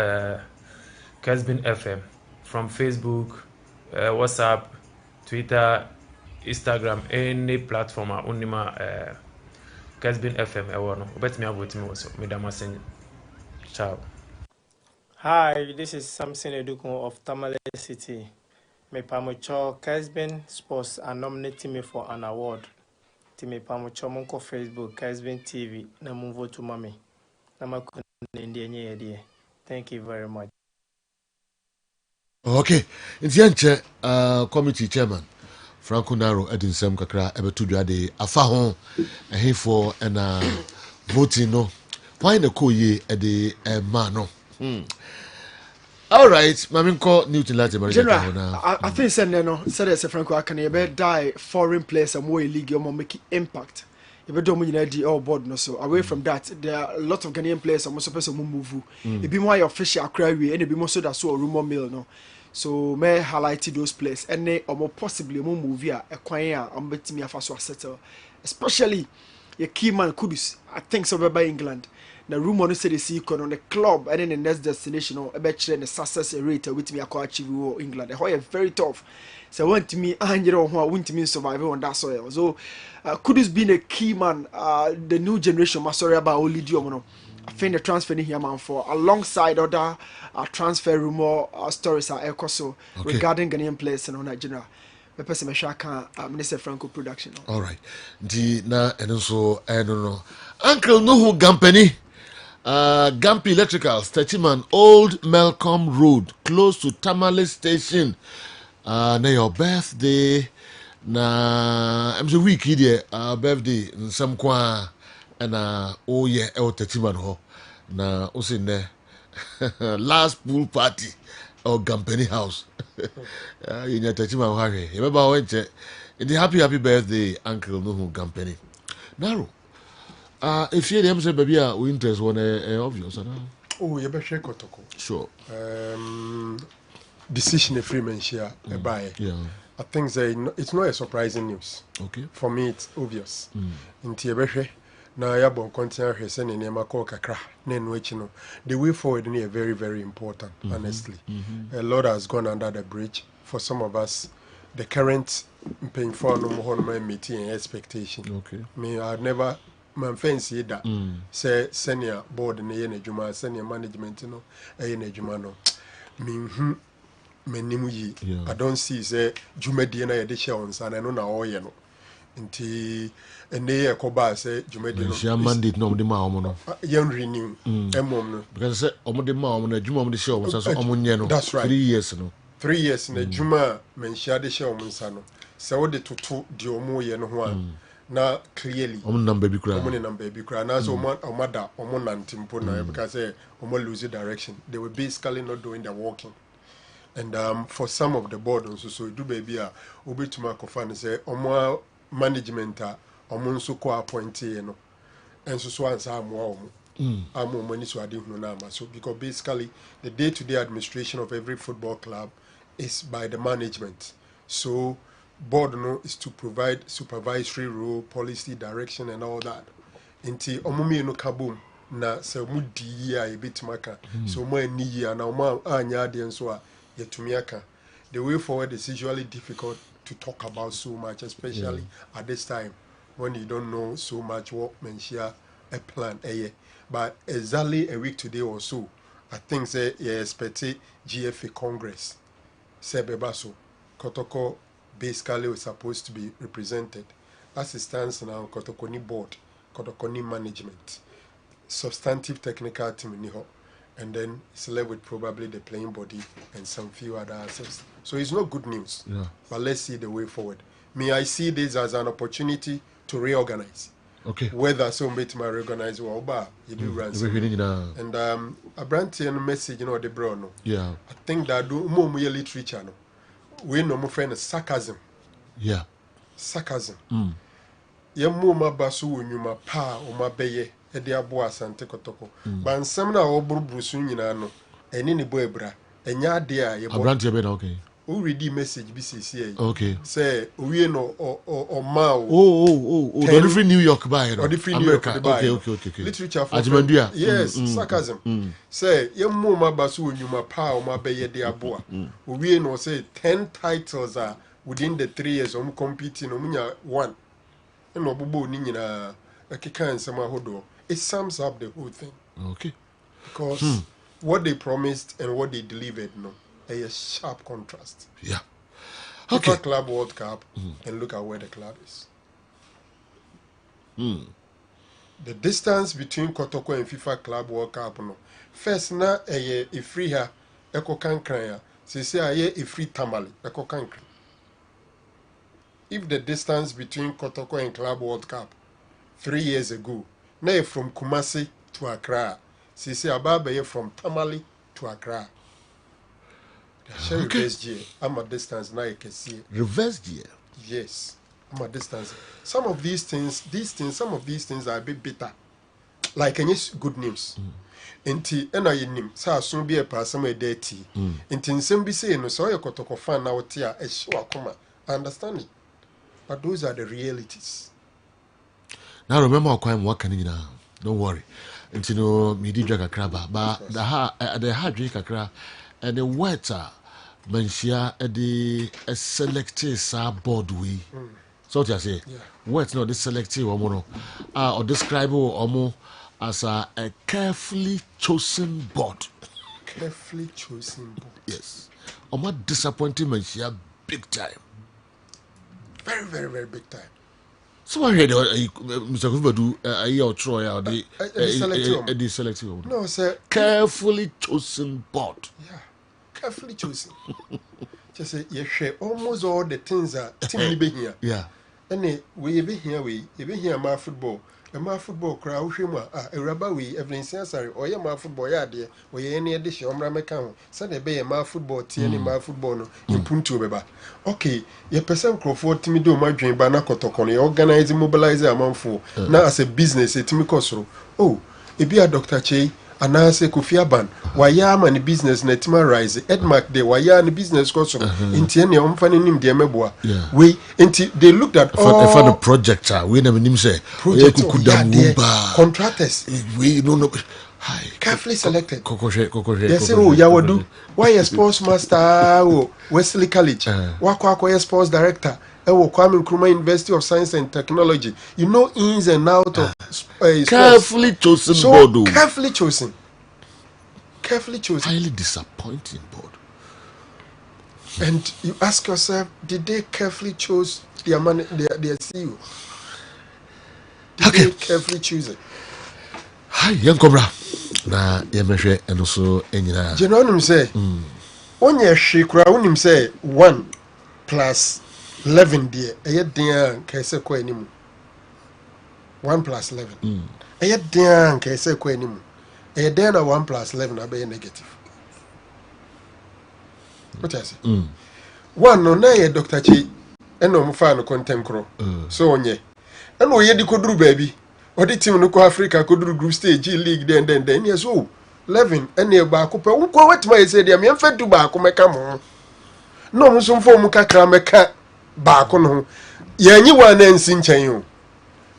Kessben FM, from Facebook, WhatsApp, Twitter, Instagram, any platform unima Kessben FM ewono. Bet me vote me also. Madam Sen. Ciao. Hi, this is Samson Edukun of Tamale City. Me pamucho Kessben Sports are nominating me for an award. Ti me pamucho monko Facebook Kessben TV na mumvo to mami. Na makune ndiye yedie. Thank you very much. Okay, ntianche committee chairman Franco Naro edinsem kakra ebetudwa de afa ho ehefo na voting no. Why the koye e de man no. All right, Maminko Newton Lati General, I think said Franco Akane be die foreign players and more league or make impact. If you don't mean all board no so away from that, there are a lot of Ghanaian players are supposed to move. It be more official crowd and it be more so that so rumor mill no. So may highlight those players and they or more possibly more movie a kwanya am betimi afa so settle. Especially your key man Kudus, I think so by England. The rumor no say they see on the club and then the next destination or a better the success rate with me achieve England. They are very tough. So want me 100 or want me survive on that soil. So Kudus being a key man, the new generation must sorry about only Diomono. I think the transfer in here man for alongside other transfer rumor stories are also regarding Ghanaian players and on that general. The person Minister Franco production. All right. The na and so I don't know. Uncle Nuhu Gampany. Gampi Electricals, 30man, Old Malcolm Road, close to Tamale Station. Na your birthday, na I'm the week here, birthday, some kwa, and oh yeah, 30man ho, na usine last pool party or Gampany house. In your 30man Harry, remember I went in the happy birthday, Uncle Nuhu Gampany. Naro. If you say baby, we interest one obvious. Oh, you better share Kotoko. Sure. Decision a free man share a buy. Yeah. I think it's not a surprising news. Okay. For me, it's obvious. In Tiabehe, now I have continue Hesen and Yamako Kakra, Nen which you know. The way forward is very, very important, honestly. A lot has gone under the bridge. For some of us, the current paying for no more meeting expectation. Okay. Me, I've never. Man fancy that say senior board na yen adwuma senior management no yen adwuma no menimu yi I don't see say dwumadi na yede share on sana no na oye no nti ene ye koba say dwumadi no share mandate no de ma omo no yen renew emom no because say omo de ma omo na adwuma omo de share on so omo nye no that's right 3 years no 3 years na adwuma men share de share on sa no say wo de toto de omo ye no ho a na clearly number bi kra na so omada nantimpo na because lose direction. They were basically not doing their walking. And for some of the board so do baby obetuma kofan say omo management omo nso ko appointee no enso so ansa amoa omo money so ade hunu na ama so because basically the day-to-day administration of every football club is by the management. So board no is to provide supervisory role, policy direction and all that. Inti omo me no kabom na se mu di a ebetimaka so mo ani ya na omo anya ade nso a yetumiaka. The way forward is usually difficult to talk about so much, especially at this time when you don't know so much what mention a plan. But exactly a week today or so, I think say expect GFA Congress. Sebebaso Kotoko basically was supposed to be represented. As it stands now, Kotokoni board, Kotokoni management, substantive technical team, and then it's left with probably the playing body and some few other assets. So it's not good news. Yeah. But let's see the way forward. I see this as an opportunity to reorganize. Okay. Whether so make my reorganize or you do run. And a brand message, the bro no. Yeah. I think that do more literature no. We know my friend sarcasm. Yeah. Sarcasm. Ye mo ma baso wonyuma pa o ma beye e de abo asante kotoko. Ba nsem na wo buruburu nyina no eni ne bo ebra. Enya ade a ye bo. Abrante be na okay. O read message bi sisi okay. Say we no o ma o different New York by no. Different New York by. Okay. Literature for Ajimandia. Yes, sarcasm. Say ye mo ma baso wonyuma pa o ma beye de abo a. We no say 10 titles are within the 3 years om competing omunya 1. No bubu ni nyina ekeka nsema hodo. It sums up the whole thing. Okay. Because what they promised and what they delivered, a sharp contrast. Yeah. Okay. FIFA Club World Cup and look at where the club is. The distance between Kotoko and FIFA Club World Cup first na a free ha eko kankran se say aye a free tamale eko kankran. If the distance between Kotoko and Club World Cup 3 years ago, now from Kumasi to Accra, she say about from Tamale to Accra. Reverse gear. I'm a distance now you can see. Reverse gear. Yes, I'm a distance. Some of these things are a bit bitter. Like any good news. Inti ena yenim sa so be a person with dirty. Inti nsem bi say no so ye Kotoko fan na wote a ehwe akoma. I understand it. But those are the realities. Now remember what can you now? Don't worry. Until no midi drag a crab, but the hard drink a crab and the water mentia a selective board we. So what you say? What no this selective or describe or as a carefully chosen board. Carefully chosen board. Yes. Or more disappointing mentia big time. Very, very, very big time. So I heard Mr. Kubadu, your Troy, the selective. No, sir. Carefully chosen board. Yeah, carefully chosen. Just say, you share almost all the things that team be here. Yeah. And we be here, my football. And my football crowd, a rubber we, every sensory, or my football yard, or any addition, Ramacam, said a bay, my football, TN, my football, in Punto Beba. Okay, your person Crawford to me do my dream by Nakotokoni, organize and mobilize a month for now as a business, a Timmy Cosro. Oh, it be a Dr. Che. And I say Kufiaban, why am and business netima rise, Edmark de why and business cost in Tiania umfaning him dear Meboa. We they looked at all for the projector, we never name say project contractors. We don't know. Carefully selected. They say, oh, Yawadu, why a sports master, Wesley College, Wako sports director. Kwame Nkrumah University of Science and Technology. You know ins and out of carefully chosen board. Carefully chosen. Carefully chosen. Highly disappointing board. And you ask yourself, did they carefully choose their CEO? Did they carefully choose it? Hi, young Cobra. Na yemehwe eno so enyina. You know what I'm saying? Onye shikura unim say 1 + 11 dear, a dear Kesseko anymore. 1 plus 11 ɛyɛ den anka ɛsɛ kɔ anim ɛyɛ den na 1 plus 11 abɛyɛ negative what I say one no na yɛ Dr. Chi ɛna ɔmo fa no content koro so onye ɛna ɔyɛ di koduru baabi ɔde team no kɔ Africa koduru group stage league den yes oh 11 ɛna baako pɛ wokɔ wetima yɛ sɛ deɛ mɛmfa du baako mɛka mo no ɔmo so mfa ɔmo kakra mɛka baako no yɛnyi one nsi nkyɛn o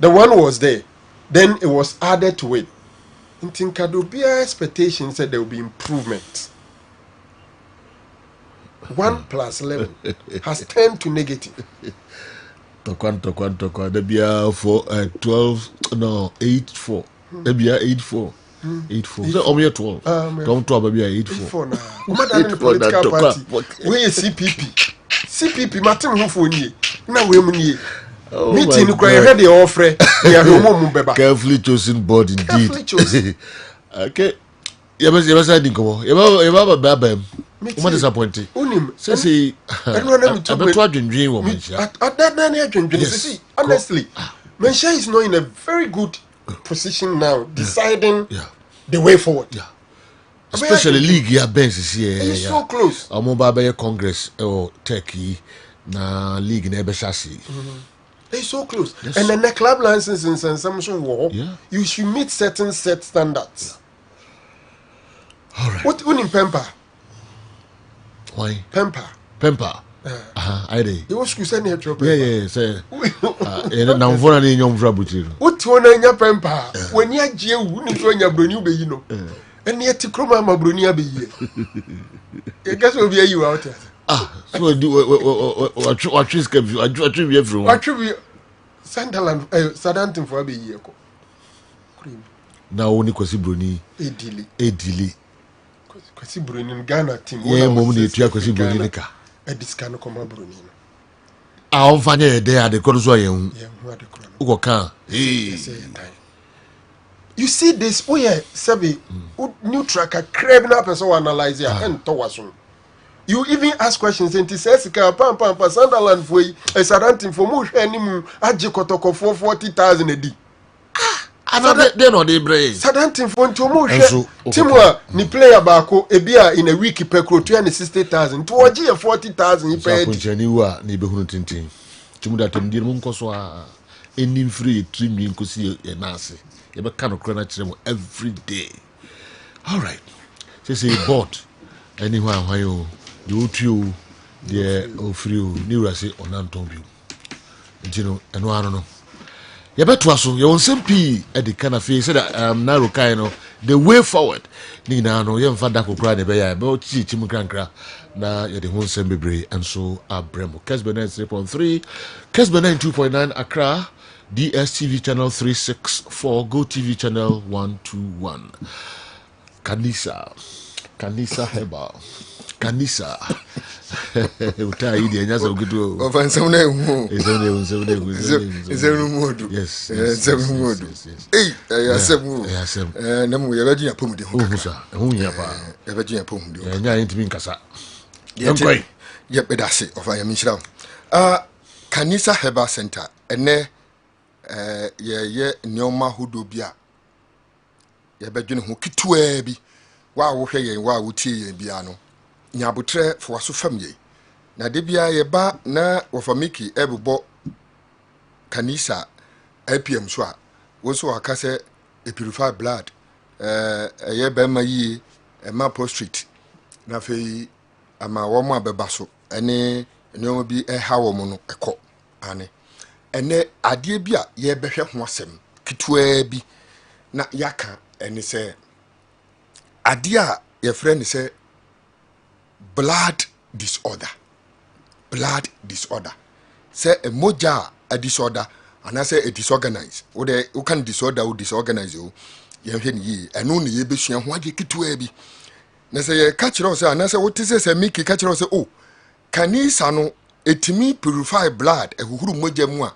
the one was there then it was added to it nti nkado bia expectation said there will be improvement 1 plus 11 has turned to negative. Tokwan. The bia for 12 no 8-4. The bia 8-4. 8-4. So only 12. Don't talk about 8-4. 8-4 now. What are the political party? We CPP. Martin who for ye. Now we money. Meeting you cry ready offer. Ya homo beba. Carefully chosen board indeed. Carefully chosen. Okay. You say dinko. You baba I'm disappointed. Say adwendwen wo menhia. Honestly, Menhia is not in a very good position now, deciding the way forward. Especially league ya bench here. It's so close. Omo ba be Congress or Turkey na league na be shasi. It's so close. Yes. And then the club license in some war, you should meet certain set standards. All right. What in Pempa? Why? Pempa. I did. You was send here to Yeah, say. Na mvona ni nyom fra butiru. What one nya Pempa? When you je wu ni so nya broni be yi no. And yet kroma ma broni abe yi. E guess we be you out there. So what trees can you attribute everyone? What tribute Sunderland Southampton for abe yi ko. Na woni kwasi broni edili. Kwasi broni in Ghana team. Yeah, mom ni etua kwasi broni ne ka. E discount koma broni no. On fanya dey at the corner so yen. Yeah, who at the corner. Ugo kan. You see this Sebi new tracker crab na person analyze here and to waso. You even ask questions and says pam Sunderland for Southampton for mo hwe animu age kotoko for 40,000 a day. They no dey brain. Southampton for nto mo hwe timwa ni player baako ebia in a week per kro 260,000 to oje 40,000 per. So kunchani wa ni be hunu tintin. Timuda temdir mu nkoso a enim free trimi nkosi e nase. You be kind of crying at them every day. All right. Say board. Anywhere why you do the ofrio new say on Antonio. You know, and I don't know. You better so you want SMP at the kind of face that narrow kind of the way forward. Nina no you father ko cry be ya about chimu krankra na you the whole sembebre and so Bremo. Kessben 3.3, Kessben 2.9 Accra. DSTV channel 364, Go TV channel 121. Kanisa Heba. Kanisa. Uta idi enyaza ukitu. Ofansamuna hu. Yes. Asemu. Namu yabaji yapom de hu. Uhusa. Hu nya pa. Yabaji yapom de. Nya intimi nkasa. Yankoi. Yebedase of ayamishra. Kanisa Heba Center. Ene ye nyoma hodo bia ye bedwene ho kitwa bi wa wo hwe yen wa wo tie yen bia no nyabotre fo waso fam ye na de bia ye ba na wo famiki ebubo kanisa APM so a wo so aka se e purify blood ye ba ma yi e ma prostrate na fe ama wo mo abeba so ene nyoma bi e ha wo mo no ekọ ane ene adie bi a ye behwe ho asem kitwa bi na yaka ene se adie a ye frɛ ne se blood disorder se emoja a disorder ana se a disorganized wo de wo kan disorder wo disorganize o ye hwe ne yi eno ne ye behua ho adie kitwa bi na se ye ka kire o se ana se wo tise se miki ka kire o se o kanisa no etimi purify blood ehuhuru moja mu a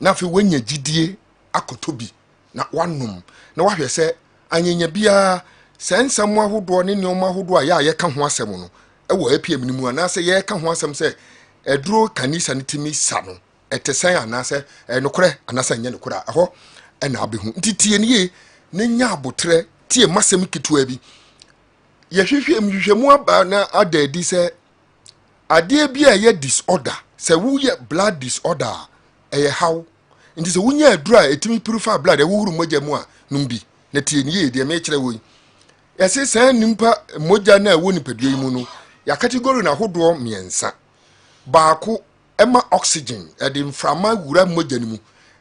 na fe wanya gidie akotobi na wanom na wahwe se anyenya bia sensam ahodo ne neoma ahodo a ya ka ho asem no ewo apm ni mu ana se ye ka ho asem se eduro kanisa ne timi sa no etesan ana se nokore ana se nye nokore ho ɛna abɛhu nti tie nie ne nya abotrɛ tie masɛm ketewa bi yɛhwehwɛ mu aba na ada adi sɛ adeɛ bi a ɛyɛ disorder sɛ woyɛ blood disorder ɛyɛ how nti sɛ wonya aduru a ɛtumi purify blood ɛwohuru mogya mu a nom bi na tie nie deɛ mekyerɛ wo yi yɛse saa nimpa mogya na ɛwɔ nipadua yi mu no ya category na hodoɔ mmiɛnsa baako ɛma oxygen ɛde mframa wura mogya no mu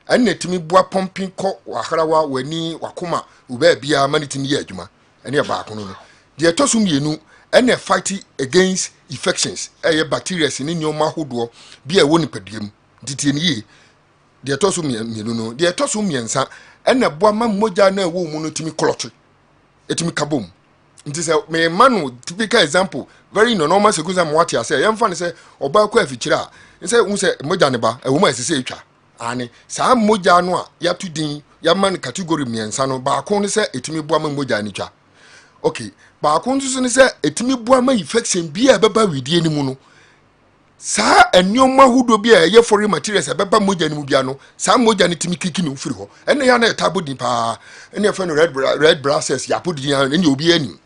ɛna tumi boa pumping kɔ waharawa wani wakoma uba bia manitini yɛ adwuma ɛne baako no deɛ ɛtɔ so mmienu ɛna fight against infections ɛyɛ bacteria ne nneɛma hodoɔ bi a ɛwɔ nipadua mu titie ne yie deɛ ɛtɔ so mmienu no deɛ ɛtɔ so mmiɛnsa ɛna boa ma mogya na ɛwɔ mu no tumi klɔtwe ɛtumi kabom nti sɛ me manu typical example very normal sekunsa mo wate ase yɛmfa ne sɛ ɔba kɔ afikyire a sɛ hu sɛ mogya ne ba ɛwɔ mu ɛsese etwa ane saa mogya no a yɛto din yɛma no category mmiɛnsa no baako ne sɛ ɛtumi boa ma mogya ne twa okay baako nso ne sɛ ɛtumi boa ma infection bi a ɛbɛba widie ne mu no saa nneɛma ahodoɔ bi a ɛyɛ foreign materials ɛbɛba mogya ne mu bia no saa mogya ne tumi kiki no firi hɔ ɛne ya na ɛtabo din paa ɛne yɛfɛ no red blood cells yɛapo din ɛne obi anim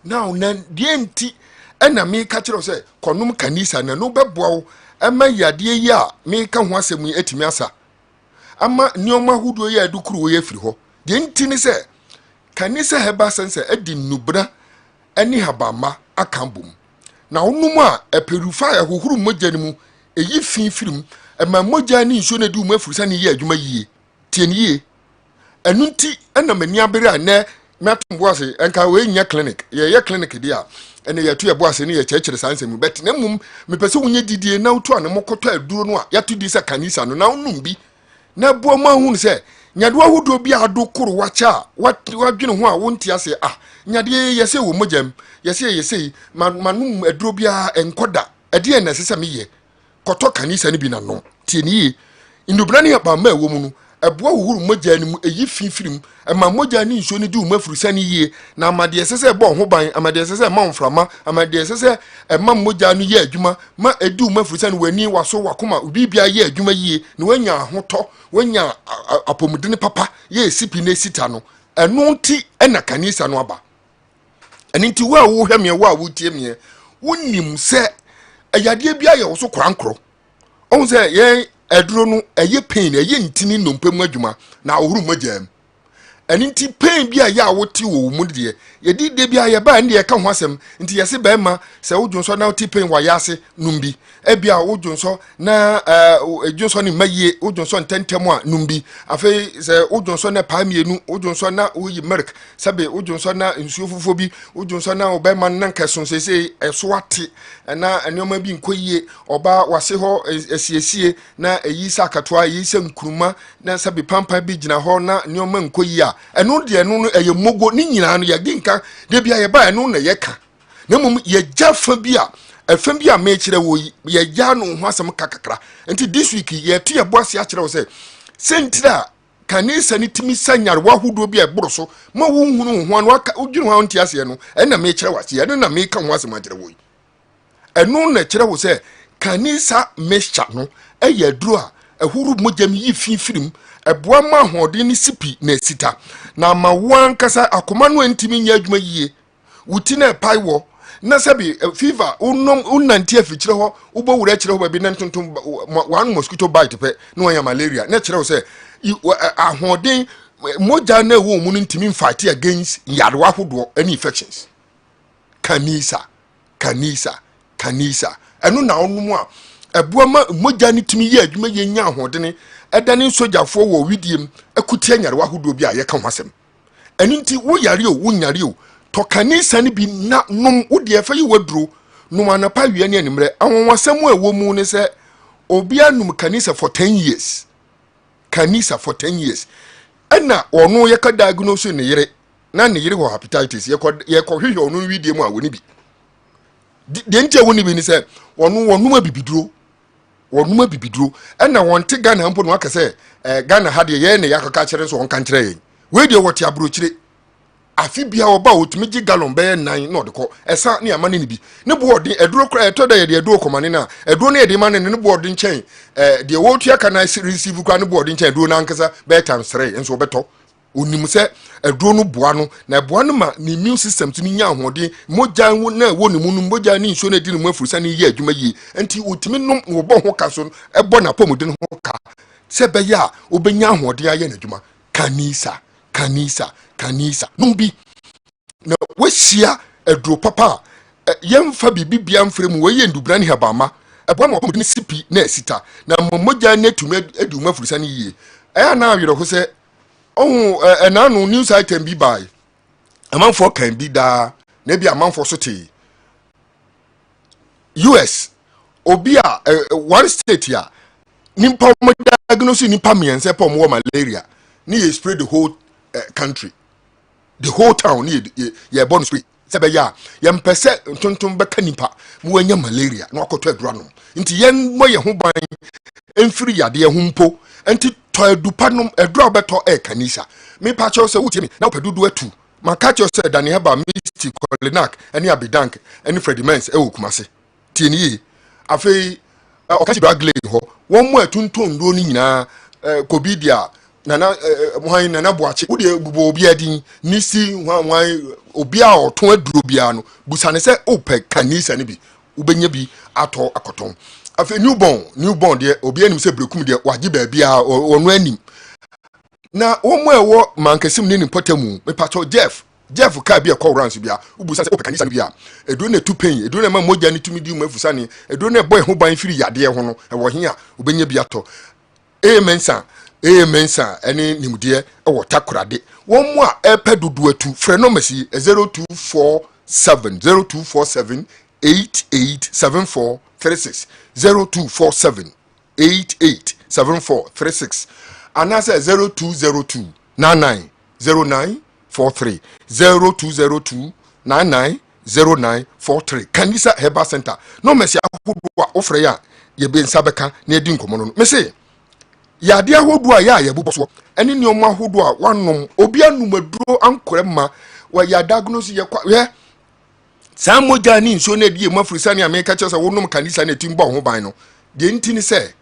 now na deɛ nti ɛna meka kyerɛ sɛ kɔnom kanisa na no bɛboa wo ɛma yadeɛ yi a meka ho asɛm yi atumi asa ama nneɛma ahodoɔ yi a ɛdukuru wɔ yɛ firi hɔ deɛ nti ne sɛ kanisa hɛba sɛnsɛ ɛdi nnubra ɛne habama aka bom na wonum a ɛpurify ahohoro mogya no mu ɛyi fi firim ɛma mogya ne nsuo no di mu afiri sɛ ne yɛ adwuma yie tie ne yie ɛno nti ɛna m'ani abere a nɛ matom boase ɛnka wɔnya clinic yɛyɛ clinic di a ɛne yɛto yɛ boase ne yɛ kyerɛkyerɛ saa nsɛm bet na mmom mepɛ sɛ wonyɛ didie na woto a ne mokɔtɔ aduro no a yɛto di sɛ kanisa no na wonum bi na boa ma hu sɛ nyadewa ahodoɔ bi ado koro wakyɛ a wadwene ho a wonte ase nyadeɛ yɛsɛ wɔ mogyam yɛsɛ manom aduro biara ɛnkɔda ɛdeɛ na ɛsɛ sɛ meyɛ kɔtɔ kanisa no bi na no tie ne yie ndubra ne yɛbama ɛwɔ mu no ɛboa wohuru mogya no mu ɛyi fifirim ɛma mogya ne nsuo no di wo mafiri sɛ ne yie na amadeɛ ɛsɛ sɛ ɛbɔ ho ban amadeɛ ɛsɛ sɛ ɛma mframa amadeɛ ɛsɛ sɛ ɛma mogya no yɛ adwuma ma ɛdi wo mafiri sɛ no w'ani waso wakoma obibia yɛ adwuma yie na wanya ahotɔ wanya apɔmudene papa yɛ sipi na sita no ɛno nti ɛna kanisa no aba ɛno nti wo a wohwɛ meɛ wo a wotie meɛ wonim sɛ ɛyadeɛ bia yɛ wo so korankorɔ ɔhu sɛ yɛn ɛduro no ɛyɛ pain ɛyɛ ntini nnompa mu adwuma na ahohoro mogya mu ɛno nti pain bi a yɛ a wote wɔ mu deɛ yɛdi de bi a yɛba ne yɛka ho asɛm nti yɛse bɛrima sɛ wodwonsɔ na wote pain wɔ yɛ ase nom bi ebi a wodwonsɔ na edwonsɔ ne mayie wodwonsɔ ntɛntɛm a nom bi afei sɛ wodwonsɔ na paa mienu wodwonsɔ na woyi milk sɛbe wodwonsɔ na nsuo fofo bi wodwonsɔ na bɛrima na nkaso sese ɛso ate na nneɛma bi nkɔ yie ɔba wase hɔ asiesie na eyi sɛ akatoa eyi sɛ nkuruma na sɛbe pampa bi gyina hɔ na nneɛma nkɔ yie a ɛno deɛ no ɛyɛ mogo ne nyinaa no yɛde nka de bia yɛba ɛno na yɛka na mmom yɛgya fa bi a ɛfam bi a mekyerɛ wɔ yi yɛgya no ho asɛm kakakra nti this week yɛto yɛbɔ ase akyerɛ wo sɛ sɛntire a kanisa ne timi sa nyarewa ahodoɔ bi a ɛboro so ma wonhunu ho ano wodwene ho a wonte aseɛ no ɛna mekyerɛ wase ɛno na meka ho asɛm akyerɛ wɔ yi ɛno na kyerɛ wo sɛ kanisa mixture no ɛyɛ aduro a ɛhoro mogyam yi fifirim ɛboa ma ahoɔden ne sipi na sita na ma wankasa akoma no antimi nya adwuma yie wuti na ɛpae wɔ na sabi fever unanti afikyire hɔ ubɔ wura kyerɛ hɔ ba bi na ntontom one mosquito bite pɛ na wɔnya malaria na kyerɛ wo sɛ ahoɔden mogya na ɛwɔ mu no ntimi fight against yarewa ahodoɔ any infections kanisa ɛno na ɔnom a ɛboa ma mogya ne timi yɛ adwuma yɛ nya ahoɔden ɛdane sogyafoɔ wɔ widiem akutia nyarewa ahodoɔ bi a yɛka ho asɛm ɛno nti wo yare o wo nyare o to kanisa ni bi na nom wodi efa yi waduro nom anapa wie ne animre awonwasɛm a ɛwɔ mu ne sɛ obi anum kanisa for 10 years ɛna ɔno yɛka diagnose ne yere na ne yere wɔ hepatitis yɛkɔ hwehwɛ ɔno widie mu a wɔni bi de ntia wɔni bi ne sɛ ɔno abibiduro ɛna wɔnte Ghana mpo no aka sɛ Ghana ha de yɛ ne yakaka kyerɛ so wɔnka nkyerɛ yɛn we de wɔte abrokyire afi bia oba otumi gi gallon be 9 no de ko esa ne amane ne bi ne boarding eduro kra eto da ye de eduro komane na eduro ne ye de mane ne boarding chain de wo tua kana receive kwa ne boarding chain eduro na ankasa be times 3 enso beto onim se eduro no boa no na boa no ma ne immune system tumi nya ahode moja na wo ne mu no moja ni nso na di ne mu afuru sa ne ye adwuma yi enti otumi nom wo bo ho ka so ebo na pomode no ho ka se be ya obenya ahode aye na adwuma kanisa numbi na wesia edro papa yemfa bibibia mfrɛ mu we yendubra ne habama ebo ma komodi sipi na asita na momoja na tumi adu mafurisa ne yie aya na awere ho sɛ ohun enanu news item bi bai amanfo kan bi da na bi amanfo so te US obi a one state ya nimpa mo diagnose nimpa miense pa mo malaria ni ye spread the whole country, the whole town. Ye born spray sebe ya ye mpese tonton beka nipa mu anya malaria na akoto aduro nti yen mo ye ho ban emfiri yade ye ho mpo nti to adupa no aduro beto kanisa me pa che se wutie me na opedudu atu maka che se Daniel ba Misty Kolinak ani Abidank ani Freddie Mens e wokumase tieni yi afei okachi bragle ho won mo atunton do ni nyina kobidia nana mwan nana boache wode bubo obi adin nisi hwan obi a oton aduro bia no busane se ope kanisa ne bi ubenya bi ato akoton afi newborn de obi anim se brekum de wage ba bia onu anim na omo ewo mankesim ne nipotamu me pato Jeff ka bia call rounds bia ubusa se ope kanisa ne bia edo na tu pain edo na ma moja ne tumi di mu afusane edo na boy ho ban firi yade ho no ewo he a ubenya bi ato amen sa ene nimudie ewo takorade won mu a epe dudu atu frɛ no masi 0247887436 0247887436 anasa 0202990943 0202990943 Kanisa Herbal Center no masi ahodo a ofrɛ ya ye be nsa beka na edi nkomo no mesi yade ahodo a ya yebubo so ene ne omo ahodo a wanom obi anum aduro ankore ma wa ya diagnose ye kwa ye saa moja ni nso na die mafurisa ne ameka che se wonom kanisa na timbo ho ban no de ntini se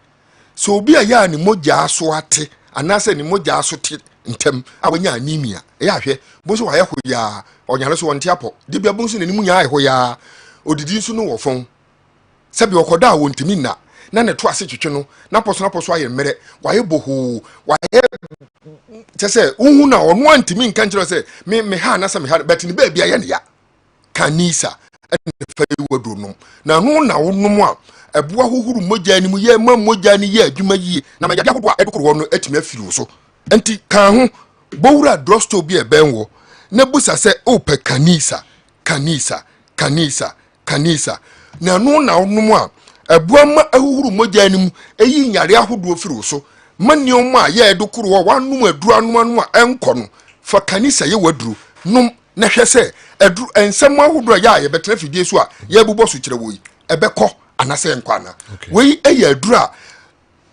so obi a ya ni moja aso ate anase ni moja aso te ntem a wanya anemia ya hwe bo so wa ye ho ya onyare so wonte apo de bia bo so na ni mu nya ho ya odidi nso no wo fon sebi okoda a wontimi na ne to ase twetwe no na poso aye mere waye boho waye tese unhu na ono antimi nka nkyero se me ha na se me ha but ni ba bia ye ne ya kanisa ene fa waduro no na no na wonom a eboa hohuru moja ni mu ye ma moja ni ye adwuma yie na ma yade ahodo a edokoro no atimi afiri so enti kan ho bowura drugstore bi e benwo na busa se ope kanisa na no na wonom a eboa ma ahuru moja ni mu eyi nyare ahodo ofiri so maniom a ye edokoro wa wanum aduru anu a enko no fa kanisa ye waduru num na hwese eduru ensem ahodo ya ye betra fidie so a ye bubọ so kire wo yi ebekọ anase enko ana we eye aduru a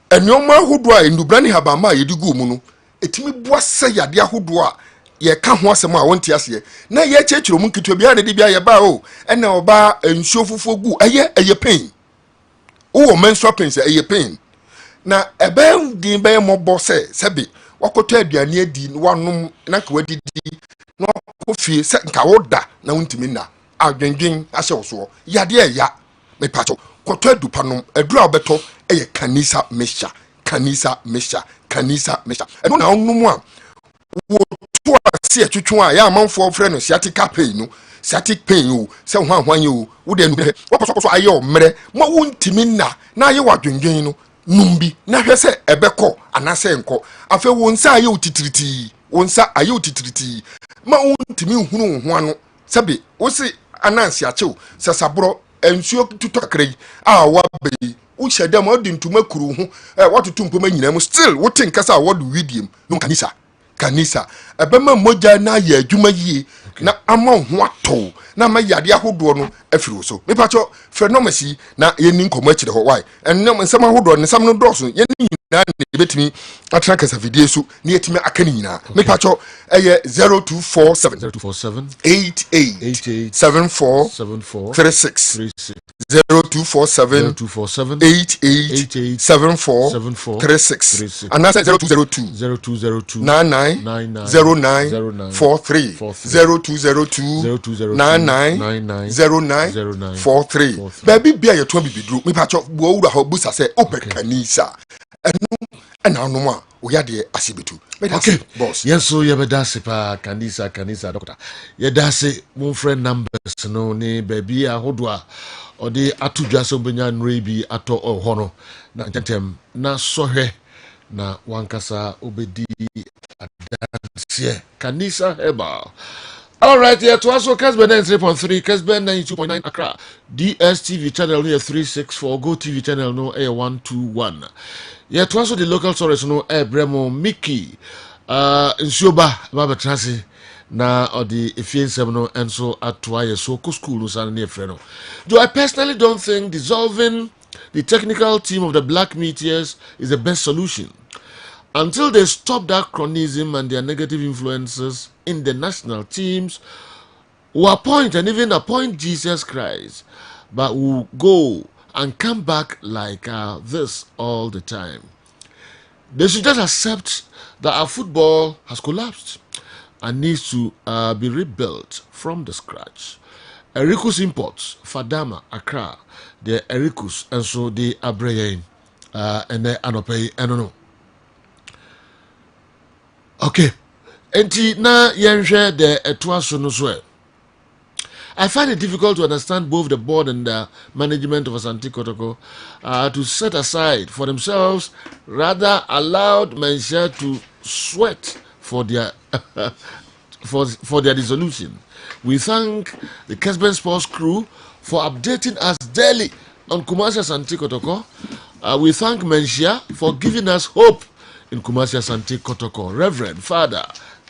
eniom ahodo a ndubra ne habama ye digu mu no etimi boa se yade ahodo a ye ka ho asem a wonte ase na ye chechiro mu nkito bia na de bia ye ba o ena oba ensuo fufu gu eye pain o menstrual pain se eye pain na ebe din be mo bo se sebi wakoto aduane adi wanom na ka wadidi na kofie se nka woda na wontimi na adwendwen ahye so yade ya me pacho koto adupa nom adura obeto eye kanisa mesha eno na onum a wo to ase atwetwe a ya amanfo frɛ no sciatic pain o se hwan o wo de nu wakoso aye o mere ma wontimi na aye wadwendwen no numbi na hwese ebekọ anase enko afa wonsa aye utitiriti ma untimi hunu ho ano sabe wosi anansi achew sasabro ensuo tuto kakrai a wa be wo hyedam odi ntuma kuru ho watoto mpoma nyina mu still wotin kasa awod widiem no kanisa ebema moja na ya adwuma yie na ama ho ato na ma yade ahodo no afiri so me pacho phenomena na yeni nkomo akire ho why and no nsam ahodo ne sam no dɔso yeni na betimi atra kasa video so na yetimi aka ni nyina me pacho eye 0247 88 74 36 0247 88 74 36 and that's 0202 99 09 43 0202 99 09 43 baby bia ye to bibidru me pacho bo wura ho busa se opekanisa eno anu a oyade asibetu. Okay, boss. Yes, so you have a pa kanisa doctor. You dase mon friend numbers no ni baby a hodwa or the atudwa so benya nrebi ato hono na tentem na sohwe na wankasa obedi adanse kanisa heba. All right, yeah, to also Kessben 93.3, Kessben 92.9 Accra, DSTV channel no 364, Go TV channel no 121. Yeah, to also the local source no Bremo Mickey, Nsioba Babatrasi na or the Efiensem no and so atwaye so school no san near freno. Though I personally don't think dissolving the technical team of the Black Meteors is the best solution. Until they stop that chronism and their negative influences in the national teams, will appoint and even appoint Jesus Christ, but will go and come back like this all the time. They should just accept that our football has collapsed and needs to be rebuilt from the scratch. Ericus Imports, Fadama, Accra, the Ericus, and so the Abrayan, and the Anope, I don't know. Okay, enti na yenhwe the etwaso no so. I find it difficult to understand both the board and the management of Asante Kotoko to set aside for themselves, rather allowed Malaysia to sweat for their for their dissolution. We thank the Kessben Sports crew for updating us daily on Kumasi Asante Kotoko. We thank Malaysia for giving us hope in Kumasi Asante Kotoko. Reverend Father,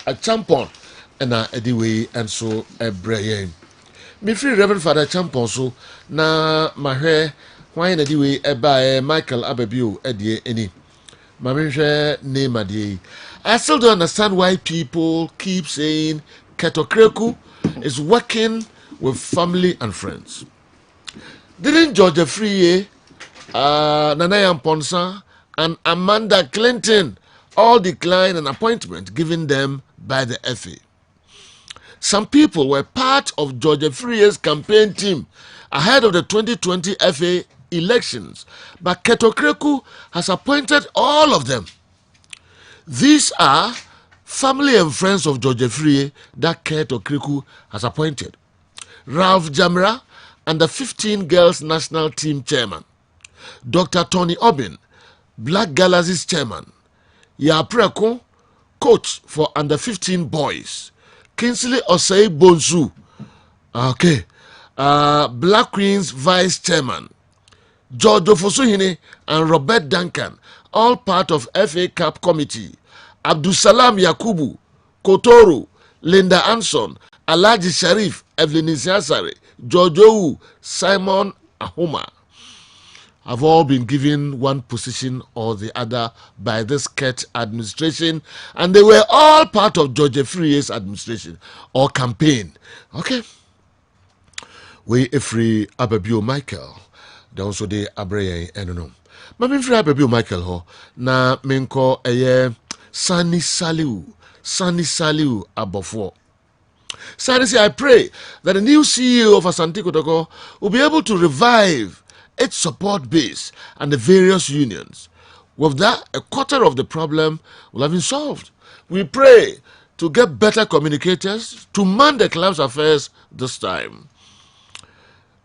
a champion, and anyway, and so a brain. Me free Reverend Father champion so na mahwe why na diwe eba Michael Abebio edie any. Mamehwe name adie. I still don't understand why people keep saying Ketokreku is working with family and friends. Didn't Georgia Free, Nanaya Ponsa, and Amanda Clinton all decline an appointment given them by the FA? Some people were part of Georgia Free's campaign team ahead of the 2020 FA elections, but Ketokreku has appointed all of them. These are family and friends of Georgia Free that Ketokreku has appointed. Ralph Jamra and the 15 girls national team chairman. Dr. Tony Obin, Black Galaxy's chairman. Yapreko, coach for under 15 boys. Kingsley Osei Bonsu, okay, Black Queens vice chairman. George Ofosuhine and Robert Duncan, all part of FA Cup committee. Abdusalam Yakubu, Kotoro, Linda Anson, Alaji Sharif, Evelyn Isiasare, George Owu, Simon Ahoma have all been given one position or the other by this Ket administration, and they were all part of George Free's administration or campaign. Okay. We free Ababio Michael. They also the Abraya Enono. Mami free Ababio Michael ho na minko Sani Saliu Abofo. Sani say, I pray that the new CEO of Asante Kotoko will be able to revive its support base and the various unions. With that, a quarter of the problem will have been solved. We pray to get better communicators to man the club's affairs this time.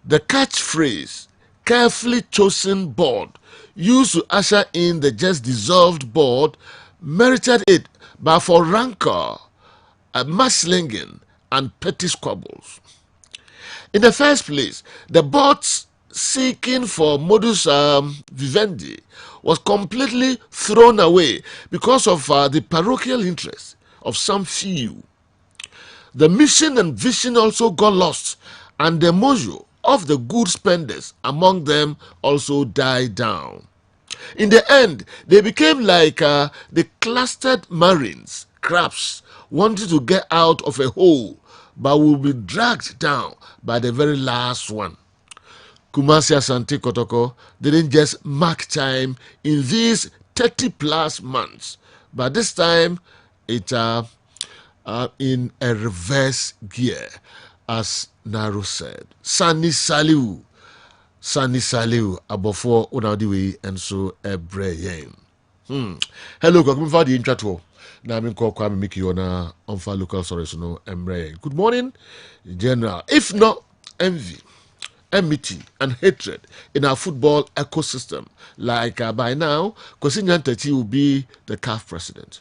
The catchphrase, carefully chosen board, used to usher in the just dissolved board, merited it, but for rancor, mudslinging, and petty squabbles. In the first place, the board's seeking for modus vivendi was completely thrown away because of the parochial interests of some few. The mission and vision also got lost, and the mojo of the good spenders among them also died down. In the end, they became like the clustered marines, crabs, wanting to get out of a hole, but will be dragged down by the very last one. Kumasi Asante Kotoko didn't just mark time in these 30 plus months, but this time it in a reverse gear, as Naro said. Sani Saliu abofo unaudiwe and so ebreyen. Hello, welcome for the intro. Now I'm call Kwame Miki on local stories no embrace. Good morning, General. If not envy, enmity, and hatred in our football ecosystem, like by now, Kosinyan Teti will be the CAF president.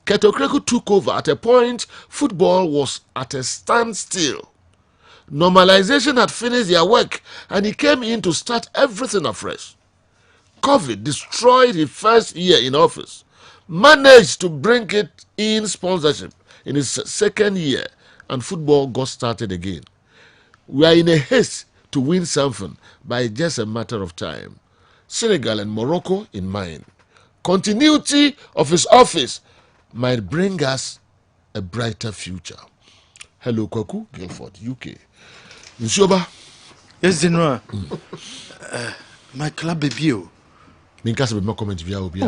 Ketokreku took over at a point football was at a standstill. Normalization had finished their work and he came in to start everything afresh. COVID destroyed his first year in office, managed to bring it in sponsorship in his second year, and football got started again. We are in a haste to win something by just a matter of time. Senegal and Morocco in mind. Continuity of his office might bring us a brighter future. Hello, Kwaku, Guildford, UK. Nsioba. Yes, General. My club baby. Me kasa be comment via obi. Me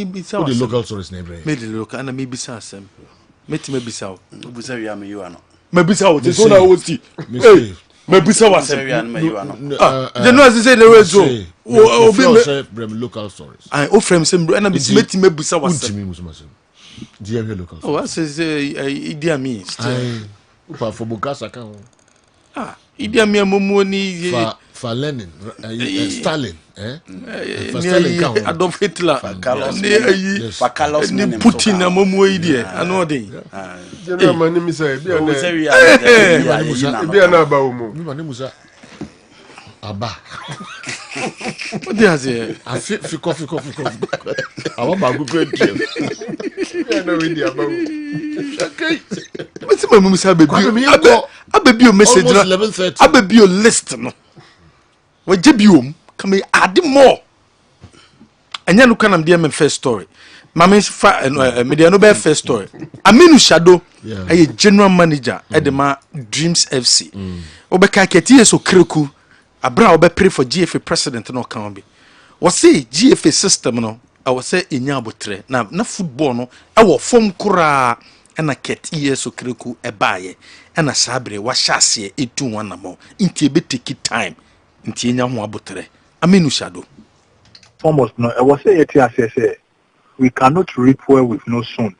bisa. Who the local stories na Ibrahim? Me the local and me bisa asem. Me ti me bisa. Bisa wi am you ano. Me bisa o. So na o ti. Me bisa wa asem. General say the way so. Obi say local stories. I o frame say na me ti me bisa wa asem. Untimi musuma. Dia local. Oh, I say Idi Amin. Upa for Bukasa kan. Idi Amin momo ni for Lenin, Stalin, for Stalin kan. Adolf Hitler. For Carlos ni Putin na momo Idi ano dey. General mani mi say bi ana ba o mo. Mi mani musa. Aba. What dey say? I fi coffee. Awa ba go great deal. I know we dey about. Okay. What's my mum say baby? Ababi o message na. Ababi o list no. We jebiom come add more. Anya no kanam dey my first story. Mama fa media no be first story. Aminu Shado a general manager at the Dreams FC. Obeka keti so kreku abra obe pray for GFA president no kan be. Was say GFA system no I was say inya abotre na football no e wo fom kura na keti so kreku e baaye na sabre wa hyase etu wanamo nti be take time nti enya ho abotre Aminu Shado almost no I was say say we cannot reap well with no soon.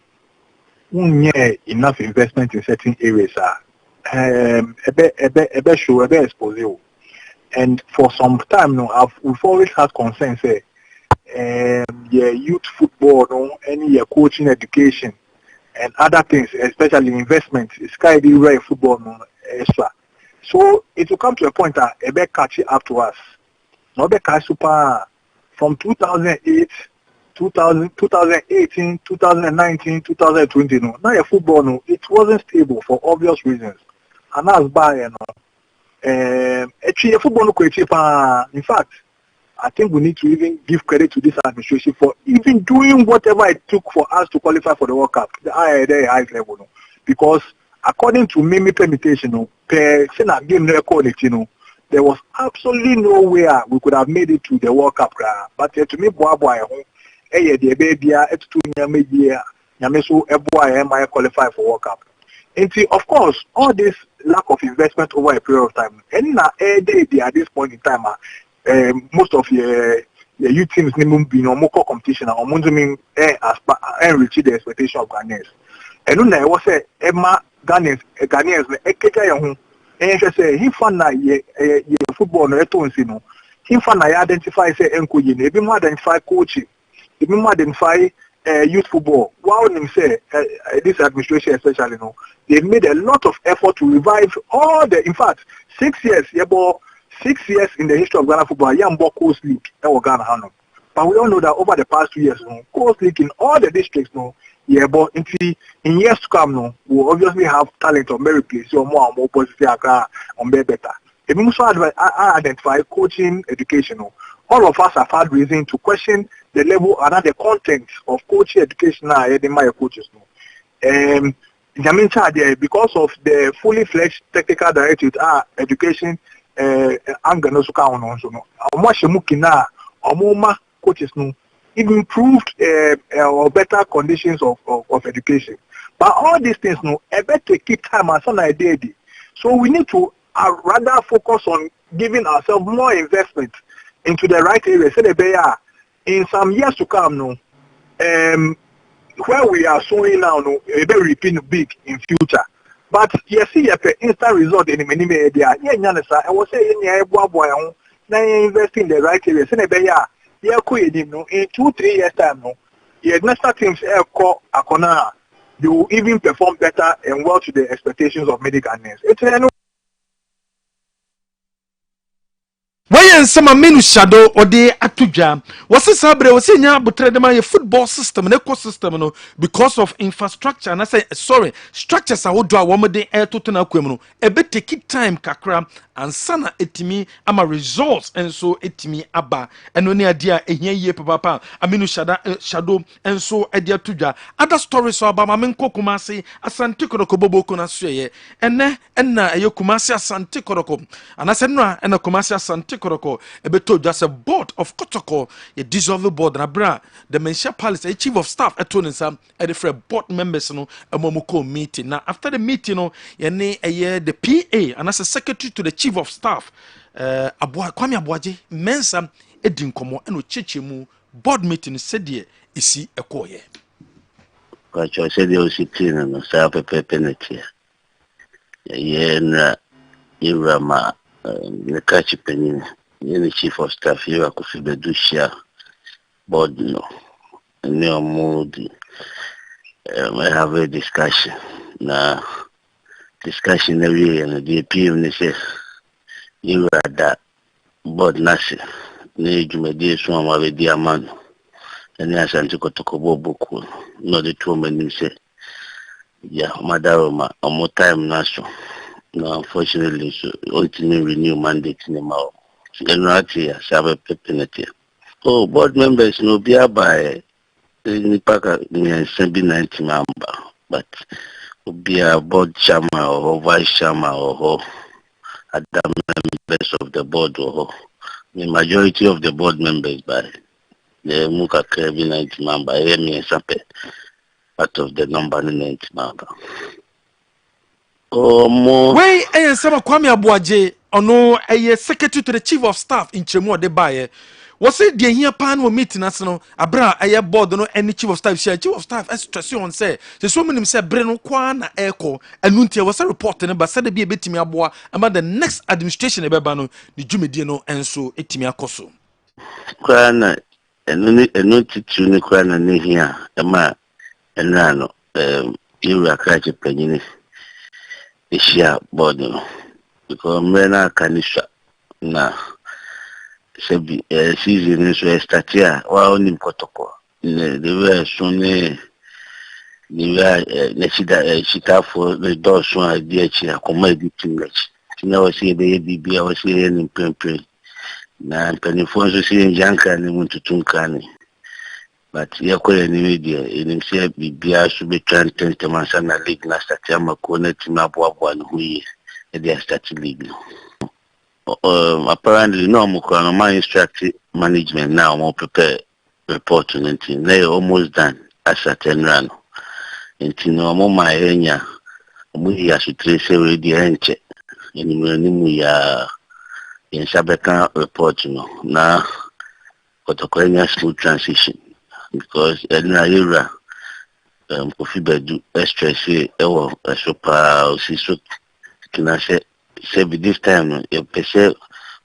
Enough investment in certain areas expose you. And for some time now we've always had concerns youth football, no, any coaching education and other things, especially investment, sky the right football no extra. So it will come to a point that a catch it up to us. No be catch super from 2008 2018, 2019, 2020, no. Now football, no, it wasn't stable for obvious reasons. And that's by, you know, actually, football, no, in fact, I think we need to even give credit to this administration for even doing whatever it took for us to qualify for the World Cup, the high level, no. Because according to Mimi permutation, no, per game record, you know, there was absolutely nowhere we could have made it to the World Cup. But to me, the baby at 2 years, Yamesu Eboy qualify for World Cup. And see, of course, all this lack of investment over a period of time, and at this point in time, most of your youth teams need be no more competition or munzumin enrich the expectation of Ghanaians. And when I was say Emma Ghanaians say he found football no eto he found identify say enkoye no ebi mo identify coaching. Even more than 5 youth football. Wow, say this administration especially, no, they've made a lot of effort to revive all the. In fact, 6 years, 6 years in the history of Ghana football, Coast League, Ghana. But we all know that over the past 2 years, no, Coast League in all the districts, no, Yeah, but in years to come, no, we'll obviously have talent on very place or more positive on better. If we also identify coaching educational, all of us have had reason to question the level and the content of coaching education now in my coaches. Because of the fully fledged technical director education angle no suka on so no coaches no even improved or better conditions of education. But all these things no better keep time as an idea. So we need to rather focus on giving ourselves more investment into the right areas. So in some years to come no where we are showing now, no, it will repeat big in future. But you see, a instant result in many media. Yeah, I was saying, yeah, boy, now invest in the right areas. And in 2-3 years time, no, yeah, national teams call Akona, you will even perform better and well to the expectations of many Ghanaians. It's Wayan sama menu shadow or de atuja was a sabre was in ya but my football system and ecosystem no because of infrastructure and I say sorry structures are what do a woman de air to turn aquemno a bit take it time kakra and sana etimi ama results and so etimi aba and only idea a ye papa aminu shadow and so idea tuja other stories so about mamenko kumasi asante koroko bobo kuna suye and na ayo kumasi asante koroko and I said no and a kumasi asante koroko ebeto just a board of kotoko a dissolve board na bra the Mensia Palace a chief of staff atonin sam and the board members no a momuko meeting now after the meeting no yene a year the PA and as a secretary to the chief of staff Kwame Abuaje mensa edin komo eno chechemu board meeting said isi ekoye kwacho said you sitina no sa pepe netia ye na irama ne kachi penini ye chief of staff you akufibe dushia board no ne mood I have a discussion na discussion every and the PM ne say you are that board nasi ne jumedi so ma be dia man ene asanti kotoko boku no the two men say yeah madaroma omo time naso no unfortunately so ultimately renew mandate in the mouth generally sabe pepenete oh board members no be by ni paka ni 90 member but be a board chairman or vice chairman or other members of the board or the majority of the board members by the muka Kessben 90 member me sape part of the number 90 member oh mo wey sama Kwame Abuaje ono eye secretary to the chief of staff in Chemu de baye was it the here pan wo meeting asno abra eye board no any chief of staff chief of staff stress on say so many say bre no kwa na eko enuntia was a report ne ba said be betimi aboa about the next administration e beba no the jumedie no enso etimi akoso kwa na enu titu ni kwa na ne hia ema enano you akache penyini ishia board no because mena kanisha na sebi season so startia wa oni protocol the way so ne ne shida for the door so idea chi akoma editing match tina wasi be bibia wasi ni pempe na penifo so si njanka ni muntutunka ni but yakole ni media inimsia bibia so be transfer na league na startia makona tima boabo no huye they start league apparently no more my instructive management now more prepare report to anything they almost done as a 10 run into no more my area we are to trace already enche in ya in sabeka report no na kotokwenya smooth transition because na era kofi bedu stress ewo sopa osiso kinase say this time you pese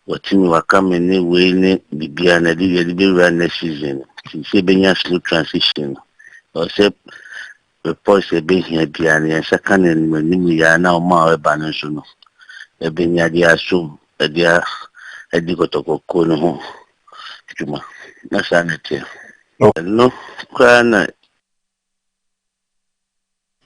what me wakame ne we ne bibia na the run next season say benya slow transition or say report say be here bia na second ni ya na o ma we ban so no e benya dia so e dia edikotoko no ho tuma na sanete no kwa na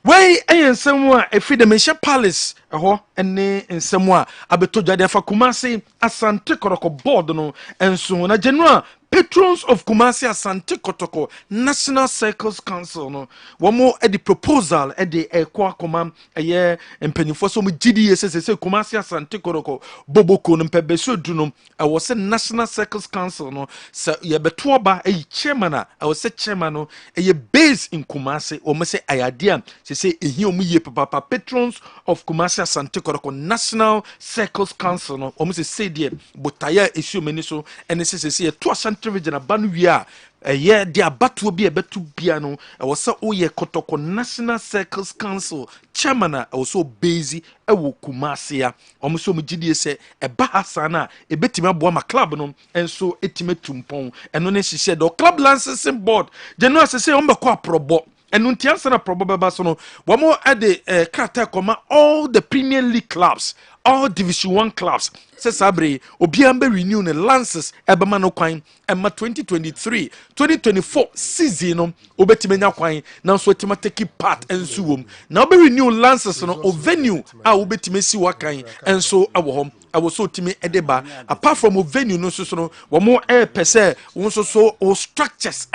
Why ɛyɛ nsɛm a ɛfiri the Mehyɛ Palace ɛhɔ ɛne nsɛm a abɛtɔ dwade afa Kumasi Asante Kotoko board no ɛnso na general patrons of Kumasi Asante Kotoko National Circles Council no wɔn ɛde proposal ɛde ɛkɔ akɔma ɛyɛ mpanyinfoɔ so wɔn GDA sɛ Kumasi Asante Kotoko Boboko no mpɛbɛso du no ɛwɔ sɛ National Circles Council no sɛ yɛbɛto ɔba ɛyi chairman a ɛwɔ sɛ chairman no ɛyɛ base in Kumasi wɔn sɛ ayadeɛ say ehia omu ye papa patrons of Kumasi Asante Kotoko National Circles Council no omu say de botaya esu mani so ene say to Asante region abanu wi a ɛyɛ de abatoɔ bi ɛbɛto bia no ɛwɔ sɛ woyɛ Kotoko National Circles Council chairman a ɛwɔ sɛ ɔbezi ɛwɔ Kumasi a ɔmo sɛ ɔmo gyidie sɛ ɛba hasa na ɛbɛtumi aboa ma club no ɛnso ɛtumi tumpɔn ɛno ne hyehyɛ the club licensing board general sɛ ɔmo bɛkɔ aprɔbɔ and Untiansana probable basono, one more at the Krata Koma, all the Premier League clubs, all Division 1 clubs, says Sabri, Obiambe renew the Lances, Ebamano Quine, and ma 2023-2024 season, Obetimena Quine, now so take part and suum. Now be renew Lances or venue, I Obetimesi Wakain, and so our home. I was so timid edeba. Apart from a venue, no so one more air per se, also so or structures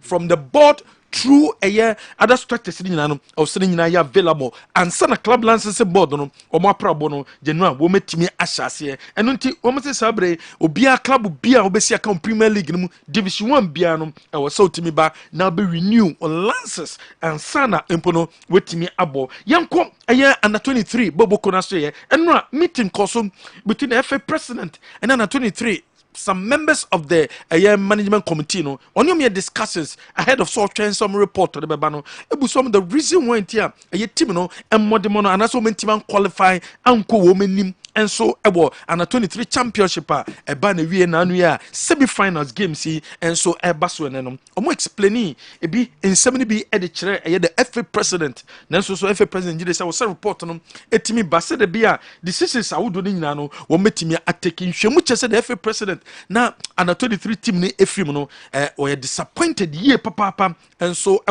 from the board through a year other structures in Nano or sitting in available and son a club lances board no or more probono general woman to me ashas here and until almost sabre or be a club be a obesia Premier League Division 1 bianum I was so to me ba now be renew on lances and sana impono with me abo young come a year under 23 Bobo Konasye and meeting cosum between the FA president and under 23 some members of the management committee no on your discussions ahead of software some report to the babano some of the reason why here a team no and more demono and also team qualify and woman and so and a 23 championship a ban a year semi-finals game see and so a basso and more explaining it be in 70 be editor the FA president then so FA president did say was a report on it to me basse the beer decisions I would do nano or met me at taking much as the FA president now and a 23 team ne efrim no or disappointed year papa and so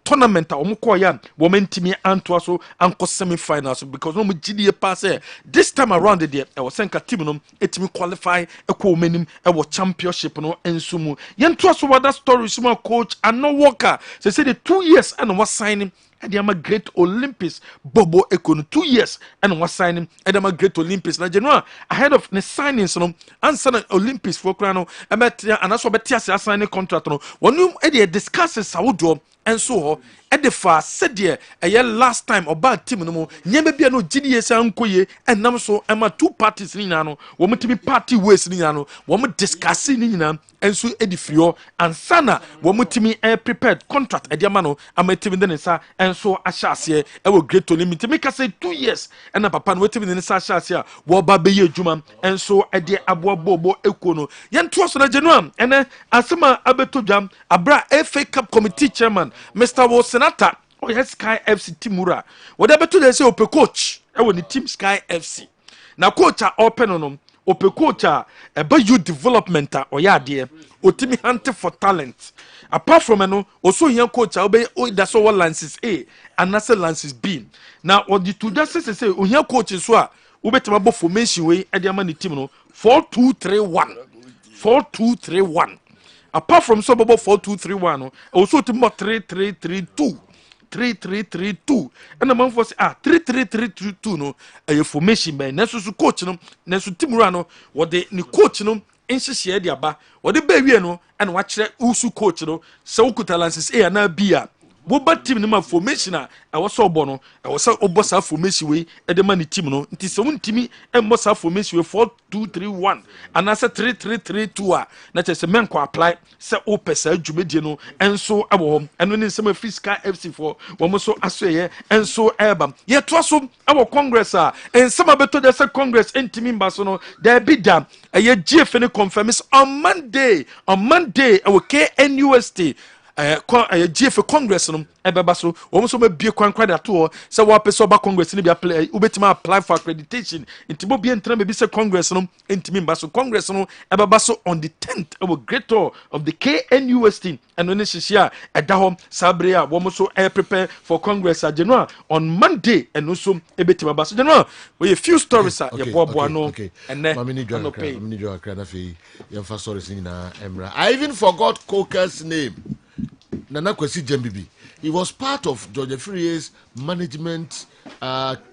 tournament omukoya womentimi anto so anko semi-finals because no GDA pass this time around the I was saying team no etimi qualify ekwo menim e championship no ensumu yento so other stories small coach and no worker say the 2 years and was signing and they are great Olympics Bobo Ekonu 2 years and was signing and they are great Olympics na general ahead of the signings no answer Olympics for krano and also betia signing contract no when you discusses how and so at the fast said there a year last time or bad team no more nyembe bia no GDS ankoye and nam so ama two parties ni nano wo to be party ways ni nano wo discussing ni nano and so edifrio and sana wo mutimi prepared contract ediama no amatimi den sa and so ashase e wo great limit make say 2 years and na papa no wetimi den sa ashase a wo ba be ye adwuma and so e de aboa bobo ekono yento so na genuam ene asema abeto dwam abra FA Cup committee chairman Mr. Wosenata oh yes Sky FC Timura what abeto dey say ope coach e wo ni team Sky FC na coach a open no ope coach a eba youth development a oyade otimi hunt for talent apart from no also here coach a obe that's all lances A and that's lances B now what the two just say here coach so a obetima bo formation we e dey am ni team no 4-2-3-1 apart from so bobo 4-2-3-1 also team 3-3-3-2 3-3-3-2 and the man for 3-3-3-2 no a formation by nesu coach no nesu team rano what the ni coach no inhyehyɛ de aba what the baby no and watch usu coach no so kutalances A na B a boba team no ma formation a ɛwɔ sɛ ɔbɔ no ɛwɔ sɛ ɔbɔ saa formation wei ɛde ma ne team no nti sɛ wontimi ɛmmɔ saa formation wei 4-2-3-1 anaasɛ 3-3-3-2 a na kyerɛ sɛ mɛnkɔ apply sɛ wopɛ saa dwumadie no ɛnso ɛwɔ hɔ ɛno ne nsɛm afi Sky FC foɔ wɔn so asoɛyɛ ɛnso ɛɛba yɛtoa so ɛwɔ congress a nsɛm a bɛtɔ dɛ sɛ congress ɛntimi mba so no daabi da ɛyɛ GFN confirms on Monday ɛwɔ KNUST GFA Congress no ebeba so wo so mabie kwan kwada to se wo apese oba Congress ni bia apply ubetima apply for accreditation intimo bia ntra be se Congress no intimi mba so Congress no ebeba so on the 10th our great tour of the KNUST and when shishia edahom sabre a wo so prepare for Congress ageno on Monday and also ebetima ba so geno we a few stories ye bobo no and then Mamini Joe Akra na fi yemfa stories ni na emra. I even forgot Coker's name. Nana Kwesi Jembibi. He was part of George Frie's management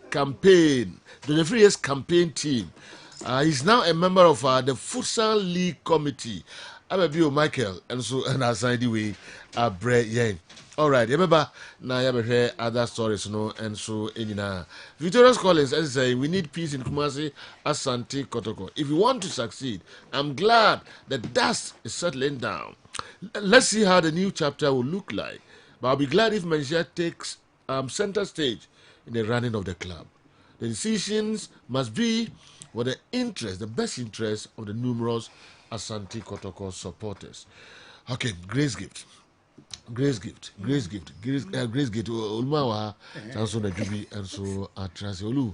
campaign, George Frie's campaign team. He's now a member of the Futsal League Committee. I'm a bio Michael, and so and I signed the way Brett Yang. All right, remember now you have heard other stories, and so in Victoria's Collins and say we need peace in Kumasi, Asante, Kotoko. If we want to succeed, I'm glad the dust is settling down. Let's see how the new chapter will look like. But I'll be glad if Malaysia takes center stage in the running of the club. The decisions must be for the best interest of the numerous Asante Kotoko supporters. Okay, Grace Gift. Ulmawa, Sanso na Jubi, and so Atrasi Olu.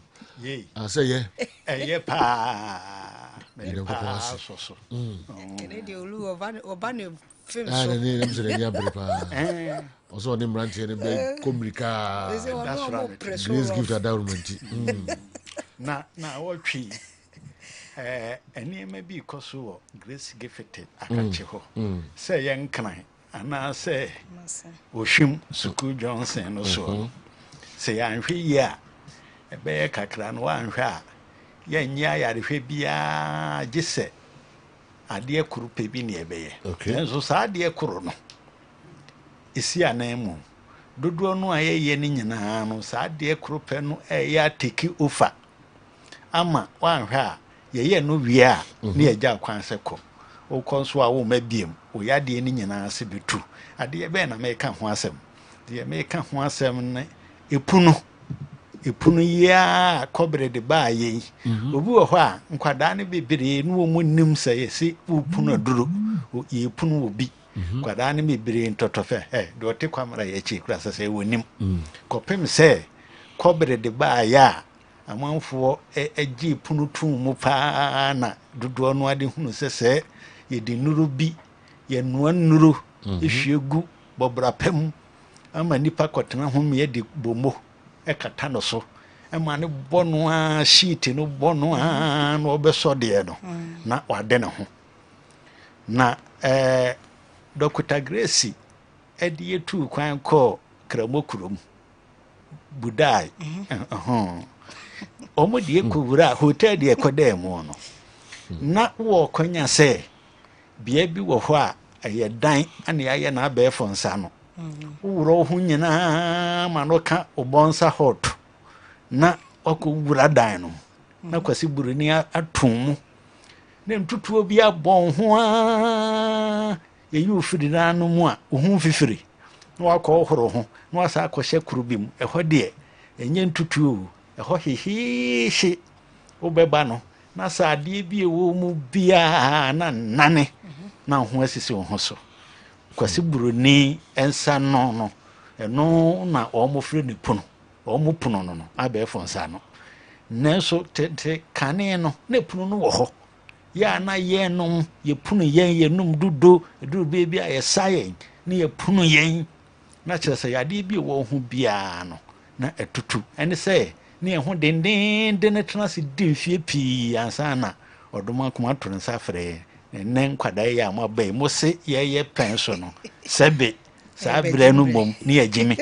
I say, yeah. Yeah, pa. So. Also, name Ranchi and a Kumbrika. That's right. Grace Gift a downment. Na what tree? And it may be Kosu, Grace gifted. I can't check. Say, young can and I say, Oshim, Suku Johnson, also. Say, I'm here. A bear cacran one shot. Yan ya, the Fabia, just said. A dear Kuru Pebi near Bay. Okay. And so sad, dear Kurono. Is here a name. Do no a yen in a no sad dear Krupeno, a ya take you ufa. Ama, one ha, ye no via near Jakwan Seco. O conswa o medium, o yadi in an answer be true. A dear Ben, I may come once him. The American once him, a puno ya cobre de ba ye. Ubu a wa, Quadani be biddy, no one nim say, see, puno duru, ye puno will be. Quadani me brain totofe, do take camera ye cheek, as I say, win him. Copim say, cobre de ba ya. Among for a G punutu mupana, do no idea who says, ye di nuru bi, ye nuru, if you go, Bobra Pem, a manipa cotton whom ye di bomo, a catano so, a man bonwa sheet no bonwa no besodiano, not what dinner. Na Doctor Gracie, a dear two quine call Kramokurum Budai. Omo die kowura hotel die kode mo no na wo kwanya se bia bi wo ho a aye dan ane aye na ba efo nsa no wuro ho nyina ma no ka obonsa hot na okowura dan no na kwasi buruni atom na ntutuo bi abon ho a ye yu firi na no mu a ohun fifiri na wakọ horo ho na wasa akọhye kurubim ehọ de enye ntutuo ho hihishi obeba no na saade bi ewo mu bia na nane na ho asisi ho so kwasi buruni ensa no eno na omofre ne puno omopuno no aba efo nsa no nenso te kane no ne puno no wo ho ya na ye no ye puno ye num dudo duru bebi aye sayen ne ye puno yen na kyerese yade bi wo ho bia no na etutu ene say ne ho denden de ne transi di fie pi ansana odoma kuma to nsa frɛ ne nkwada ya ma bai mo se ye penso no sebe sa bre no mom ne ya jimi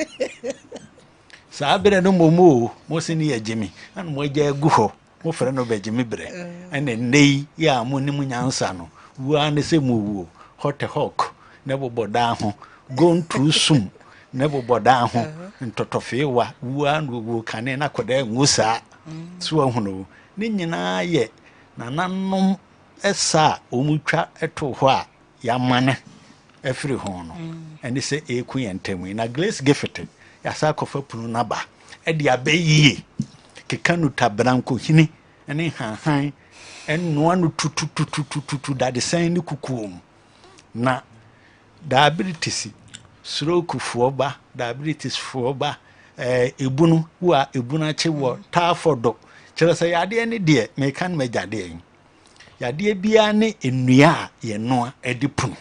sa bre no mom o mo se ne ya jimi an mo ja gu ho mo frɛ no ba jimi bre ene nei ya mo ni munyansa no wa ne se mo wo hot hawk ne boboda ho go to sum ne boboda ho ntotofewa wa no kane na koda ngusa so ahuno ne nyina ye nananom esa omutwa eto ho a ya mane afiri ho no ene se eku yentemu na Grace Gift ya sa kofa punu na ba e dia bayie kekanu tabranko hini ene han eno anu tutu dade san ni kukuom na diabetes stroke foɔ ba diabetes foɔ ba ebunu wo a ebunu akye wɔ typhoid kyerɛ sɛ yadeɛ ne deɛ meka no magyadeɛ yi yadeɛ biara ne nnua a yɛnoa adi punu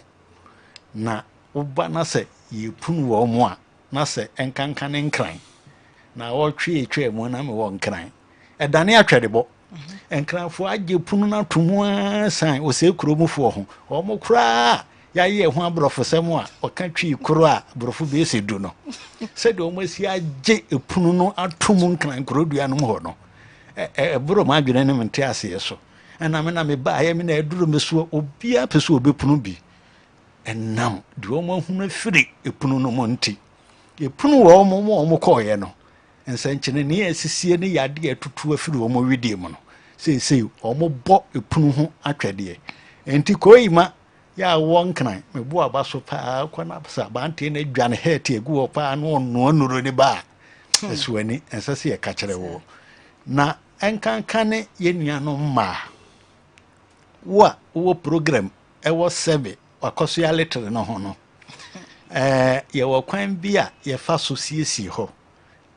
na woba na sɛ yɛpunu wɔ mo a na sɛ ɛnkanka ne nkran na wɔtwe mu na me wɔ nkran ɛdane atwɛdebɔ nkranfoɔ agye punu no ato mu a san ɔsɛ kuromufoɔ ho ɔmo koraa yɛayɛ ho aborɔfosɛm a ɔka twi koro a aborɔfo bɛɛsɛ du no sɛdeɛ ɔmo asi agye punu no ato mu nkran kurodua no mu hɔ no ɛboro ma adwene ne mente aseɛ so ɛna me na mebaayɛ me na ɛduro me so obiara pɛ sɛ ɔbɛpunu bi ɛnam deɛ ɔmo ahunu afiri punu no mu nti yɛpunu wɔ ɔmo kɔɔyɛ no nsɛnkyene ne asisie ne yade atutu afiri ɔmo widie mu no seesei ɔmo bɔ punu ho atwɛdeɛ enti koyima ya wɔ nkran mebo aba so paa kɔna sa banteɛ no adwane hɛte agu wɔ paa na ɔnoa nuro ne ba a ɛsoani ɛnsɛ sɛ yɛka kyerɛ wɔ na ɛnkanka ne yɛnnua no mmaa wo a wowɔ program ɛwɔ sɛbe wakɔso yɛ aletere no ho no yɛwɔ kwan bi a yɛfa so siesie hɔ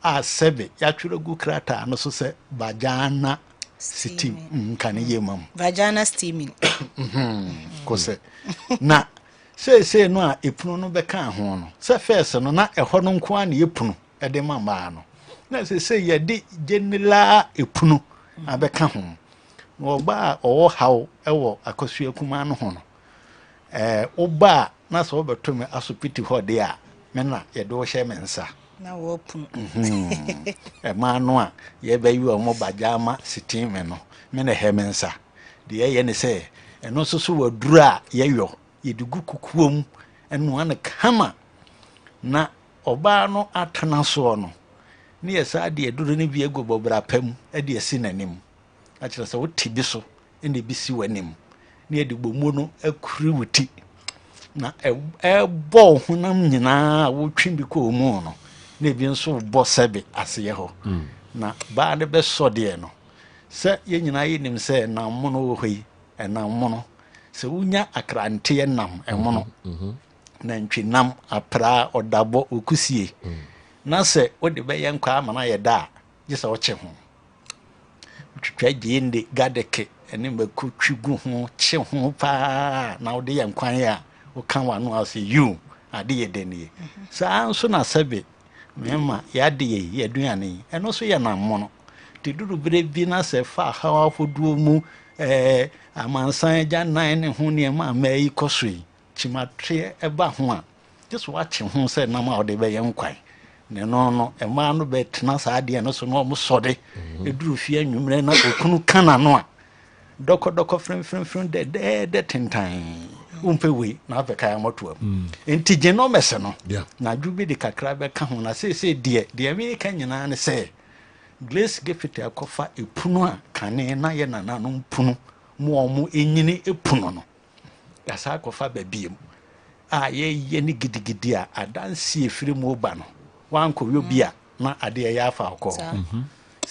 a sɛbe yɛatwerɛ gu krataa no so sɛ vagina steam nkane yɛ mam vagina steaming kosɛ na seesei no a ɛpunu no bɛka ho no sɛ fɛs no na ɛhɔ no nko a ne yɛpunu ɛde ma maa no na seesei yɛde general ɛpunu abɛka ho na ɔba a ɔwɔ haw ɛwɔ akɔsua kuma no ho no woba a na sɛ wobɛto me asopiti hɔ de a me na yɛde wo hyɛ me nsa na wɔpunu ɛma no a yɛbɛyi ɔmo bagyama steam no me na hɛ me nsa deɛ ɛyɛ ne sɛ ɛno nso so waduru a yɛyɔ yɛde gu kukuo mu ɛnoa no kama na ɔbaa no atena soɔ no ne yɛ saa deɛ duro no bi agu bɔbra pa mu ɛde asi n'anim akyerɛ sɛ wote bi so ɛna bi si w'anim ne yɛde bɔmuo no akuri wo ti na ɛbɔ honam nyinaa a wotwe bi kɔɔ mu no na ebi nso bɔ sɛbe aseɛ hɔ na baa no bɛsɔ deɛ no sɛ yɛn nyinaa yɛnim sɛ nam mono wɔ hɔ yi ɛnam mono sɛ wonya akranteɛ nam ɛmono na ntwenam apraa ɔdabɔ okusie na sɛ wode bɛyɛ nkwa ama no ayɛ da a gye sɛ wɔkye ho twitwa gyeende gadeke ɛne mako twi gu ho kye ho paa na wode yɛ nkwan a woka wano a sɛ yu ade yɛ danie saa nso na sɛbe mema yɛade yɛ aduane yi ɛno so yɛ nam mono te duru berɛ bi na sɛ fa haw ahodoɔ mu amansan agya nan ne ho nneɛma a maa yi kɔ so yi kyimatreɛ ɛba ho a gye so wakye ho sɛ nam a wode bɛyɛ nkwan ne no no ɛmaa no bɛtena saa adeɛ no so na ɔmo sɔde ɛduru fie anwummerɛ na okunu kana no a dɔkɔdɔkɔ frɛmfrɛmfrɛm dɛdɛɛdɛ tentan wompɛ wei na wabɛka amɔtoa mu enti gye no mɛsɛ no na adwo bi de kakra bɛka ho na seesei deɛ meka nyinaa ne sɛ glace gefete akɔfa epunu a kane na yɛ nananom punu mu ɔmo enyini epunu no yasa akɔfa babiem a yɛyɛ ne gidigidi a adansi efiri mu ba no wankɔyɔ bi a na adeɛ yɛ afa akɔ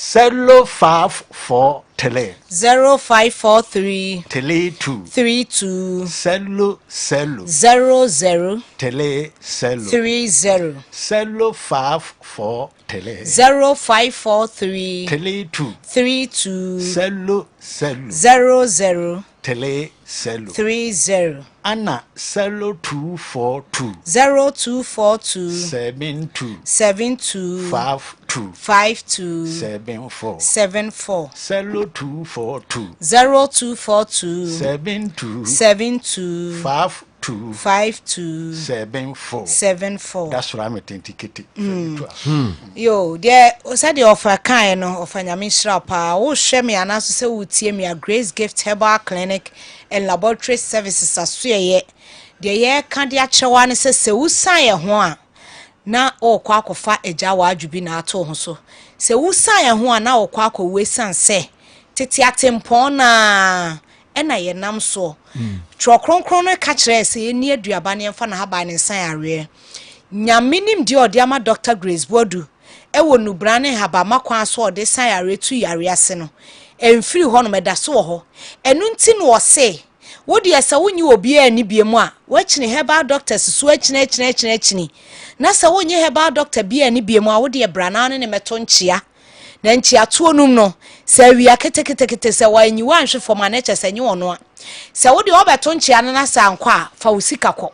054 tele 0543 tele 2 32 00 00 tele 30 054 tele 0543 tele 2 32 00 00 tele 30 Anna 0242 0242 72 72 52 52 74 74 0242 0242 72 72 52 52 74 74 That's what I'm authenticated. Yo, there said the offer kind of a nyamisra pa wo hwe me anaso se wotie me a Grace Gift Herbal Clinic and Laboratory Services asuye de ye ka de achewa ne se wusan ye ho a na okwa akofa eja wa adwubi na ato ho so se wusan ye ho a na okwa akowe san se tete atempon na ena ye nam so tro kronkron no ka kire se ni aduaba ne mfa na haba ne san awe nyaminim di odiama Dr. Grace Bodu ewo nubrane haba makwan so ode san yare tu yare ase no emfiri ho no meda so ho enu nti no wo se wo de esa wonyi obi ani biemu a wachine herbal doctors so achine na sa wonyi herbal doctor bi ani biemu a wo de brana ne meto nchia na nchia to num no sa wi akete sa wanyi wanhwe for manager sa nyi wono a sa wo de obeto nchia na sa nkwa a fa usika kɔ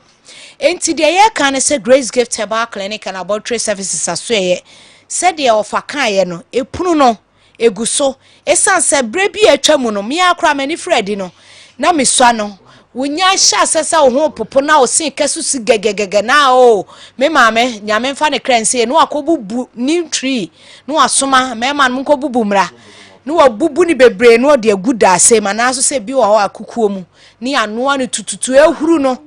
enti de ye kan ne say Grace Gift Herbal Clinic and Laboratory Services asoye said de ofa kan ye no epunu no eguso esan se bre bi atwa mu no me akra mani Fred no na mesua no wonya sha sesa wo ho popo na wo sin kasusi gegegege na o me maame nyame mfa ne kranse no akobubu new tree no asoma me man mo kobubu mra no wabubu ni bebre no de aguda ase mana so se bi wo ho akukuo mu ni anoa ne tututu ehuru no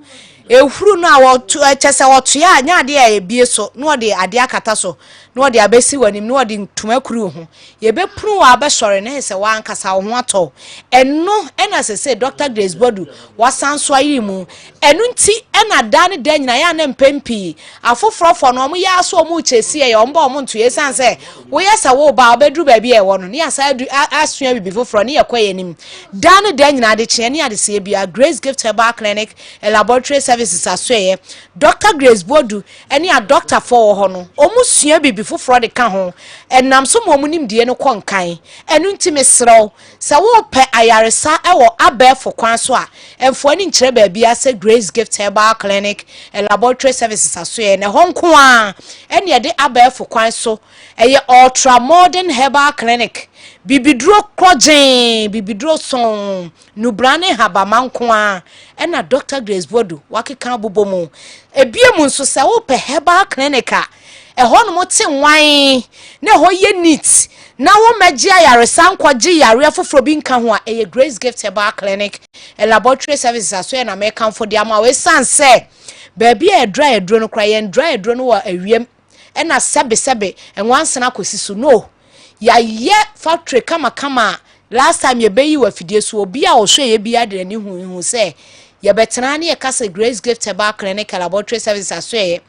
na wo chese woto ya nya de ya ebie so no de ade akata so no de abesi wanim no de ntuma kuru ho ye be pru wa be sore ne se wa ankasa wo ho ato eno ena se Dr. Grace Bodu wasanso ayi mu enu nti ena da ne da nyina ya na mpempi afofrofo no mo ya so mo chesi ye omba mo nto ye san se wo ye se wo ba obedru ba bi e wo no ne asa asua bibi foforo ne ye kwaye nim da ne da nyina de kye ne ade se bia Grace Gift Herbal Clinic and Laboratory Services asoye Dr. Grace Bodu eni a doctor for ho no omusua bibi foforo de ka ho enam so mo nim de no konkan enu nti mesrew se wo pe ayaresa e wo abefo kwan so a emfo ani nkire ba bia se Grace Gift Herbal Clinic and Laboratory Services asoye ne honko a eni de abefo kwan so eye ultra modern herbal clinic bibidro krojen bibidro son nubrane habamanko a ena Dr. Grace Bodu wakeka bobomu ebiemu nso se wo pe herbal clinic a eho no mote nwan na ho ye neat na wo magye ayaresa nkwaje yare afoforo bi nka ho a eye Grace Gift Herbal Clinic and Laboratory Services aso na me kan fo de ama we sanse baby e dry edro no kra ye dry edro no wa awiem ena sebe enwansena kosisu no ya ye factory kama last time ye beyi wa fidie so obi a ohwe ye bi ade ni hu se ye betena ne ye kase Grace Gift Herbal Clinic and Laboratory Services aso ye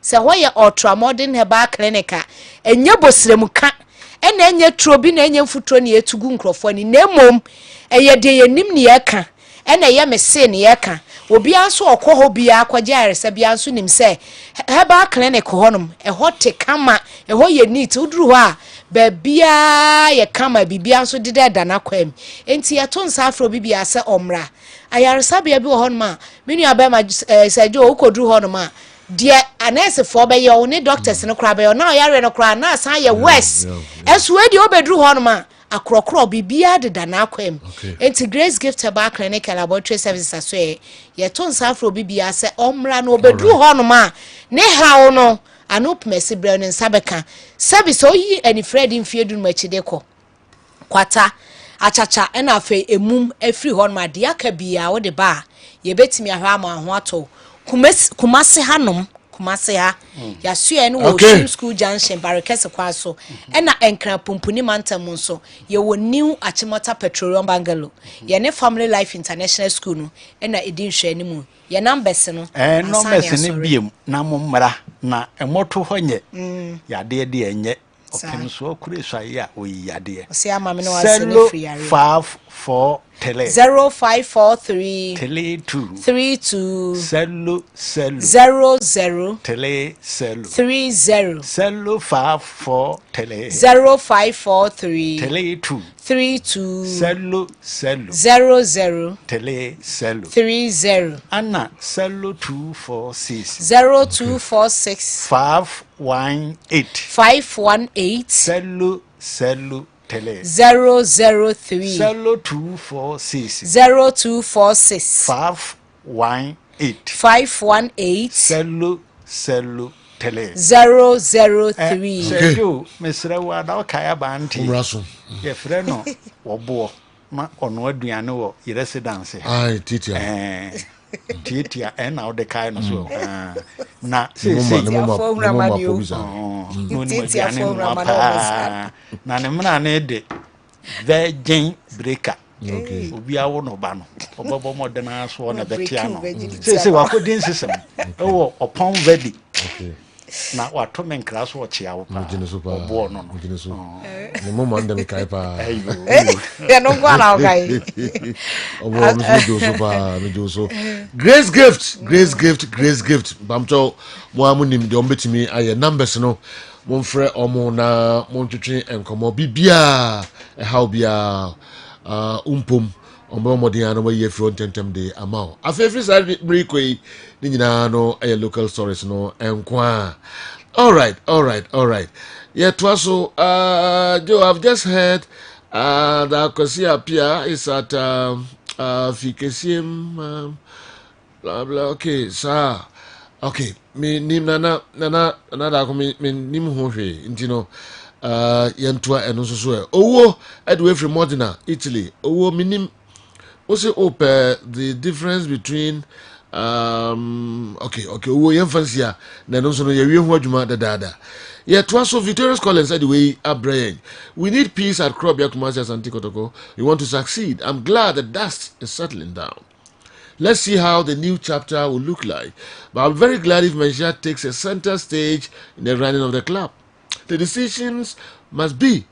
se ho ye ultra modern herbal clinic a enye bosrem ka ena enye trobi na enye mfutro ne etugu nkrofo ni nemom eye de ye nim ne ye ka ena ye mese ne ye ka obi anso okoho bia akwaje aresa bia anso nim se herbal clinic honum e hote kama e ho ye neat uduru ho a babia ye kama bibia anso dede dana kwam enti ye to nsa afro bibia se omra ayaresa bia bi honum a menu abema sejo okoduru honum a de anese for be ye oni doctors no kra be na yare no kra na san ye west esu e de obeduru honum a akrokro bibia de dana akwam enti Grace Gift Herbal Clinic and Laboratory Services aso ye to nsa afro bibia se omra no obeduru honum a ne hawo no anop mesi bre no nsa beka service oyi ani Fred mfiedu no achide ko kwata achacha na afa emum afri honum a de aka bia wo de ba ye betimi ahwa ma ho ato kumase hanom kumase ha ya sue no wo school junction barakese kwa so na enkra pompuni mantam nso ye wo new achimota petroleum bungalow ye ne Family Life International School no na edin hwe ni mu ye numbers no numbers ne biem na mo mmra na emoto ho nye ya de enye opem so kure so ya oyiyade se ama me no wase ne free yare 54 tele 0543 tele 2 32 00 tele 30 54 tele 0543 tele 2 32 00 tele 30 Anna 0246 518 tele 003 0246 518 tele 003 Sergio mesra wa da kaya banti ye frɛ no wobo na ono aduane wo residence ai titia titia na ode kai no so na na ne mna na de virgin breaker obi awo no ba no obobo modern so na betia no se wakodin system wo opon ready na wato men kra so chia wo pa Mujine so pa. Obo no no. Mujine so. Ni mo man dem kai pa. Ya no kwa na kai. Obo mi do so pa, mi do so. Grace gift. Bamto mo amunim de ombetimi aye numbers no. Mo mfrɛ omo na mo ntwetwe enkomo bibia how bia umpom ombo modiano mo ye front tentem de amount afefri side brikoi ni nyina no aye local stories no enkwa. All right. Yeah, twaso Joe, I've just heard that Kosia Pia is at Fikesim blah blah. Okay, sir. Okay, me nim nana da ko me nim ho hwe nti no yentoa eno so so owo edwe from Modena, Italy. Owo minim also open the difference between okay owo yemfansia na no so no ye ho adwuma dada. Yeah, twaso Victorious Collins said the way Abraham. We need peace at Krobia Kumasi Asante Kotoko. We want to succeed. I'm glad the dust is settling down. Let's see how the new chapter will look like. But I'm very glad if Menchia takes a center stage in the running of the club. The decisions must be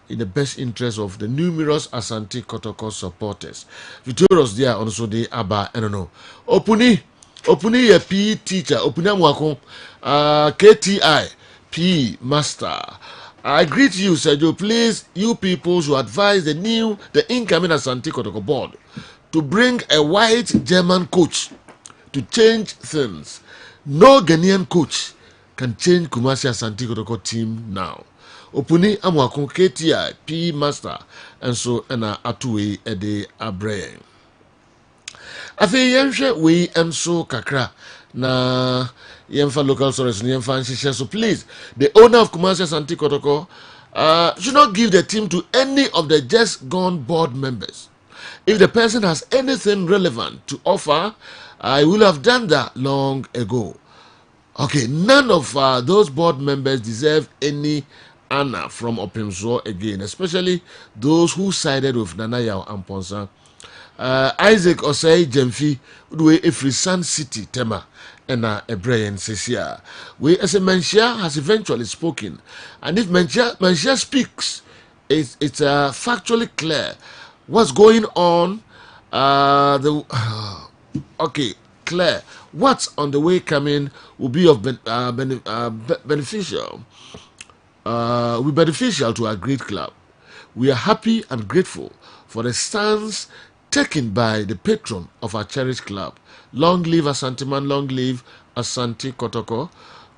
in the best interest of the numerous Asante Kotoko supporters. Victorious there also the Abba, I don't know. Opuni a PE teacher. Opuni amwako KTI PE master. I greet you, Sergio. Please, you people should advise the incoming Asante Kotoko board to bring a white German coach to change things. No Ghanaian coach can change Kumasi Asante Kotoko team now. Opuni amwako KTI PE master and so ena atuwe ede abraying. Afi yenhwe we enso kakra na yemfa local stories na yemfa nhihye. So please, the owner of Kumasi Asante Kotoko should not give the team to any of the just gone board members. If the person has anything relevant to offer, I will have done that long ago. Okay, none of those board members deserve any honor from Opimso again, especially those who sided with Nanayao and Ponsa. Isaac Osei Jemfi we Efri Sun City Tema and Ebrayan Sesia. We as a Menchia has eventually spoken, and if Menchia speaks, it's factually clear what's going on. Clear. What's on the way coming will be of beneficial. Will be beneficial to our great club. We are happy and grateful for the stance taken by the patron of our cherished club. Long live Asante Man, long live Asante Kotoko.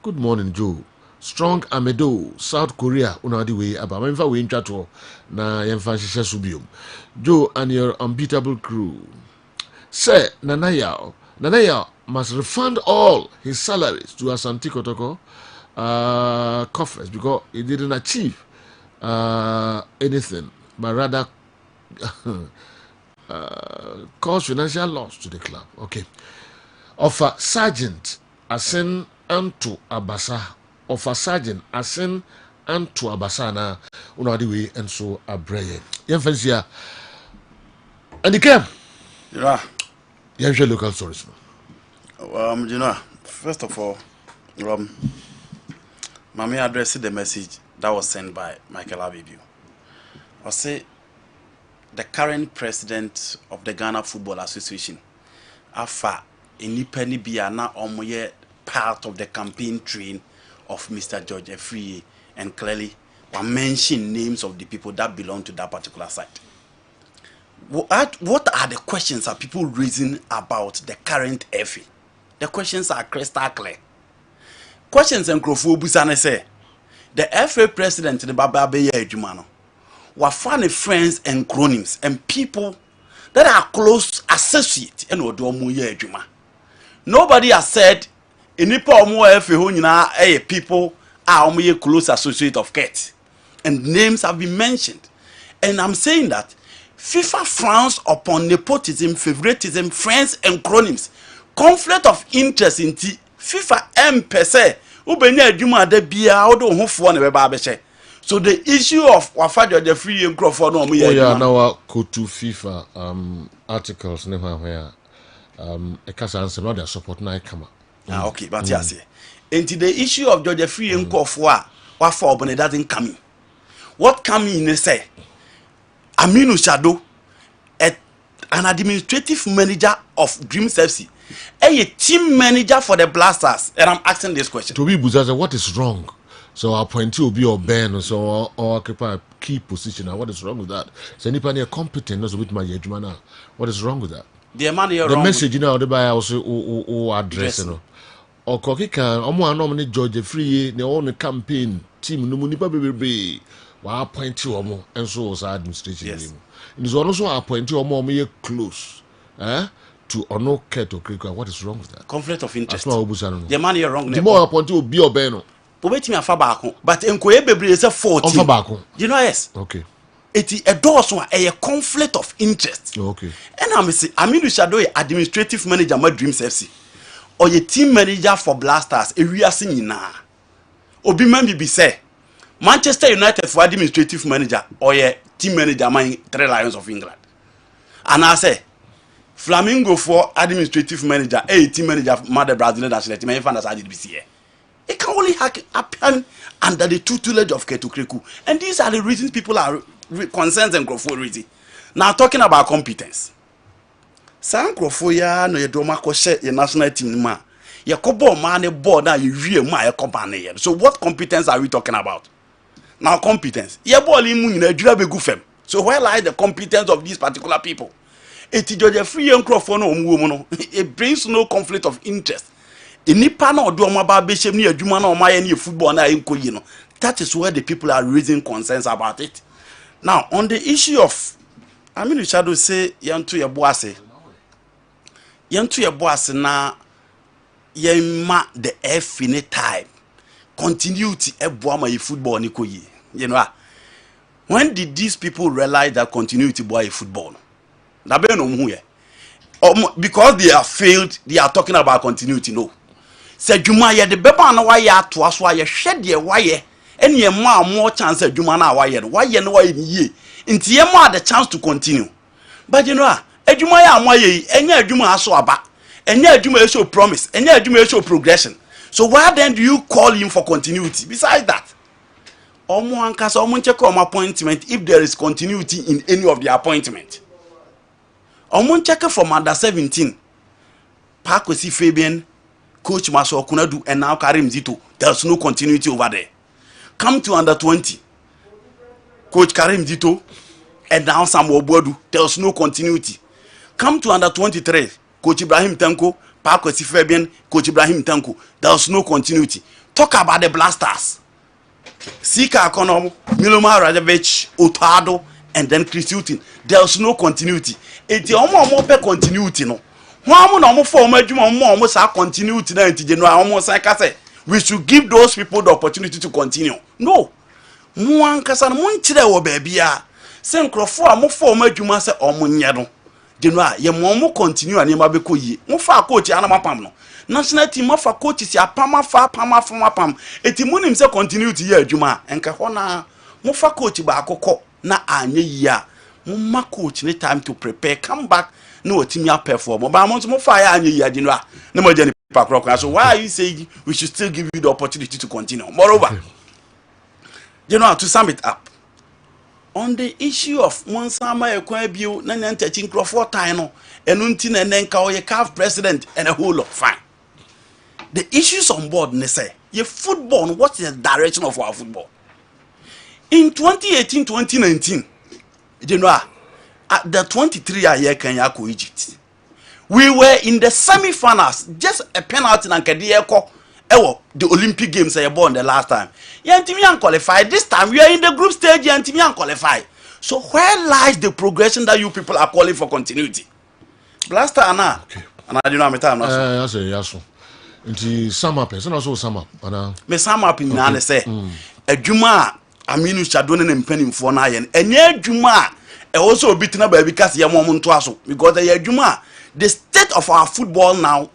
Good morning, Joe. Strong Amedo, South Korea, unadi way aba. Memfa we intrato na yemfa shisha subium. Joe and your unbeatable crew. Say, Nanayao must refund all his salaries to Asante Kotoko coffers because he didn't achieve anything, but rather cause financial loss to the club. Okay. Offer Sergeant Asen Antu Abasa. Offer Sergeant Asen Antu Abasa na unadiwe and so abreye. Yemfansia. And the camp. Yeah. Yemfa local stories. First of all, Mami addressed the message that was sent by Michael Abibu. I say the current president of the Ghana Football Association, Afa Inipeni Biana Omoye, part of the campaign train of Mr. George Efriye, and clearly mention names of the people that belong to that particular site. What are the questions that people raising about the current FA? The questions are crystal clear. Questions and Krofobusane say the FA president the Baba Beye Ejumano were funny friends and cronies and people that are close associates and Odomu Ejuma. Nobody has said Inipo Omo FA Honina people are Omo close associate of Kate. And names have been mentioned. And I'm saying that FIFA frowns upon nepotism, favoritism, friends and cronies. Conflict of interest in FIFA per se. So the issue of Wafajo the free and Crawford no me. Oh yeah, now go to FIFA articles where a case answer not their support na come. Okay, but yes. Into the issue of Georgia Free and Kofwa, what for, but it doesn't come in. What come in, they say, Aminu Shadow, an administrative manager of Dreams FC, a team manager for the Blasters, and I'm asking this question. To be Buzaza, what is wrong? So our appointee will be your Ben, so or occupy a key position. What is wrong with that? So anybody competent knows with my Yejumana. What is wrong with that? The money the message you know the buy also address no. Or Koki can nominate Georgia Free the own campaign team no munipa be wa appoint you omo and so was administration. Yes. It is also appoint you omo close to ono keto kriko. What is wrong with that? Conflict of interest. The money you're wrong. The more appoint you be obeno. Obeti me afa baako but enkoye bebre say 14. You know yes. Okay. It a doors one a conflict of interest. Okay. And I'm say Aminu Shadow administrative manager my Dreams FC or a team manager for Blasters area nyina. Obi man be say Manchester United for administrative manager or a team manager my 3 Lions of England. And I say Flamingo for administrative manager a team manager for the Brazilian national team fan as IDBC. It can only happen under the tutelage of Ketu Kreku. And these are the reasons people are concerned and growth. Now talking about competence. San Crofoya no yedoma ko share your national team ma. Ye ko ball man ball na you wie ma ye company. So what competence are we talking about? Now competence. Ye ball imu nyina adwira begu fam. So where lies the competence of these particular people? Eti Georgia Free and Crawford no omuwo no. It brings no conflict of interest. Inipa na odo oma ba behiem ni adwuma na oma ye ni football na enkoyi no. That is where the people are raising concerns about it. Now on the issue of Aminu Shadow say yantu ye boase. Yantu ye boase na ye ma the infinite time continuity eboa ma ye football ni koyi. You know when did these people realize that continuity boy football? Na be no hu ye. Because they have failed, they are talking about continuity. No. Say Juma ye the beba na why ya to aso ye hwe de why any more chance Juma na why no why ye. Inti ye more the chance to continue. But you know, Ejuma ya mo ye enya Ejuma aso aba. Enya Ejuma show promise, enya Ejuma show progression. So why then do you call him for continuity? Besides that, omo ankasa omo check on appointment if there is continuity in any of the appointment. Omo check from under 17. Pakwesi Fabian, Coach Maso Kunadu, and now Karim Zito. There's no continuity over there. Come to under 20. Coach Karim Zito, and now Samuel Bodu. There's no continuity. Come to under 23. Coach Ibrahim Tanko, Pakwesi Fabian, Coach Ibrahim Tanko. There's no continuity. Talk about the Blasters. Sika Akonom, Miloma Radovic, Otado, and then Chris Hutton. There's no continuity. It's almost more continuity no. One more for almost continuity na almost like I say. We should give those people the opportunity to continue. No. One kasa mun chire wo baby a. Se nkrofo a mo for madwuma se omunye no. De no a ye mo continue ani ma be koyi. Mo fa coach ana mapam no. National team mo fa coach si apam fa pam. Eti munim se continuity ye adwuma. Enka ho na mo fa coach ba akokọ na anye yi a. Mo ma coach ni time to prepare come back no team ya perform. But mo fire anye yi adi no a. Na mo je so why are you saying we should still give you the opportunity to continue? Moreover, you know, to sum it up, on the issue of Monsama Equabu, Nan 13 Crawford Tino, and Untin and then call your CAF president and a whole lot fine. The issues on board, they say, your football, what is the direction of our football? In 2018-2019, you know, at the 23-year Kenya Egypt. We were in the semi-finals, just a penalty and Kadieko. The Olympic Games I born the last time. Yantimian qualified. This time we are in the group stage. Yantimian qualified. So where lies the progression that you people are calling for continuity? Blaster Anna. And I do not time. I say yes. Into sum up, and also sum up. Me sum up in Nane say a Juma Aminu Shadonen and Penning for Nayan. And yet Juma also beaten up because you're moment to us because they are Juma. The state of our football now,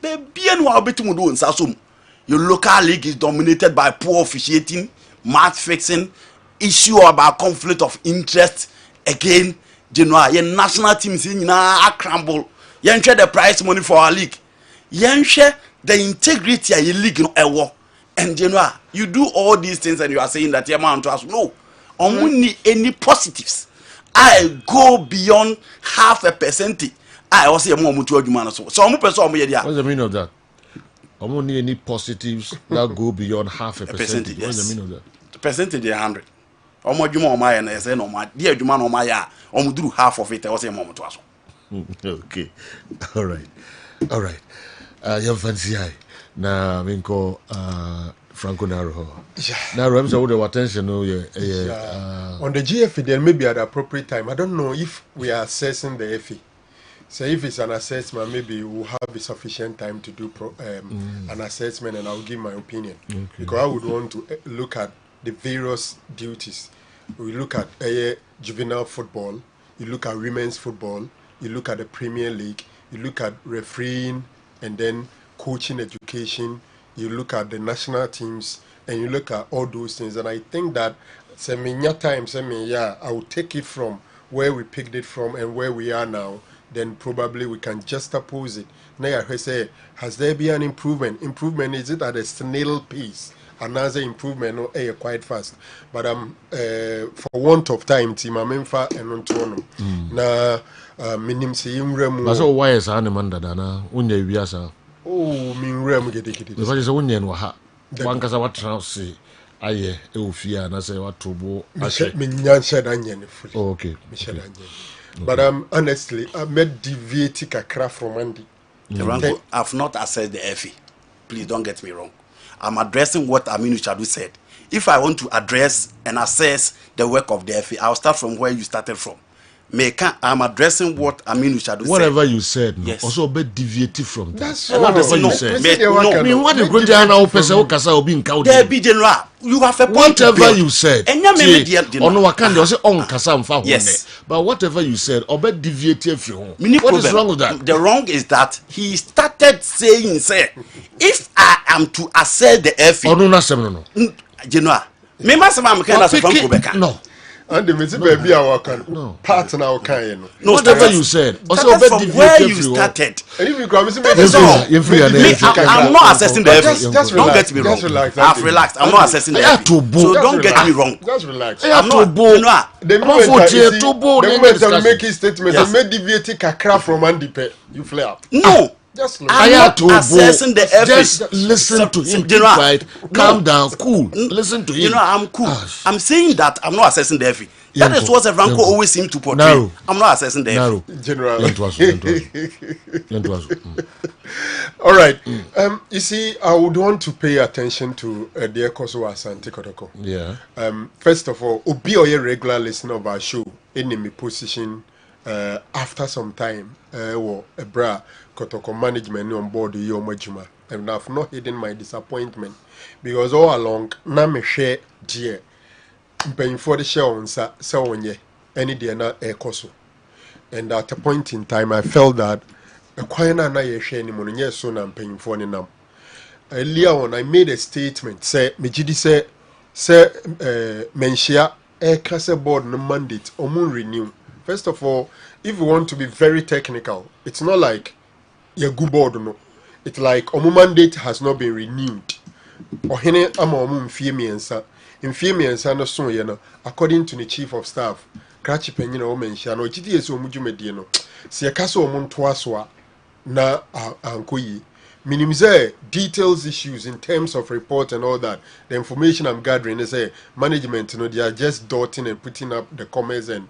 your local league is dominated by poor officiating, match fixing, issue about conflict of interest. Again, you know, your national teams in crumble. You share the prize money for our league. You share the integrity of your league in a war. And you know, you do all these things and you are saying that amount to us. No, only any positives. I go beyond 0.5%. I also am more to you, so I'm person. What's the meaning of that? I won't need any positives that go beyond 0.5%. Yes. What's the meaning of that? The percentage is 100. Omo juma oma ya na ese no ma. Dia juma no ma ya. Omo duru half of it. I was a moment to us. Okay, all right. You fancy high. Na minko Franco Naro. Naro, I'm sorry, what attention. Oh yeah. On the GFE, then maybe at the appropriate time. I don't know if we are assessing the FE. So if it's an assessment, maybe we'll have a sufficient time to do an assessment, and I'll give my opinion. Okay. Because I would want to look at the various duties. We look at juvenile football, you look at women's football, you look at the Premier League, you look at refereeing, and then coaching education, you look at the national teams, and you look at all those things. And I think that I will take it from where we picked it from and where we are now. Then probably we can juxtapose it. Now I say, has there been an improvement? Improvement, is it at a snail pace? Another improvement, no, quite fast. But for want of time, team Amemfa and on na minim se yimremu. That's all why is animanda dana. Unye wiasa. Oh, minremu gede. The fact is unye no ha. One kasa what say aye eufia na say what trouble. Minyan shed onion. Oh, okay. But honestly, I met deviating kakra from Andy. I've not assessed the FE. Please don't get me wrong. I'm addressing what Aminu Chadu said. If I want to address and assess the work of the FE, I'll start from where you started from. I'm addressing what Aminu Chadu said. Whatever you said, yes. Also a bit deviated from that. That's whatever you said. No. Me what the good general person who kasa obi nkau. There be general. You have a point. Whatever you said. Ono wakande o say on kasa mfa ho ne. But whatever you said, obe deviated from. What is wrong with that? The wrong is that he started saying, say, if I am to assess the FE. Oh no. General. Me must am kind of Franco Beka. No. And the missing baby our can partner our kind. No, whatever you said. Also, from where you started. I'm not assessing the FE. Don't get me wrong. I've relaxed. I'm not assessing the FE. So don't get me wrong. Just relax. I'm not. The moment I make his statement, I may deviate kakra from Andipe. You flare up. No. I'm not assessing the FE. Just listen to him. Right? Calm down, cool. Listen to him. You know, I'm cool. I'm saying that I'm not assessing the FE. That is what Franco always seems to portray. No. I'm not assessing the FE. General. All right. You see, I would want to pay attention to the Ekoso Asante Kotoko. Yeah. First of all, be a regular listener of our show in my position after some time. Bra Kotoko management on board the Yomajuma. And I've not hidden my disappointment because all along, na me share dear. Paying for the share on Sawonye, any day na Ekoso. And at a point in time, I felt that a choir na ye share any money, yes, so I'm paying for any num. Earlier on, I made a statement, say, Mijidi say, Menshia, Kase board no mandate, or moon renew. First of all, if you want to be very technical, it's not like your good board, no. It's like Omu mandate has not been renewed. Or hene ama Omu mfiemi ensa. Mfiemi ensa no so ye no. According to the chief of staff, Krachi Penina Omenshia no jiti yeso omujumedie no. Si yakasa omu ntoasoa na ankoyi. Minimize details issues in terms of report and all that. The information I'm gathering is management, they are just dotting and putting up the comments and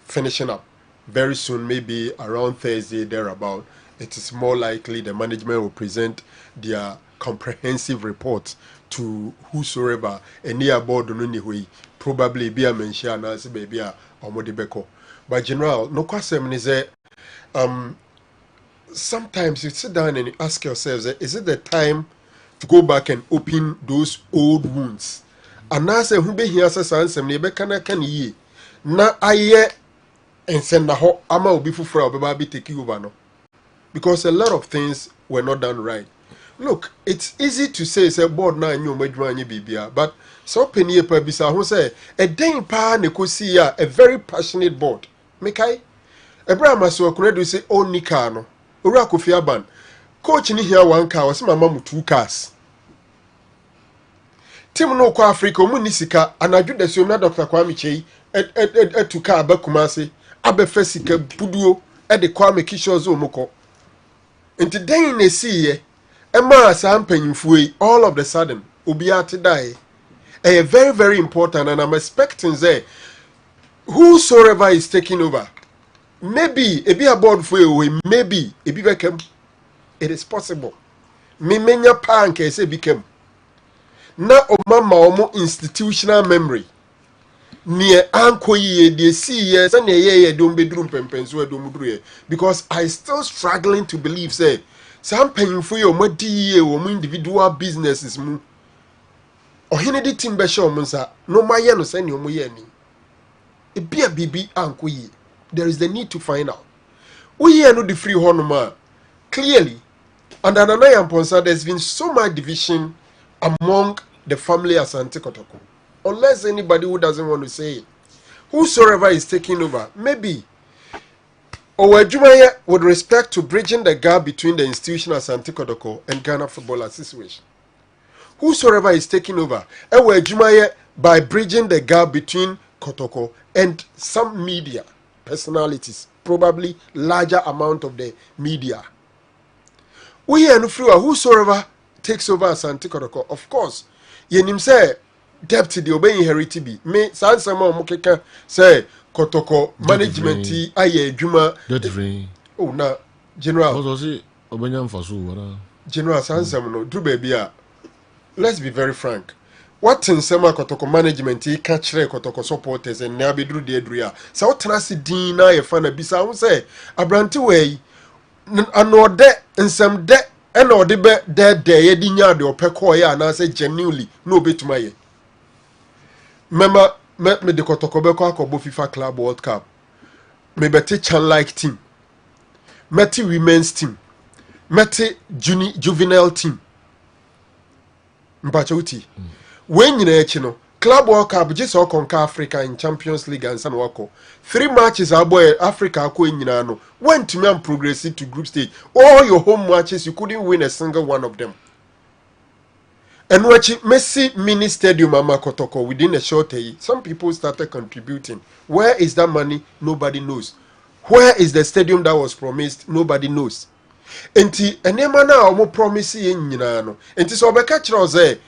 finishing up. Very soon, maybe around Thursday, thereabout, it is more likely the management will present their comprehensive report to whosoever any aboard no probably be a mention as baby a omodibeko. But general, no question is sometimes you sit down and you ask yourselves, is it the time to go back and open those old wounds? And now say who be here says answer me be can ye na aye and send the whole ama will be for baby take you over no. Because a lot of things were not done right. Look, it's easy to say board na nyu madwa anya bibia, but so penny pa bisa who say a den pa nekosi a very passionate board. Mekai Abraham so do say own nika no. Ura Kofi Aban, coach in here one car, was my mom 2 cars. team no kwa Africa omu ni sika anadwo da so na Dr. Kwame Chei etuka abakumase abefa sika buduo de Kwame Kishozo omukọ nti den na siye ema saa mpanyimfo yi all of the sudden obi ate die very very important, and I'm expecting say whosoever is taking over, maybe a be a board for you, maybe a be become. It is possible. Me menya panke say become. Na omama omo institutional memory. Near anko ye de see yes and ye don't be drum pempenso do because I still struggling to believe say some paying for your modi or individual businesses mu. Ohine di timbe show munsa no maye no send your moye ni. E be a bibi anko ye. There is the need to find out. We here no the free honoma. Clearly, under Nanaya Mponsa, there's been so much division among the family Asante Kotoko. Unless anybody who doesn't want to say it. Whosoever is taking over, maybe or Jumaya with respect to bridging the gap between the institution Asante Kotoko and Ghana Football Association. Whosoever is taking over, Ewe Jumaya by bridging the gap between Kotoko and some media personalities, probably larger amount of the media. We are no whosoever takes over Asante Kotoko, of course, yenim say deputy the obey inherit be me sansama omukeka say Kotoko management aye adwuma oh na general general sansam no do baby a let's be very frank. What in Sema Kotoko management catch Kotoko supporters and Nabidru de Adria. So Trasi Dina Yafana Bisa who say Abranti way and de and some de and or the dead day Edinya de Pecoya and I say genuinely no bit my Mema met me the Kotoko Beko FIFA Club World Cup. Maybe teacher like team. Meti women's team. Meti juvenile team. Mpachauti. When you know, Club World Cup just all conquer Africa in Champions League and San Wako. 3 matches are boy Africa went to me and progressed to group stage. All your home matches you couldn't win a single one of them. And watching Messi mini stadium Mama Kotoko within a short day, some people started contributing. Where is that money? Nobody knows. Where is the stadium that was promised? Nobody knows. Enti enema na omo promise ye nyina no. Enti so obeka kire oze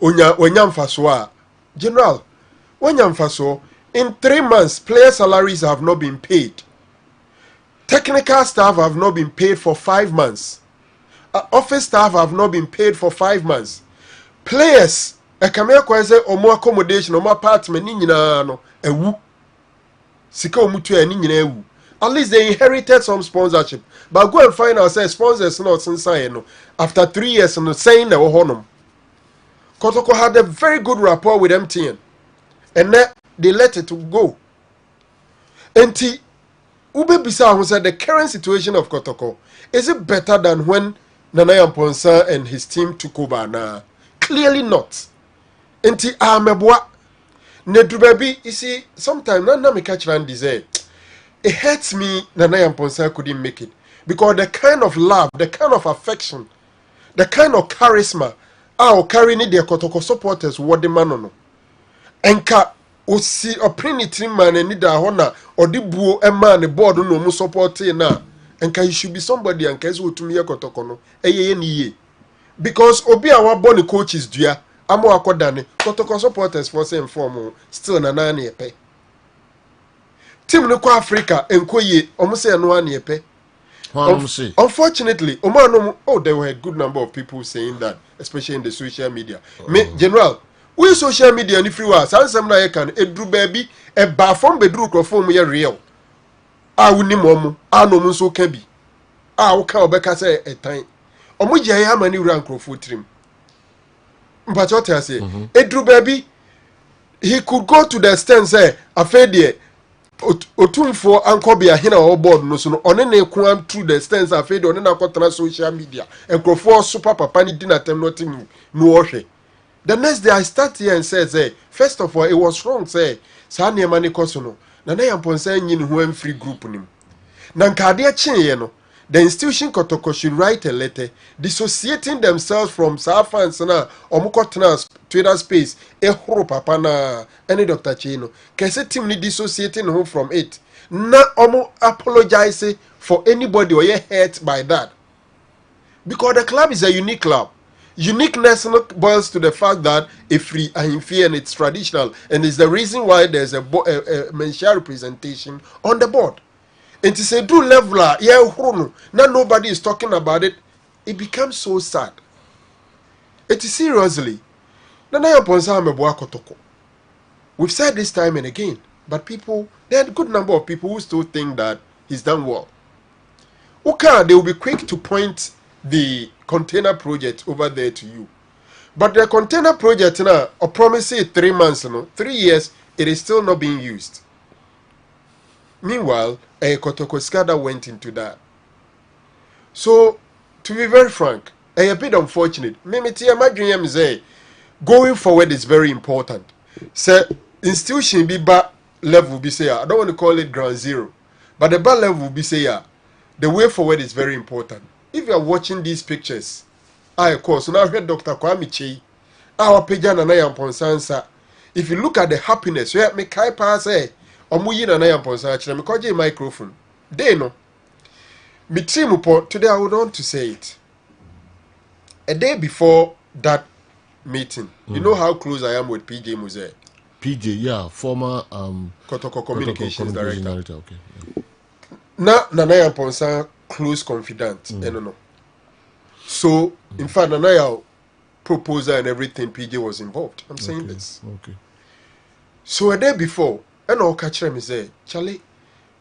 Onyamfaso General, Onyamfaso, in 3 months, player salaries have not been paid. Technical staff have not been paid for 5 months. Office staff have not been paid for 5 months. Players, omo accommodation, omo apartment, no, ewu. Sika omutu nyina ewu. At least they inherited some sponsorship. But go and find out, say sponsors not inside, no. After 3 years, no, saying they were honum. Kotoko had a very good rapport with MTN. And then they let it go. And Ube Bisa who said the current situation of Kotoko, is it better than when Nanaya Mponsa and his team took over? Nah, clearly not. And Amebwa Nedrubabi, you see, sometimes Nana me catch and desire. It hurts me Nanaya Mponsa couldn't make it. Because the kind of love, the kind of affection, the kind of charisma carry ni their Kotoko supporters what the man no. Enka osi oprinity man ni da hona or the buo a man the board no mu support na. Enka he should be somebody and case wo tumi Kotoko no. Eye ni ye. Because obi a wa born coaches dua amo akodane Kotoko supporters for same form still na na epe. Team no ko Africa enko ye omo se no an epe. Unfortunately, there were a good number of people saying that, especially in the social media. General, we social media and if you are, some na can a drew baby, a bar from bedroom perform ya real. I will name momu, I no mun so can be. I will call back as a time. Omuja ya many rank foot trim. But what I say, a drew baby, he could go to the stand say, a fair Otumfo ankobia hina o board no so no one na eku through the stands afede one na kwotana social media ekrofo super papa ni dinatem nothing no ohwe. The next day I start here and say first of all it was wrong say sa na ma ni koso no na Mponsa nyi ne ho free group nim na nkade a chenye no the institution Kotoko should write a letter dissociating themselves from fans na omukotena Twitter space ehoro papa na any Dr. Chino kese team ni dissociating home from it na omo apologize for anybody or hurt by that, because the club is a unique club. Uniqueness boils to the fact that it's free and fair and it's traditional, and it's the reason why there's a Menshia representation on the board. And to say do leveler, now nobody is talking about it. It becomes so sad. It is seriously. We've said this time and again, but there are a good number of people who still think that he's done well. Okay, they will be quick to point the container project over there to you. But the container project now, I promise you 3 months, 3 years, it is still not being used. Meanwhile, a Kotoko Skada went into that. So, to be very frank, a bit unfortunate. Going forward is very important. So, institution be back level be say, I don't want to call it ground zero, but the bar level be say, the way forward is very important. If you are watching these pictures, of course, now I heard Dr. Kwame Chey, our Pejan and I am Ponsansa. If you look at the happiness, you have me kai pass Omuyin and I am Ponsansa, me call microphone. They know. Me team today I would want to say it. A day before that meeting, you know how close I am with PJ Muse. PJ, yeah, former Kotoko Communications Director. Okay. Yeah. Na Nanaya Ponsa close confidant. No. So, in fact, Nanaya proposal and everything, PJ was involved. I'm saying this. Okay. So a day before, and I'll catch him say, Charlie,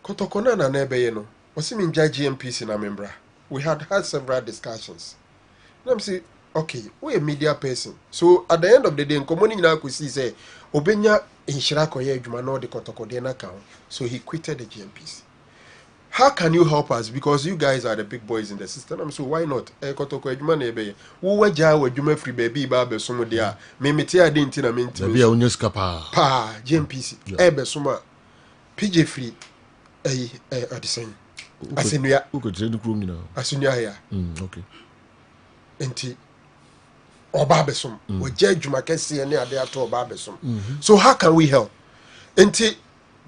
Kotoko na nebe no. Was him in GMPC na membra. We had several discussions. And I'm saying, okay, we're a media person. So at the end of the day, in community now could see say, Obenya in Shirako ye Jumano de Kotoko de account. So he quitted the GMPC. How can you help us? Because you guys are the big boys in the system. So why not? Kotoko Ejumane be. Who were Jawa Jume free baby babe sumo dia. Me metia didn't na minti. Maybe a unyeska pa GMPC. Ebe suma PJ free. At the same. Asinuya. Uko jenu krum now. Asinuya here. Okay. Enti. Obabesum. We judgment can see any other to Obabesum. So how can we help? Enti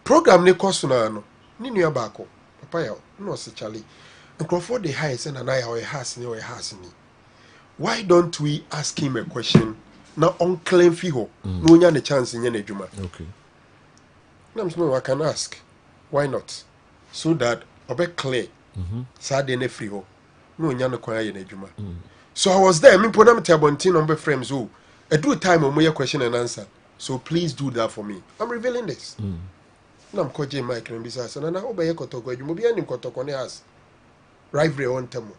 program ne cost no. Ni nua bako. Papa ya no se Charlie. Nkrofo the high say na na ya has ni o has ni. Why don't we ask him a question na unclaim fi ho. No nya ne chance nya na adwuma. Okay. Na mso I can ask. Why not? So that obe clear. Sa de na free ho. No nya no kwan ya na adwuma. So I was there. Me put them tabontin number frames. Oh, a do time on my question and answer. So please do that for me. I'm revealing this. Now I'm calling Mike and besides, and I obey Kotoko. You be any Kotoko has rivalry on temo.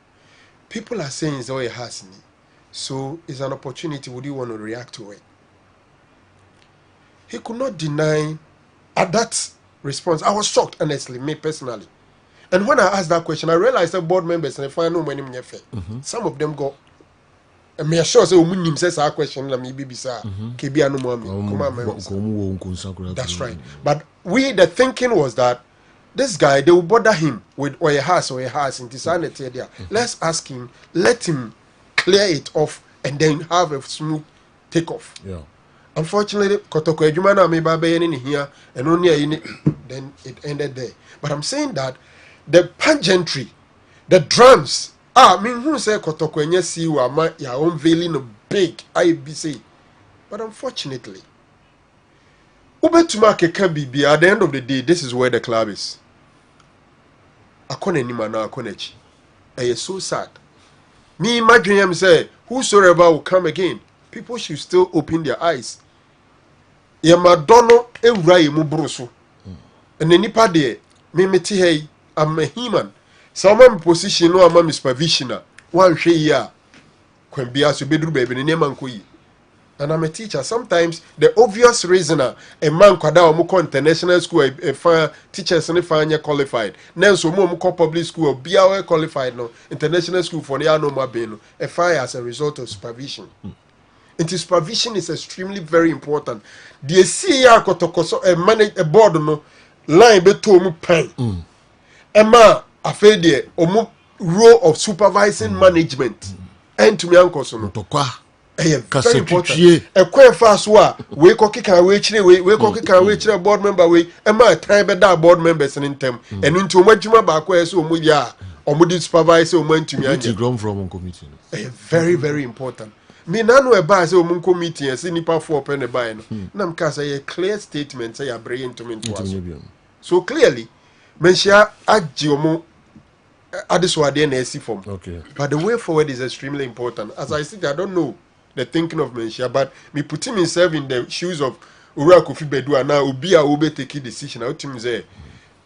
People are saying it's all it has me. So it's an opportunity. Would you want to react to it? He could not deny at that response. I was shocked, honestly, me personally. And when I asked that question, I realized that board members and if I know many some of them go. And me sure say umunim says our question na me bibi sa kebi anu mo me. That's right. But the thinking was that this guy, they will bother him with or a house in insanity there. Let's ask him, let him clear it off and then have a smooth takeoff. Yeah. Unfortunately, Kotoko Ejuma na me babe in here and only then it ended there. But I'm saying that the pageantry, the drums. Who say Kotoko and yes, you are your own veiling of big IBC. But unfortunately, Ubetumake can be at the end of the day, this is where the club is. Akone Nima na Akonechi. And it's so sad. Me imagine him say, whosoever will come again, people should still open their eyes. Yamadono Ewrai Mubrusu. And the nipa de, me meti hey, I'm a human. Some position no ama supervision one hwe ya kwan bia so bedru baby ne man koyi. And I'm a teacher. Sometimes the obvious reason a man kwada o mo international school teachers ne fanya qualified. Nenso mo public school bia we qualified no international school for no ma be no as a result of supervision. Supervision is extremely very important. The see ya kotokoso manage a board no line be to mu pen. Emma afede omu role of supervising management and to me uncle so no very important a quite fast wa we ko kika we chire we ko kika we chire board member we e ma time be da board members in tem and nti o madwuma ba ko so o mu ya o mu supervise o man tumi anya grown from committee very very important me na no e ba say o mu committee e se nipa for pen e ba no na m ka say a clear statement say ya bring into me so clearly menshia agye o mu adiswade na esi form but the way forward is extremely important as I said I don't know the thinking of menshia but me putting myself in the shoes of Ura Kofi Bedua now obi a obe take a decision out to say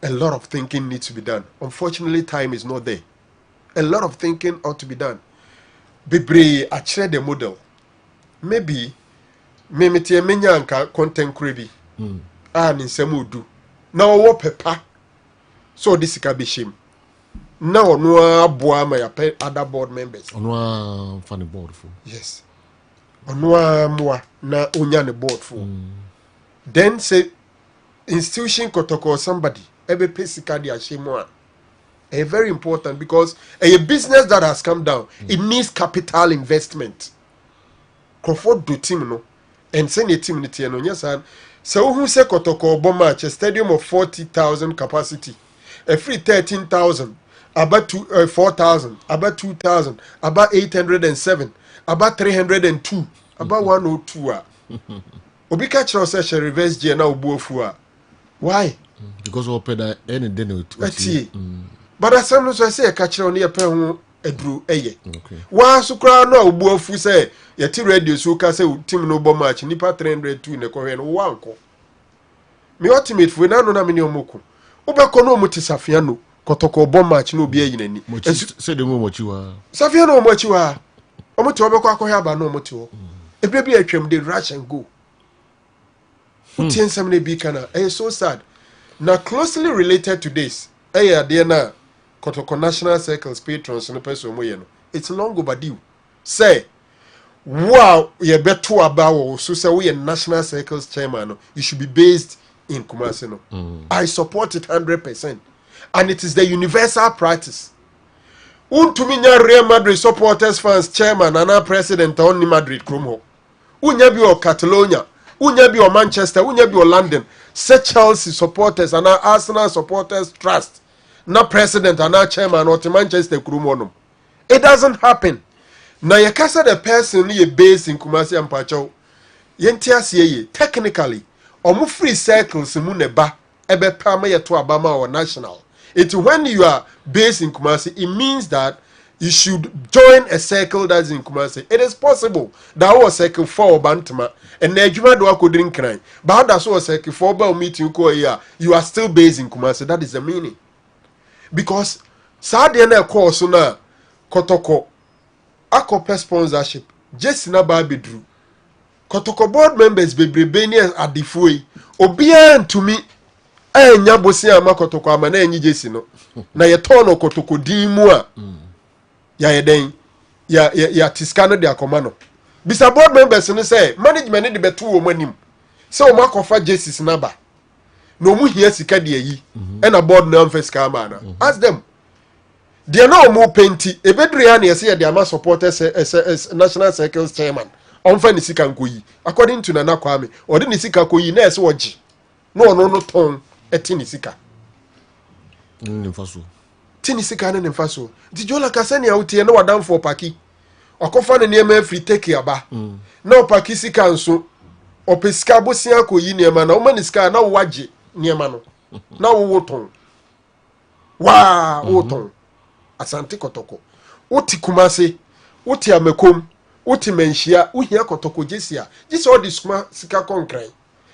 a lot of thinking needs to be done. Unfortunately, time is not there. A lot of thinking ought to be done. Bebre achire the model. Maybe me tie menya anka content crebi. Ni nsem odu. Na wo pepa. So this can be shame. Now no aboa ma ya other board members. Ono funny board for. Yes. Ono moa na onya ne board for. Then say institution kotoko somebody ebe pesika di ashimwa. Very important because a business that has come down, it needs capital investment. Comfort do team no and send a team niti no yes and so who say kotoko bo match a stadium of 40,000 capacity, a free 13,000, about 4,000, about 2,000, about 807, about 302, about 102. Obi catch us a reverse G na obuofua. Why? Because we pay that any day but as some so say catch on your pen ho edru eye. Wa so kra no obuofu say ye ti radio so ka say team no bo match nipa 302 ne ko hwe no wanko. Me ultimate fu na no na me ne omoko. Ubeko no omuti Safia no kotoko bo match no obi ayinani. Say the mo mochiwa. Safia no mochiwa. Omuti obeko akohwe aba no omuti ho. Ebrebi atwam de rush and go. Utiensam be kana so sad. Now closely related to this, na Kotoko National Circles patrons no person moye no. It's long overdue. Say, wow, you better about so say we National Circles chairman no, you should be based in Kumasi no. I support it 100%. And it is the universal practice. Untuminya Real Madrid supporters fans chairman and our president on Madrid Krumo. Unya bi o Catalonia. Unya bi o Manchester, unya bi o London. Say Chelsea supporters and our Arsenal supporters trust. Not president and our chairman or Manchester Krumonum. It doesn't happen. Now you can say the person you based in Kumasi and Pacho. Yentia siye technically omu free circles mu neba ebe pama ye to abama or national. It's when you are based in Kumasi, it means that you should join a circle that's in Kumasi. It is possible that was circle 4 Bantama and Nejuma do ako drink crime. But that's what circle 4 by meeting ko here. You are still based in Kumasi. That is the meaning. Because Sadia na course na Kotoko Akope sponsorship. Just na ba bedru. Kotoko board members bebrebeni adifui. Obian to me enya bosi ama Kotoko ama na enyi jesi no. Na ye tono Kotoko din mu a. Ya yeden ya tiskano de akomano. Bisa board members no say management de betu wo manim. Say o makofa Jesus na ba. No mu hia sika de yi. E na board na amfa sika ma na. Ask them. They no mu penti ebedru ya na yesi de ama supporters National Circles chairman. Onfa ni sika nkoyi. According to Nana Kwame, odi ni sika koyi na ese oji. No ton eti ni sika. Nfaso. Tini sika ne mfaso. Di jola kasani ya utie na wadam for paki. Okofa ne niema free take aba. Na opaki sika nso. Opesika bosia koyi niema na o mani sika na waje niema no. Na wo ton. Wa wo ton. Asante Kotoko. Uti Kumasi, uti Amekom, uti Menshia, uhia Kotoko Jesia. Jisi all this sika konkre.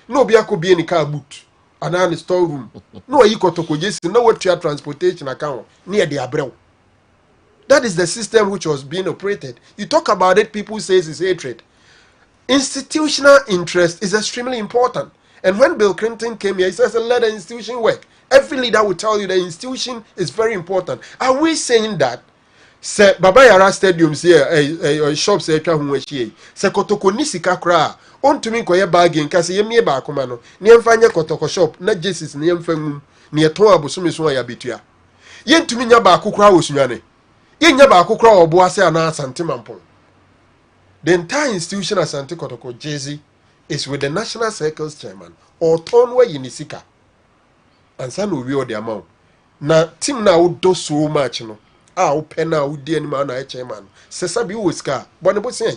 No bi akobie ni car boot. Anani store room. No yi Kotoko Jesi, no what your transportation account near the Abreu. That is the system which was being operated. You talk about it, people say it's hatred. Institutional interest is extremely important. And when Bill Clinton came here, he says, let the institution work. Every leader will tell you the institution is very important. Are we saying that? Say, Baba Yara stadiums here, shops here, say, Kotoko nisika kra. On to me, koye bargain, kasi ye miye ba akumano. Ni mfanya Kotoko shop, na Jesus ni mfengum, ni eton abusumi suwa ya bitua. Yen to me nya ba akukra wosunyane. yenya ba akokra obo ase ana Asante Mampong. The entire institution Asante Kotoko Jezi is with the National Circles chairman or Tonwe Yinisika. And san we o the amount. Na team na do so much no. Open na udi any man na chairman. Sesa bi uska. Bonebo sen.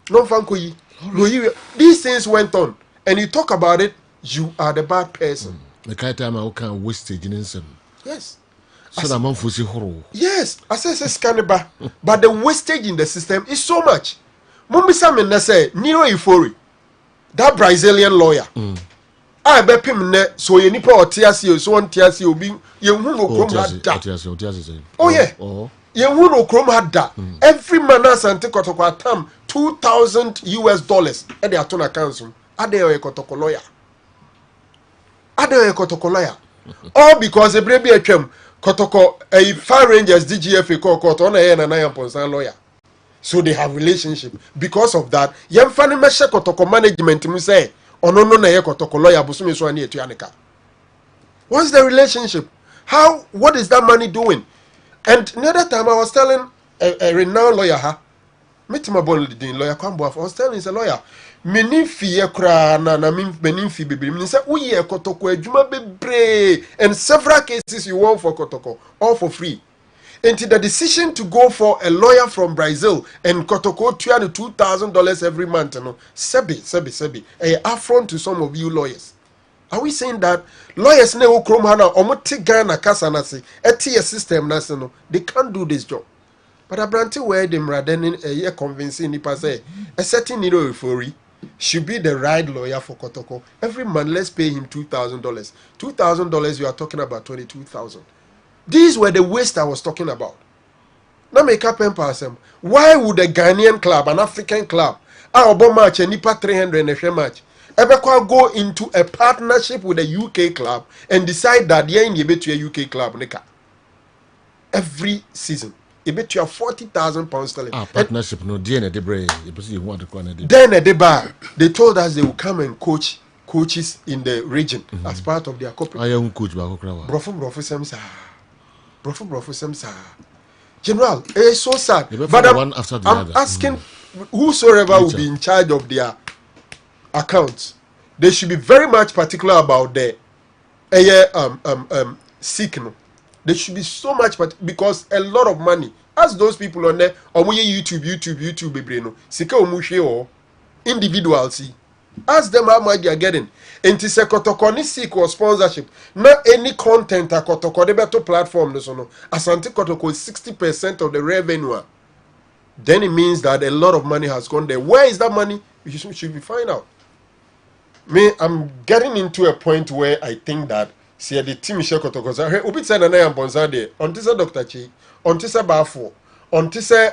No fanko yi. No yi. These things went on and you talk about it, you are the bad person. The kind of time I can wastage in some. Yes. So that man foresee horror. Yes, I say scannable, but the wastage in the system is so much. Mumbisa me say Nero Ifori, that Brazilian lawyer. I bet him ne so ye nipa otiasi so on tiasi obi ye hu no krom hada. Oh yeah. Ye hu no krom hada. Every man Asante Kotoko atam $2,000 e dey aton account so. Ade o Kotoko lawyer. Ade o Kotoko lawyer. All because e brebi atwam Kotoko a Fire Rangers DGFA court on a na Ponsan lawyer. So they have relationship. Because of that, yem fani meshe Kotoko management mu say ono no na ye Kotoko lawyer busumi so ani etuanika. What's the relationship? What is that money doing? And another time I was telling a renowned lawyer meet my boy lawyer Kwambo, I was telling he's a lawyer. Many fee kra na many fee baby. Me say we ye Kotoko adwuma bebre and several cases you won for Kotoko all for free. Until the decision to go for a lawyer from Brazil and Kotoko $2,000 every month, you know, sebi, a affront to some of you lawyers. Are we saying that lawyers ne okrom hana omote Ghana kasa nasi eti system nasi no they can't do this job? But Abranti where them radenin a year convincing nipa say a certain Nero Euphoria should be the right lawyer for Kotoko. Every month, let's pay him $2,000. $2,000, you are talking about 22,000. These were the waste I was talking about. Now make up and pass them. Why would a Ghanaian club, an African club, our match and nipa 300 and a match, ever go into a partnership with a UK club and decide that you're in a UK club every season? You bet you have £40,000 sterling. Partnership no DNA debre. You want to go on then they told us they will come and coaches in the region as part of their corporate. I am coach Brofo Semsa. General, it's so sad. But I'm asking whosoever will be in charge of their accounts, they should be very much particular about the signal. They should be so much, because a lot of money. Ask those people on there, YouTube, baby, no. Sika omushe or individuals see. Ask them how much they are getting. And to say Kotoko ni seek or sponsorship. Not any content a Kotoko the better platform. No. Asante Kotoko is 60% of the revenue. Then it means that a lot of money has gone there. Where is that money? We should be find out. I'm getting into a point where I think that see the team share Kotoko. Hey, obi say na na mbonza de. Onti say Dr. Chi, onti say Bafo, onti say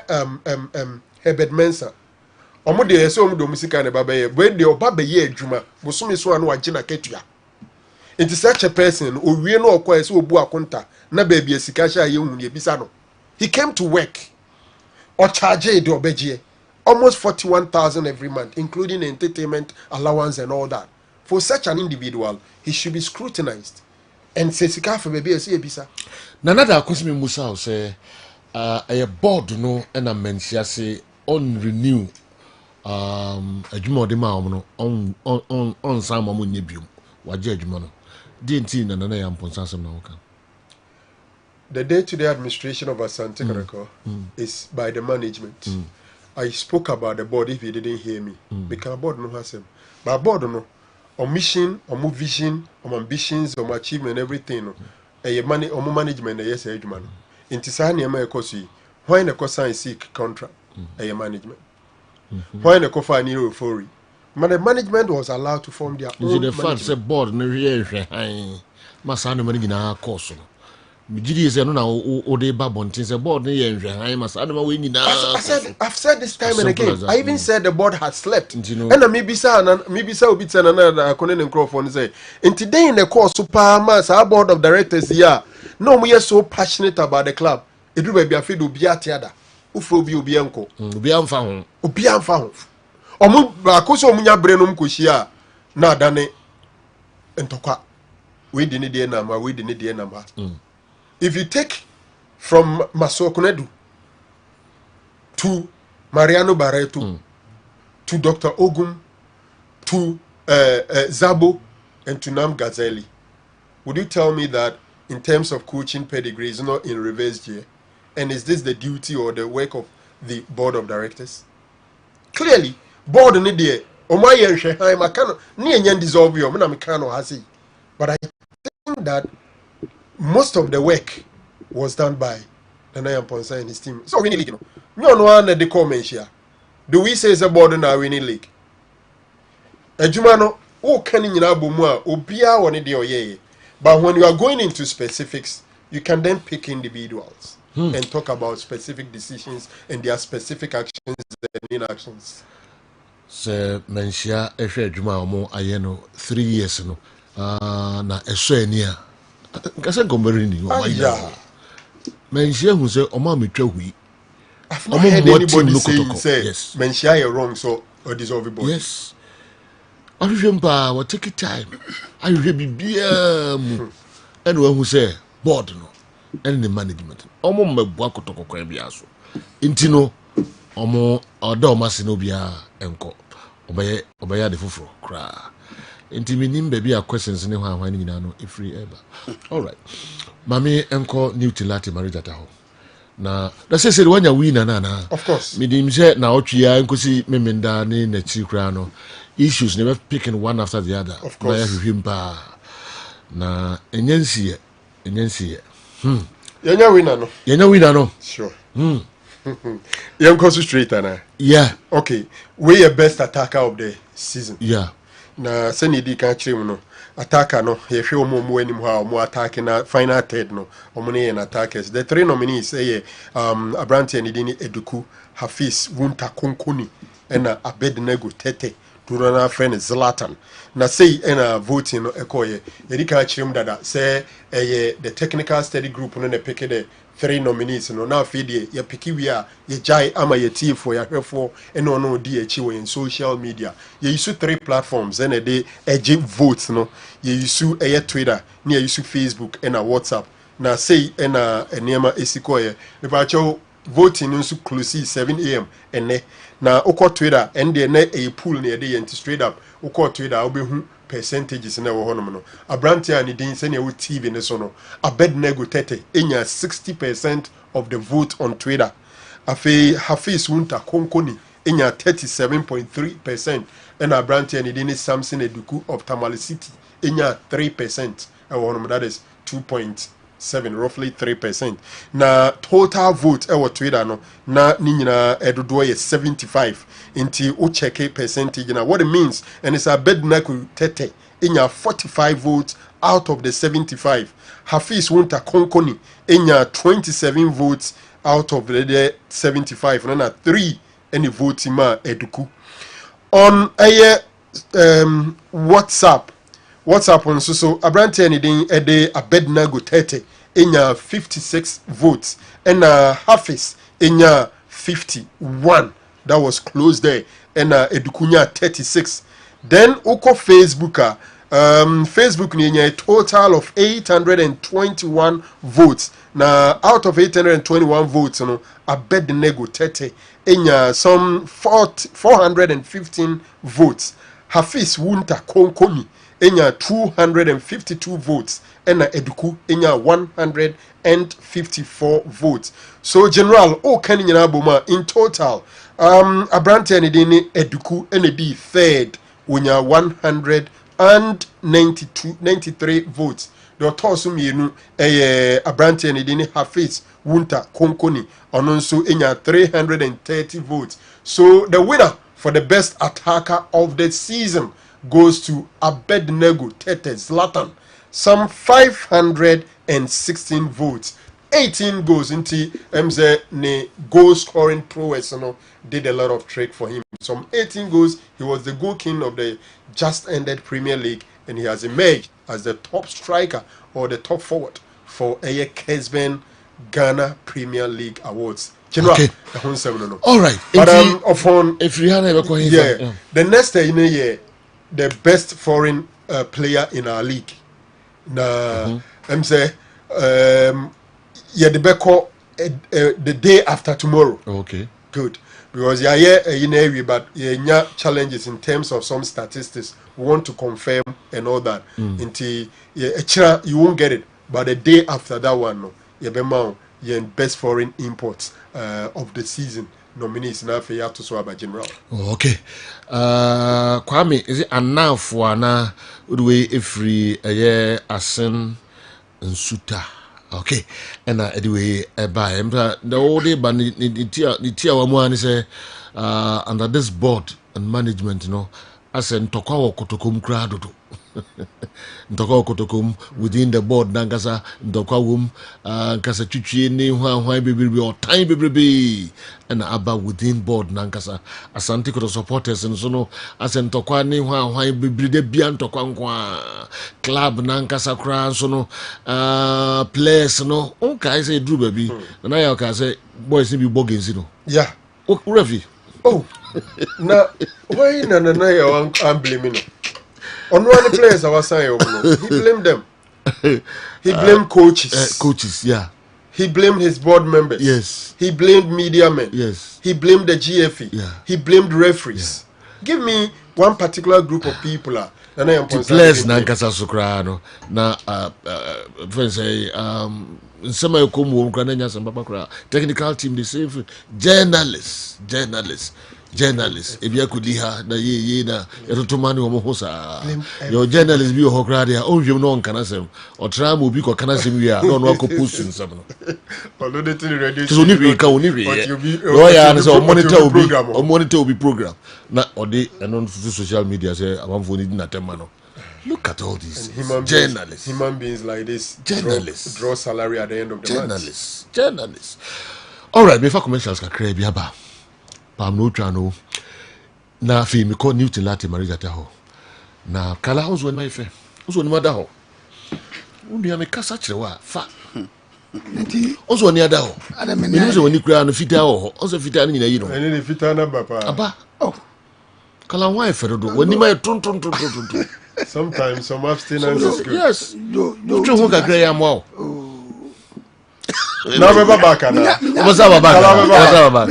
Herbert Mensah. Omo de so omo do musika ne baba ye. When de oba be ye adwuma, bosome so anu agye na ketua. It is such a person owie no okwa so obu akonta na ba bia sika sha ye hu ye bisa no. He came to work. Or charge de obeje. Almost 41,000 every month, including entertainment allowance and all that. For such an individual, he should be scrutinized. And say sika for baby say bisa. Nanada akusimi Musa say a board no and a mentia say on renew adwuma de ma no on sam mo nyebium waje adwuma no denti na nana ya mponsa sam na woka. The day-to-day administration of Asante Kotoko is by the management. I spoke about the board if you didn't hear me. Because board no has him. But board no on mission, on vision, on ambitions, on achievement, everything. Money, on management, yes, man. In Tisani, America, when the cosign seek contract, management. When the cofa Nero Euphoria. But the management was allowed to form their own. The funds a board no Masano money in our course. Mijidi is no na odeba bontin say board ne ye nhwe masa adama we nyina. I've said this time and again. I even said the board had slept. And maybe obi tena na akone ne microphone say in today in the course super mass our board of directors here no we are so passionate about the club. Edu ba bia fe do bia tiada. Ufo obi enko. Obi amfa ho. Obi amfa ho. Omu akoso omunya bre no mkohia na adane entokwa. We didn't de na ma we didn't de na ma. If you take from Masokunedu to Mariano Barreto, to Dr. Ogum, to Zabo, and to Nam Gazeli. Would you tell me that in terms of coaching pedigree is not in reverse gear? And is this the duty or the work of the board of directors? Clearly, board in the but I think that most of the work was done by Nana Ponsa and his team. So winning league, no one at the comment here. Do we say it's a board now winning league? Ejumano, oh, can you know Bumwa, Obia, one idea, but when you are going into specifics, you can then pick individuals and talk about specific decisions and their specific actions and inactions. Sɛ manhyia ɛhwɛ adwuma a ɔmo ayɛ no 3 years no na ɛsɔ ani a nkasɛ nkɔmmɔre ni ɔmo ayɛ manhyia hu sɛ ɔmo a metwa hui I've not heard anybody say manhyia yɛ wrong so or dissolve body. Yes, ɔhwehwɛ mpa wɔ take time ahwehwɛ biribiaa mu ɛna wahu sɛ board no ɛne ne management ɔmo mmabua kɔtɔkɔkɔɛ biara so nti no ɔmo ɔda ɔmo ase no biara ɛnkɔ ɔbɛyɛ ade foforɔ koraa nti menim baabi a questions ne hɔ ahwan no nyinaa no ɛfiri ɛba alright mame ɛnkɔ Newton Lati Marijata hɔ na sɛ wanya wina na anaa of course medim sɛ na ɔtwea nkosi memenda ne n'akyiri koraa no issues never picking one after the other of course na yɛhwehwɛ mpa na ɛnyɛ nsiɛ yɛnya wina no sure Young course straight ana. Yeah. Okay. We your best attacker of the season. Yeah. Na send di kan kyerɛ no. Attacker no, ye hwe omo anim ha omo attack na final third no. Omo ne attackers. The three nominees say Abrante and Edini Eduku, Hafiz, Wunta Konkoni, and Abednego Tete. Turana friend Zlatan. Na say voting no ekoye. Ye kan kyerɛ dada say the technical study group no na pick the 3 nominees no na afide ya piki wi a ye jai ama ye tie for ya hwefo eno no di echi we in social media ye use 3 platforms and they eje votes no ye use Twitter ni ye use Facebook and WhatsApp na say na enema esikoye me ba cho voting nso close 7 am ene na ukọ Twitter and dey na a pool na dey yent straight up ukọ Twitter obehu percentages na wo honom no Abrante ani din se na wo TV ne so no Abednego Tete enya 60% of the vote on Twitter afi Hafiz Wunta Konkoni enya 37.3% and Abrante ani din Samson Eduku of Tamale City enya 3% e wo honom that is 2.7 roughly 3%. Na total vote ewo Twitter no na ni nyina edodo ye 75 inti o check percentage na what it means and it's a Abednego Tete inya 45 votes out of the 75. Hafiz Wunta Konkoni inya 27 votes out of the 75 na 3 any vote ma Eduku on WhatsApp on so Abrante anything ede Abednego Tete inya 56 votes and Hafiz inya 51. That was close there and Edukunya 36. Then uko Facebook Facebook ni a total of 821 votes. Now out of 821 votes no Abednego Tete inya some 415 votes. Hafiz Wunta Konkoni enya 252 votes ena Eduku enya 154 votes. So general kan nyina boma in total Abrante and Eduku ena di third wonya 193 votes. The tosu mienu Abrante and Hafiz Wunta Konkoni ono nso enya 330 votes. So the winner for the best attacker of the season goes to Abednego Tete Zlatan. Some 516 votes. 18 goals into MZ ne goal scoring prowess did a lot of trick for him. Some 18 goals, he was the goal king of the just ended Premier League and he has emerged as the top striker or the top forward for a Kessben Ghana Premier League Awards. General, okay. All right. But if you had the next year, the best foreign player in our league. Na I'm say the day after tomorrow. Okay. Good. Because yeah, in area, but yeah, challenges in terms of some statistics. We want to confirm and all that. Until you won't get it. But the day after that one, no, you're best foreign imports of the season. Nominees now for you to swab general. Oh, okay. Kwame, is it enough for na udwe every a year asen and suta? Okay. And anyway, by the old day, but the tia one say under this board and management, you know, as in Tokawa Kotokum crowd. Ntokwa Kotokum within the board Nankasa Ntokwa wum Nkasa Chuchi ni why baby or time baby and Abba within board Nankasa Asante Koto supporters and so no as Ntokwa ni why baby de bian Tokwa club Nankasa kra so no players no okay say Drew baby and I can say boys be boggins you know yeah Refi oh na why na you I'm blaming on one of the players I was saying, he blamed them. He blamed coaches. Coaches, yeah. He blamed his board members. Yes. He blamed media men. Yes. He blamed the GFE. Yeah. He blamed referees. Yeah. Give me one particular group of people. The players Nankasa Sokrano. Na friends say some technical team the same journalists if you could ha na ye na to mani wo ho sa your journalist bi ho kra dia o hwem no nka na sem o tra mo bi ko kana sem wi a no no ko post nsem no although the thing radio so ni we ka oni we no ya na so monitor obi program na odi eno social media say amamfo ni na tema no. Look at all these journalists. Human beings like this. Journalists. Draw salary at the end of the month. Journalists. All right, before commercials, kakre biaba. Pam no trano. Na fi mi call Newton Lati Marija Taho. Na kala house when my friend. Also ni madaho. Undi ame kasa chrewa fa. Also ni adaho. Mi no se woni kura no fita ho. Also fita ni na yi no. Eni ni fita na ba pa. Aba. Oh. Kala why fe do. Woni mai tun. Sometimes some abstinence is good. Yes. You who can create a more. Now we're back. What's up, Baba?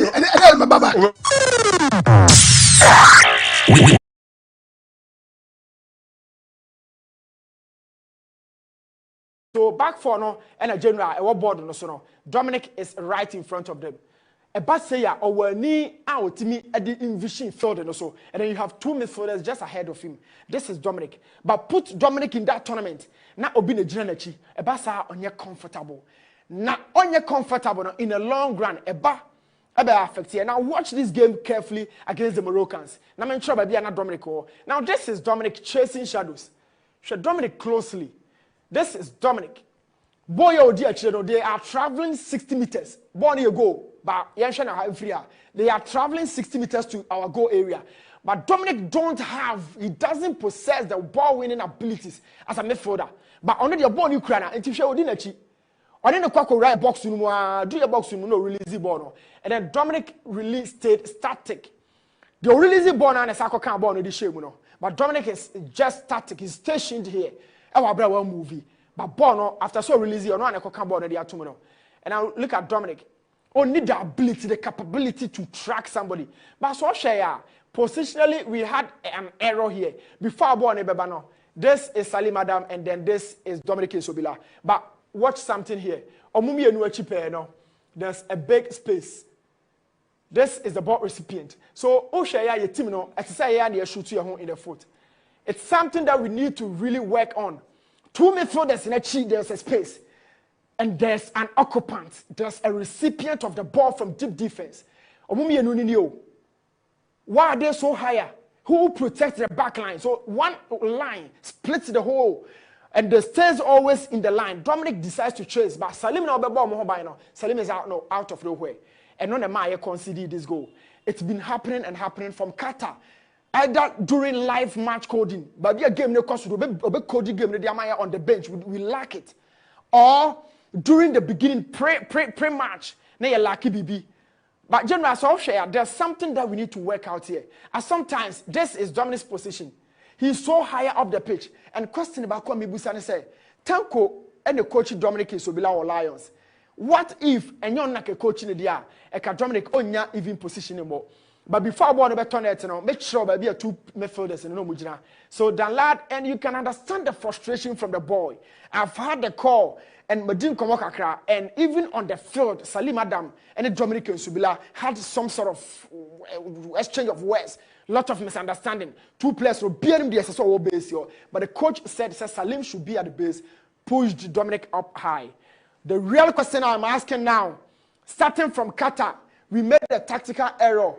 So back for no and a general a board no so no. Dominic is right in front of them. A bad sayer or ni out me at the envision field and also, and then you have two midfielders just ahead of him. This is Dominic. But put Dominic in that tournament. Now Obi ne Jinachi, a basa on your comfortable. Now on your comfortable in the long run, a ba affect here. Now watch this game carefully against the Moroccans. Now I'm sure by Dominic. Now this is Dominic chasing shadows. Show Dominic closely. This is Dominic. Boy, oh dear children, they are traveling 60 meters. Born you go. But they are traveling 60 meters to our goal area. But Dominic he doesn't possess the ball winning abilities as a midfielder. But under the ball Ukraine, and if you didn't on the quack right box, do your box, no release the ball. And then Dominic stayed static. The release the ball and a soccer can't ball in the shape, but Dominic is just static, he's stationed here. Our brother movie. But Bono, after so release you, no one can ball in the tomorrow. And now look at Dominic. Only the ability, the capability to track somebody. But so share positionally, we had an error here. Before Bono Bebano, this is Salim Adam, and then this is Dominic Sobila. But watch something here. Omumi no. There's a big space. This is the ball recipient. So Oshaya your team no, as say you shoot your home in the foot. It's something that we need to really work on. Two midfielders in a cheat, there's a space. And there's an occupant. There's a recipient of the ball from deep defense. Why are they so higher? Who protects the back line? So one line splits the whole. And the stays always in the line. Dominic decides to chase. But Salim Salim is out of nowhere. And none of my conceded this goal. It's been happening from Qatar. Either during live match coding. But the game no cost coding game on the bench. We lack it. Or during the beginning, pre-match, na you lucky BB. But General Solskjaer, there's something that we need to work out here. And sometimes, this is Dominic's position. He's so higher up the pitch. And question about Kwame Busani say, Tanko and the coach Dominic Sobila or Lions. What if and you're not a coach in the dia, a Dominic onya even position more. But before I want to turn it, make sure there be two midfielders and no mujina. So Dan lad, and you can understand the frustration from the boy. I've had the call and Madin Komokakra, and even on the field, Salim Adam and Dominic Subila had some sort of exchange of words. Lot of misunderstanding. Two players will bear him the SSO base here. But the coach said Salim should be at the base, pushed Dominic up high. The real question I'm asking now, starting from Qatar, we made a tactical error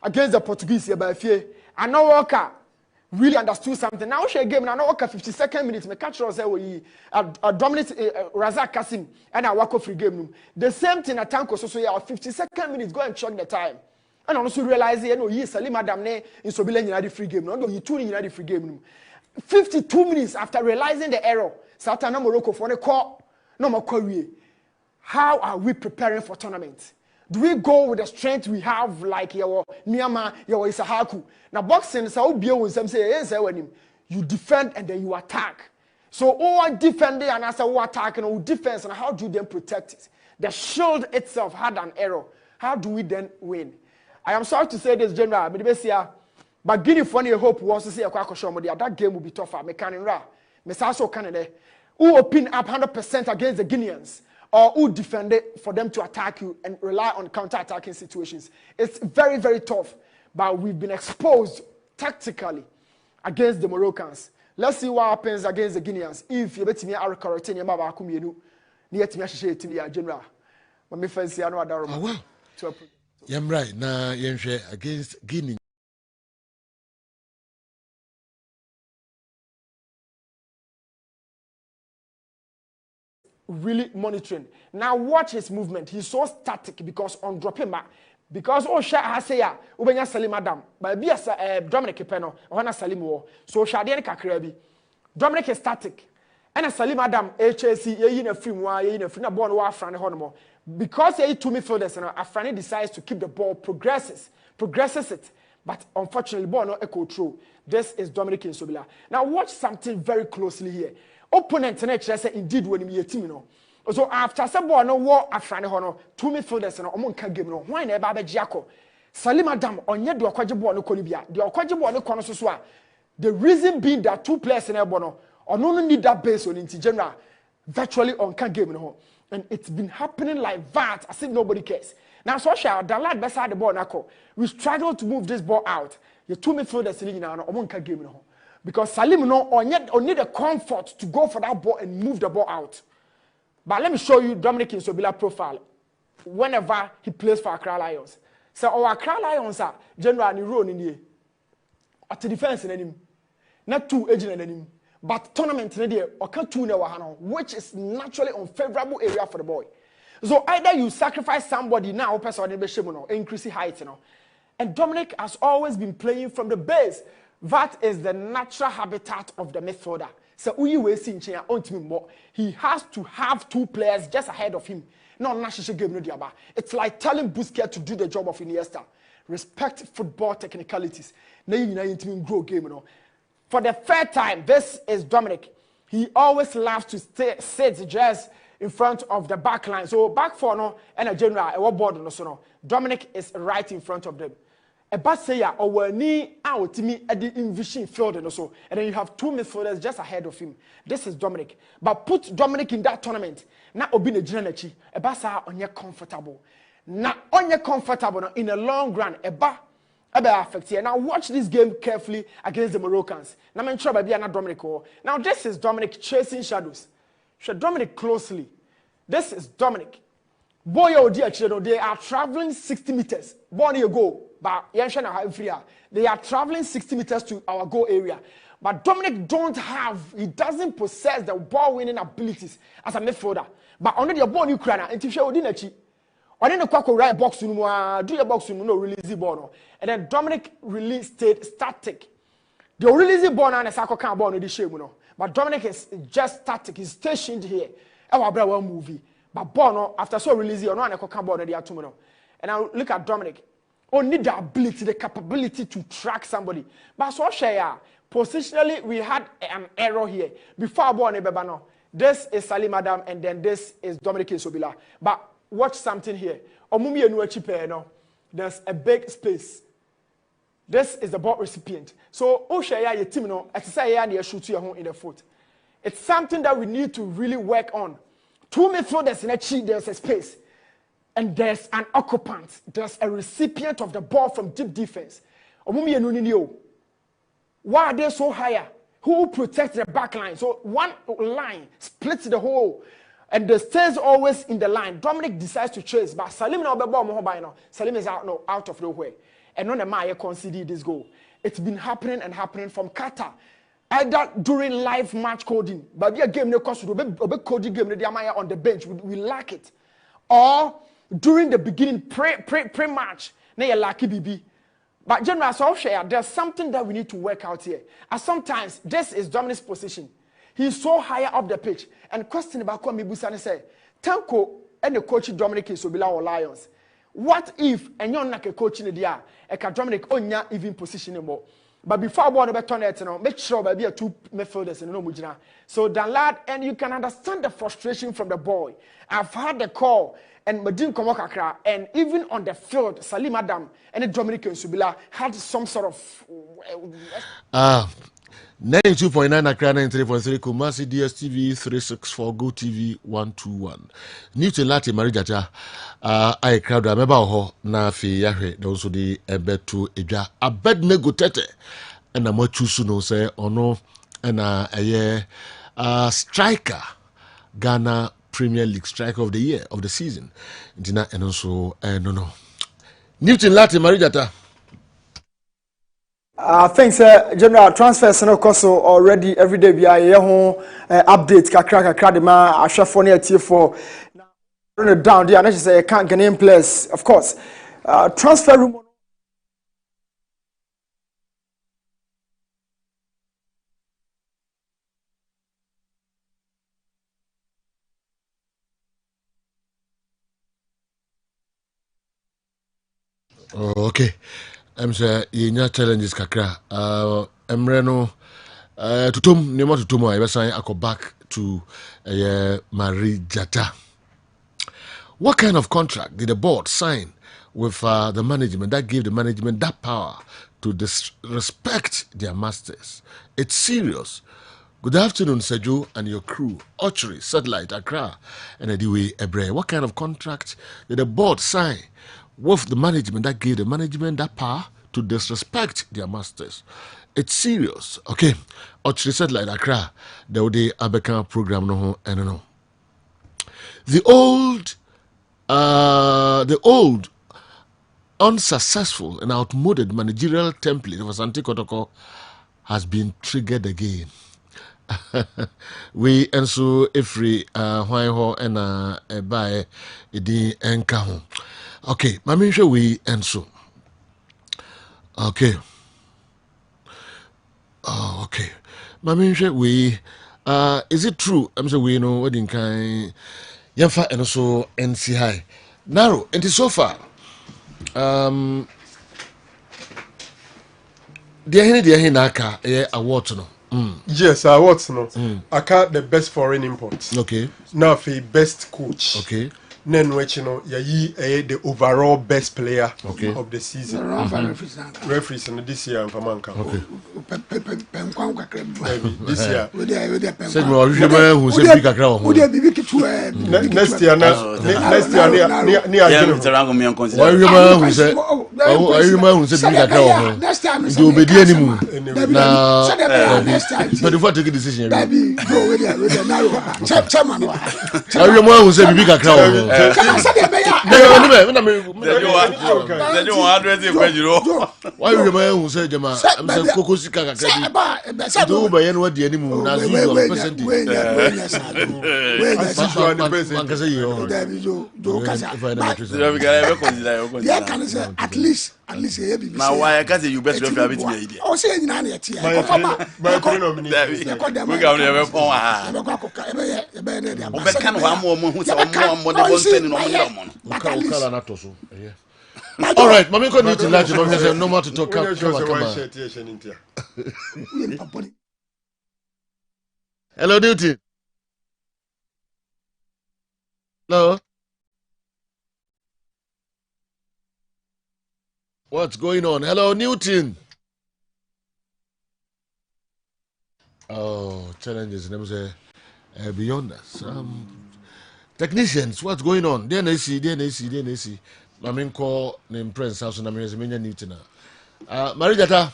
against the Portuguese here by fear. I know Walker really understood something. Now she game, and I know Walker 52nd minutes, me catch us we Dominic Razak Kasim and I walk off free game. The same thing at Tanko so yeah, 52nd minutes, go and check the time. And also realize you know he Salim Adam ne in Sobile in the free game. No, you two in the free game. 52 minutes after realizing the error, Satana Morocco for the call. No more query. How are we preparing for tournament? Do we go with the strength we have like your Myanmar, your Isahaku? Now boxing is how be with some say yes when you defend and then you attack. So all defending and as a attack and all defense and how do you then protect it? The shield itself had an error. How do we then win? I am sorry to say this, General, but Guinea funny hope was to see a Kwakoshomo. That game will be tougher. Me can ra. Me also Canada. Who open up 100% against the Guineans, or who defend it for them to attack you and rely on counter-attacking situations. It's very, very tough. But we've been exposed tactically against the Moroccans. Let's see what happens against the Guineans. If you bet me are correcting your mama kuminu, near to me to the general. When me fancy I know that. I'm right. Now against Guinea. Really monitoring. Now watch his movement. He's so static because on dropping back. Because has say ya, Ubenya Salim Adam, but be a Dominic Peno, or Hana Salim War. So Shadian Kakrebi. Dominic is static. And a Salim Adam, HSC, in a film, in a free born war friend Honomo. Because he two midfielders and a friend decides to keep the ball, progresses it. But unfortunately, ball no echo true. This is Dominic Sobila. Now watch something very closely here. Opponent say indeed when me team no. So after some ball no war afrane ho no two midfielders no omo nka game no why na e ba bejiako Salim Adam onye de okwaje ball no koni bia de okwaje ball no kono so a the reason being that two players in ebo no ono no need that base on in general virtually on can game no and it's been happening like that as if nobody cares. Now so shall the lad beside the ball nako we struggle to move this ball out. The two midfielders in na no omo nka game no. Because Salim no on need the comfort to go for that ball and move the ball out. But let me show you Dominic Sobila profile whenever he plays for Accra Lions. So our Accra Lions are generally run in here. At the defense in him. Not two agent in him. But tournament in there or can two which is naturally unfavorable area for the boy. So either you sacrifice somebody now person increase height, you know. And Dominic has always been playing from the base. That is the natural habitat of the midfielder. So he has to have two players just ahead of him. No national game no diaba. It's like telling Busquets to do the job of Iniesta. Respect football technicalities. Now you grow game, you know. For the third time, this is Dominic. He always loves to sit just in front of the back line. So back four no and a general a board no so no. Dominic is right in front of them. A Baseya or ni out to me at the envision field and also, and then you have two midfielders just ahead of him. This is Dominic. But put Dominic in that tournament. Now Obina Generchi, a Basa on your comfortable. Now on your comfortable in the long run, a affect here. Now watch this game carefully against the Moroccans. Now I'm sure by Dominic. Now this is Dominic chasing shadows. Show Dominic closely. This is Dominic. Boy, oh dear children, they are traveling 60 meters. Born you go. But they are traveling 60 meters to our goal area. But Dominic he doesn't possess the ball winning abilities as a midfielder. But only the ball you cry and if you didn't achieve. Or then the quack right box do your box no release the ball. And then Dominic stayed static. The release the ball and a soccer can't ball in the shape, but Dominic is just static, he's stationed here. Our brother movie. But Bono, after so release you, no one can ball the atumino. And now look at Dominic. Only the ability, the capability to track somebody. But so share positionally, we had an error here. Before Bono Bebano, This is Salim Adam, and then this is Dominic Sobila. But watch something here. Omumi Enuachipe, no, there's a big space. This is the ball recipient. So, Oshaya, your team, no, exercise you shoot your home in the foot. It's something that we need to really work on. 2 midfielders in a cheat, there's a space. And there's an occupant. There's a recipient of the ball from deep defense. Omumi Enunio. Why are they so higher? Who protects the back line? So one line splits the whole. And the stays always in the line. Dominic decides to chase, but Salim now Salim is out of nowhere. And none of my conceded this goal. It's been happening and happening from Qatar. Either during live match coding, but be a game no cost to coding game on the bench. We lack it. Or during the beginning pre-match, na lucky BB. But General Solskjaer, there's something that we need to work out here. And sometimes this is Dominic's position. He's so higher up the pitch. And question about Kwame Busani say, Tanko and the coach Dominic Sobila or Lions. What if and you're not a coach in the dia, a Dominic onya even position anymore? But before I want to turn it, make sure there be a 2 midfielders and no mujina. So Dan lad, and you can understand the frustration from the boy. I've had the call and Madin Komokakra, and even on the field, Salim Adam and Dominic Subila had some sort of 92.9 Accra, 93.3 Kumasi, DSTV 364, Go TV 121. Newton Lati Marijata, I crowd a member ho na fi yahwe also the ebetu eja abed nego tete and a much no say or no and a striker Ghana Premier League striker of the year of the season. And also no. Newton Lati Marijata. Thanks, General transfers no cost already every day we are here update kakra the man ashafoni for run it down there and say can't Ghanaian players of course transfer room. Oh, okay. I'm saying you challenges kakra. Emreno tutum nemo tutum I was saying I go back to Marie Jata. What kind of contract did the board sign with the management that gave the management that power to disrespect their masters? It's serious. Good afternoon, Seju and your crew. Archery, Satellite, Accra, and Ediwe Ebre. What kind of contract did the board sign with the management that gave the management that power to disrespect their masters? It's serious. Okay. Archery, Satellite, Accra, the Abeka program no and no. The old, unsuccessful and outmoded managerial template of Asante Kotoko has been triggered again. We and so every why ho and by the enka. Okay, my sure we and so. Okay. Oh, okay. My sure we is it true? I'm sure we know what in kind Yamfa and also NC high. Narrow, and so far. The Naka award no. Yes, awards no. Aka the best foreign import. Okay. Now for best coach. Okay. Then which you know the overall best player of the season. Referees in this year and Famanka. Okay. This year. Said who said big account. Next year who said big account. Do obey anymore. But if I take a decision, who said big account. Why you man who said Jama? I'm saying Coco Sika. Do by any what the animal as usual percentage. At least now why I can't say you best referee to me. Oh, say you know it. All right, Mami ko need to let you know no more to talk. Hello, Duty. Hello. What's going on? Hello, Newton. Oh, challenges. Let me say beyond us. Technicians, what's going on? DNAC. I mean, call name Prince House and I'm Newton. Marijata.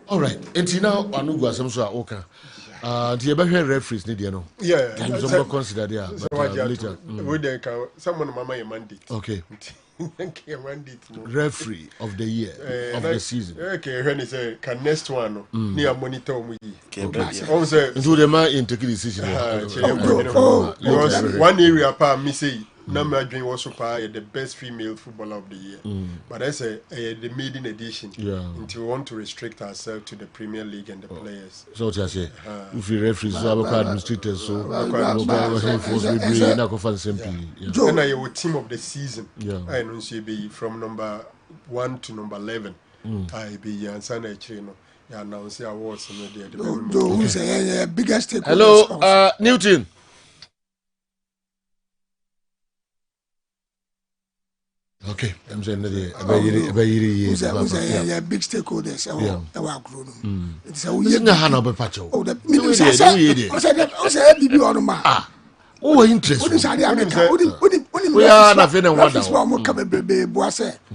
All right. And now, Anugu Asamso Oka. The Abahian referees need you. Yeah. Can you consider there? But later. Someone mama mandate. Okay. Referee of the year of the season. Okay, when he say can next one near monitor me. Also, into the man in taking decision. Because one area pa me say number dream was the best female footballer of the year. But I say the maiden edition. Until we want to restrict ourselves to the Premier League and the players. So what I say, if you referees, so administrators, so and I will team of the season. I know she be from number 1 to number 11. I be Yansana Chino. Yeah, now see awards and the biggest. Hello, Newton. Okay, I'm saying that big stakeholders. It's a Hanover Pacho. Oh, interesting. We are not feeling what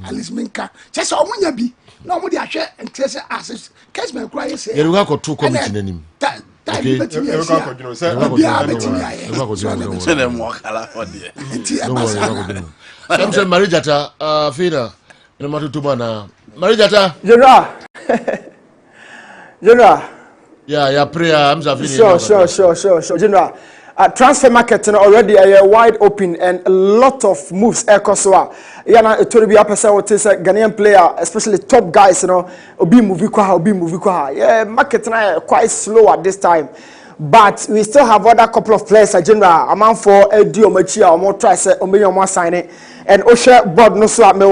Alice Minka. Just all when you be. No, what I share and test assets. Kessben cries. You have got 2 committing in him. Okay. I'm saying Marijata, Fina, and Matutubana. Marijata. General. Yeah, prayer. I'm saying. Sure. General. Transfer market already wide open and a lot of moves. Ekoswa. Yana to be a person what is a Ghanaian player, especially top guys. Obi movie kwa. Yeah, market quite slow at this time. But we still have other couple of players. General, amount for Eddie Omachia, or more try say Omeyo sign it. And Osha Board no so me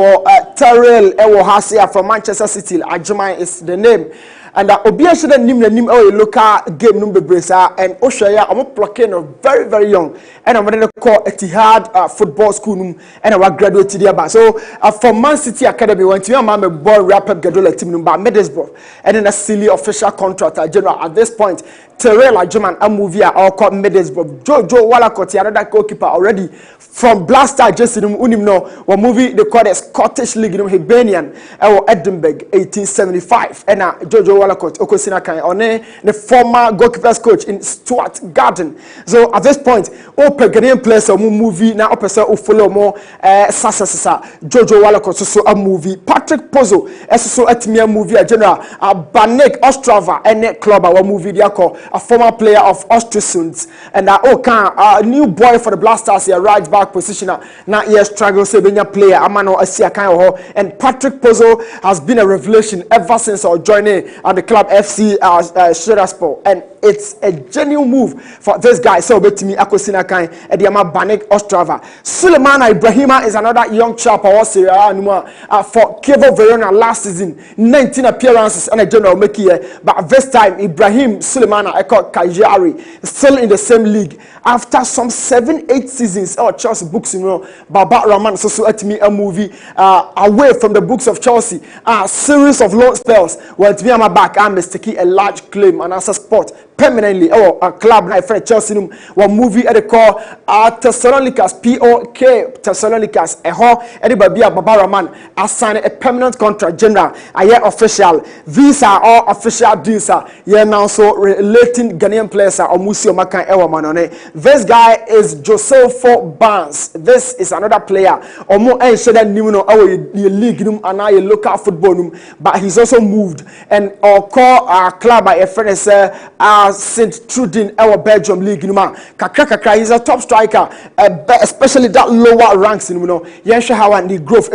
Terrell Ewo Hasia from Manchester City. Ajuma is the name. And Obia should have named the local game number bresa and Osha I'm plucking very, very young. And I'm going to call Etihad football school and I graduated there. So from Man City Academy, when to my boy rapper Gadola team by Middlesbrough and then a silly official contract general at this point. Terrell Ajuman a movie or called Middlesbrough. Joe Wallacott, another goalkeeper already from Blaster just in unim no one movie they call the Scottish League in Hibernian or Edinburgh 1875 and Jojo Wallacott Okosina Kai on the former goalkeepers coach in Stuart Garden. So at this point all Ghanaian players or movie now person who follow more Sasa Jojo Wallacott so a movie Patrick Pozzo so at me a movie a general Banek Ostrava and club our movie they call a former player of Ostersund and a new boy for the Blasters here right back position now he struggles to be a player Amano Asia kind and Patrick Pozzo has been a revelation ever since joining at the club FC Shiraspor and it's a genuine move for this guy so bet me Akosina Kai and the Banek Ostrava. Sulemana Ibrahima is another young chap for Kevo Verona last season 19 appearances and a general make here but this time Ibrahim Sulemana Kajari still in the same league after some 7-8 seasons Chelsea books Baba Rahman so at me a movie away from the books of Chelsea series of loan spells where to be on my back I'm mistaking a large claim and as a sport permanently a club na friend Chelsea one movie at the call Thessalonians POK Thessalonians anybody Baba Rahman assigned a permanent contract general official these are all official deals now so relating Ghanaian players or Musio Makan Ewa Manone. This guy is Josepho Barnes. This is another player. Or more league and now local football but he's also moved and call our club by a friend St. Trudin Ewa Belgium League Kakra he's a top striker especially that lower ranks the growth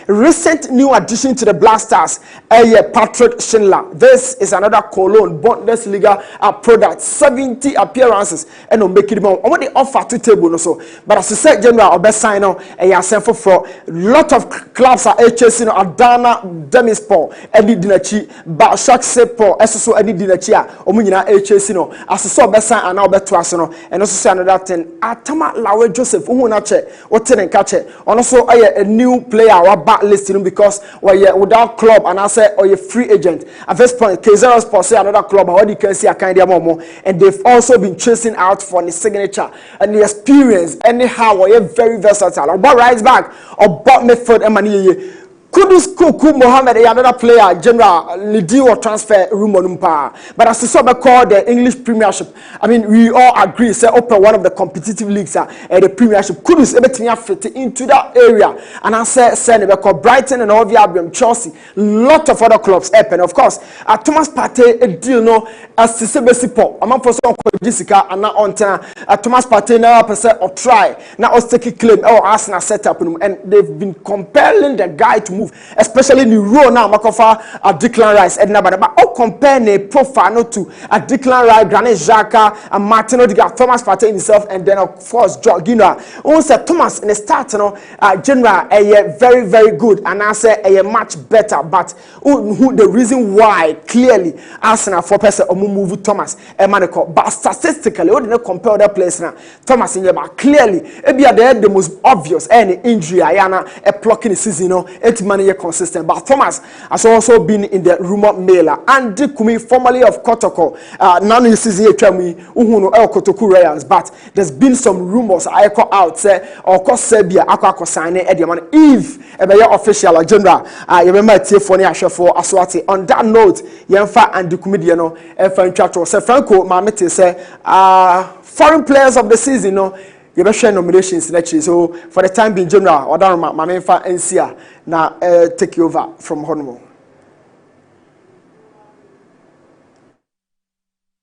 recent new addition to the Blasters Patrick Schindler. This is another Cologne Bundesliga product 70 appearances and no make it more on the offer to table no so but as I said general or best sign on a for lot of clubs are chasing Adana Demispor Eddie Dinachi but Shak Sepo SSO Eddie Dinachi Omuna HAC no aseso besa ana obeto ase no eno so another thing atama lawe Joseph who na che wote kache ono so a new player wa back list because without club and I say or a free agent at this point Kessben Sports say another club what you can see a kind of more and they've also been chasing out for the signature and the experience anyhow or very versatile or right back or bot midfield and mani Kudus Kuku Mohammed, another player, general, Lidi or transfer rumor numpa. But as the call the English Premiership, I mean, we all agree, say, open one of the competitive leagues at the Premiership. Kudus everything fit into that area. And I say, we call Brighton and Albion, Chelsea, lot of other clubs, and of course, Thomas Partey, a deal, no, as the Sebesipo, among for some Jessica, and now on time, Thomas Partey, now percent or try, now us take a claim, or Arsenal set up, and they've been compelling the guy to move, especially in the role now Makofa at Declan Rice and Nabana. But all compare the profile to a Declan Rice, Granit Xhaka, and Martin Odegaard, Thomas Partey himself, and then of course Jorginho. Also Thomas in the start, general a very very good, and I say a much better. But who the reason why clearly Arsenal for person move Thomas Emmanuel, but statistically, we didn't compare other players now. Thomas in the clearly, the most obvious any injury. Ayana a plucking the season, consistent, but Thomas has also been in the rumor mailer. And Kumi, formerly of Kotoko, none season Uhuno El Kotoku Royals, but there's been some rumors I call out say or cost Serbia Aqua sign Ediaman Eve a official general. I remember Tiffany Ashafo Aswati. On that note, Yenfa and the comedian F. Chacho say Franco Mamete say foreign players of the season, you better share nominations next year. So for the time being, general, or down my main fan NCA now take you over from Honmo.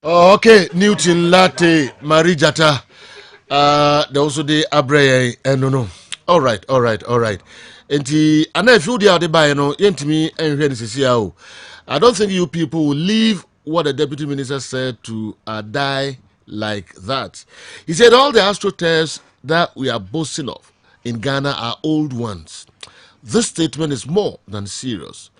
Okay, Newton Latte, Marie Jata, there also the Abre and no. All right. And the and if you the buy no, yentimi and here is I don't think you people will leave what the deputy minister said to die like that. He said all the astroturfs that we are boasting of in Ghana are old ones. This statement is more than serious.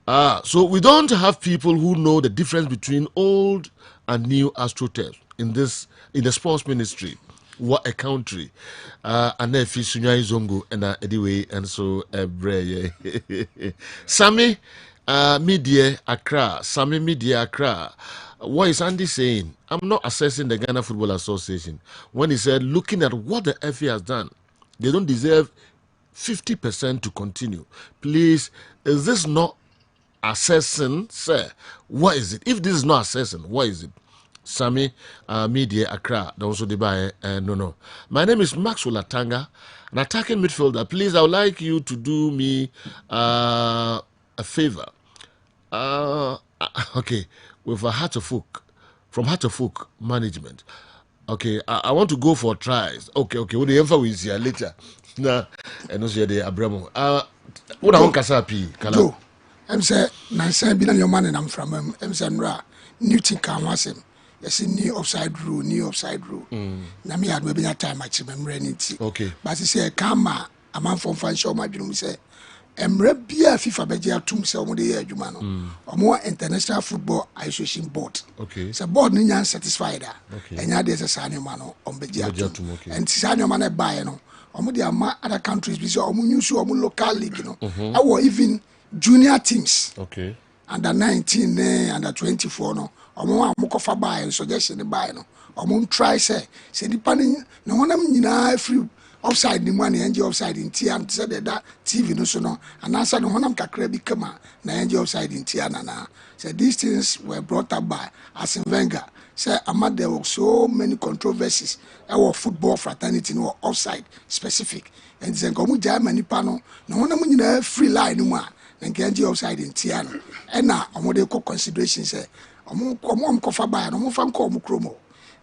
So we don't have people who know the difference between old and new astroturfs in the sports ministry. What a country. And if it's Zongo and anyway, and so Sammy Media Accra. What is Andy saying? I'm not assessing the Ghana Football Association when he said, looking at what the FA has done, they don't deserve 50% to continue. Please, is this not assessing, sir? What is it? If this is not assessing, what is it? Sammy Media Accra, also the buy. No. My name is Maxwell Atanga, an attacking midfielder. Please, I would like you to do me a favor. Okay, with a Heart of Oak, from Heart of Oak Management. Okay, I want to go for tries. Okay. What the info is here later. Nah, and also the Abramo. What I want Kasapi, Kala. I'm say, Nancy, be your man and I'm from him. I'm saying, Newton can was him. Yes, new offside rule. Na me had maybe a time I remember it. Okay. But he say, come a man from fan show my dream say. Emre bia FIFA beje atum se omo de ye adwuma no omo International Football Association Board. Okay. So board no nyan satisfied okay. Enya de se sane ma no omo beje atum. And sane ma na buy no omo de ama other countries bi so omo use omo local league no. Or even junior teams. Okay. Under 19 under 24 no omo amokofa buy suggestion buy no omo try say nipa no honam nyina free offside the money and offside in Tian said that TV no so no and answer no honam kakra bi kama na and offside in Tian na said these things were brought up by Arsene Wenger. Say among there were so many controversies our football fraternity no offside specific and say go mu Germany pano no honam nyina free line no ma and get offside in Tian and na omo dey consideration say omo kofa ba no mo fan ko omo kromo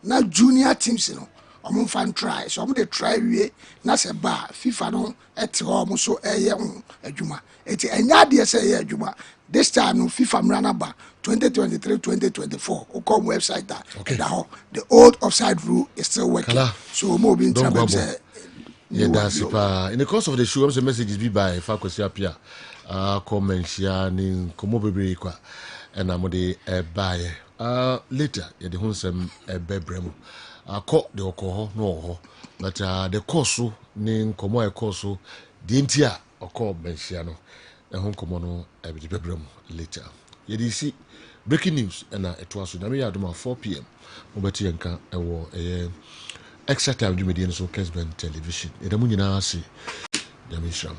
na junior teams no omo fan try so omo dey try wie na se ba FIFA no ete omo so eye adwuma eti enya de se eye adwuma this time no FIFA mrana ba 2023-2024 ukom website that okay. The old offside rule is still working. Kala. So omo be in trouble say yeah that's it. In the course of the show some messages be by Fakosi Apia comments ya ni komo bebre kwa and amode buy Later, yeah, the Hunsem Bebremo. Caught the alcohol, no, but the course, name Comoy Corso, the Intia, or call Bensiano, and Hong Comono, Bebremo later. Yet you see, breaking news, and it was Tsunami 4 p.m. Obeti Yanka, a extra time, Jimmy Kessben television. Edamunina see, Yamishram.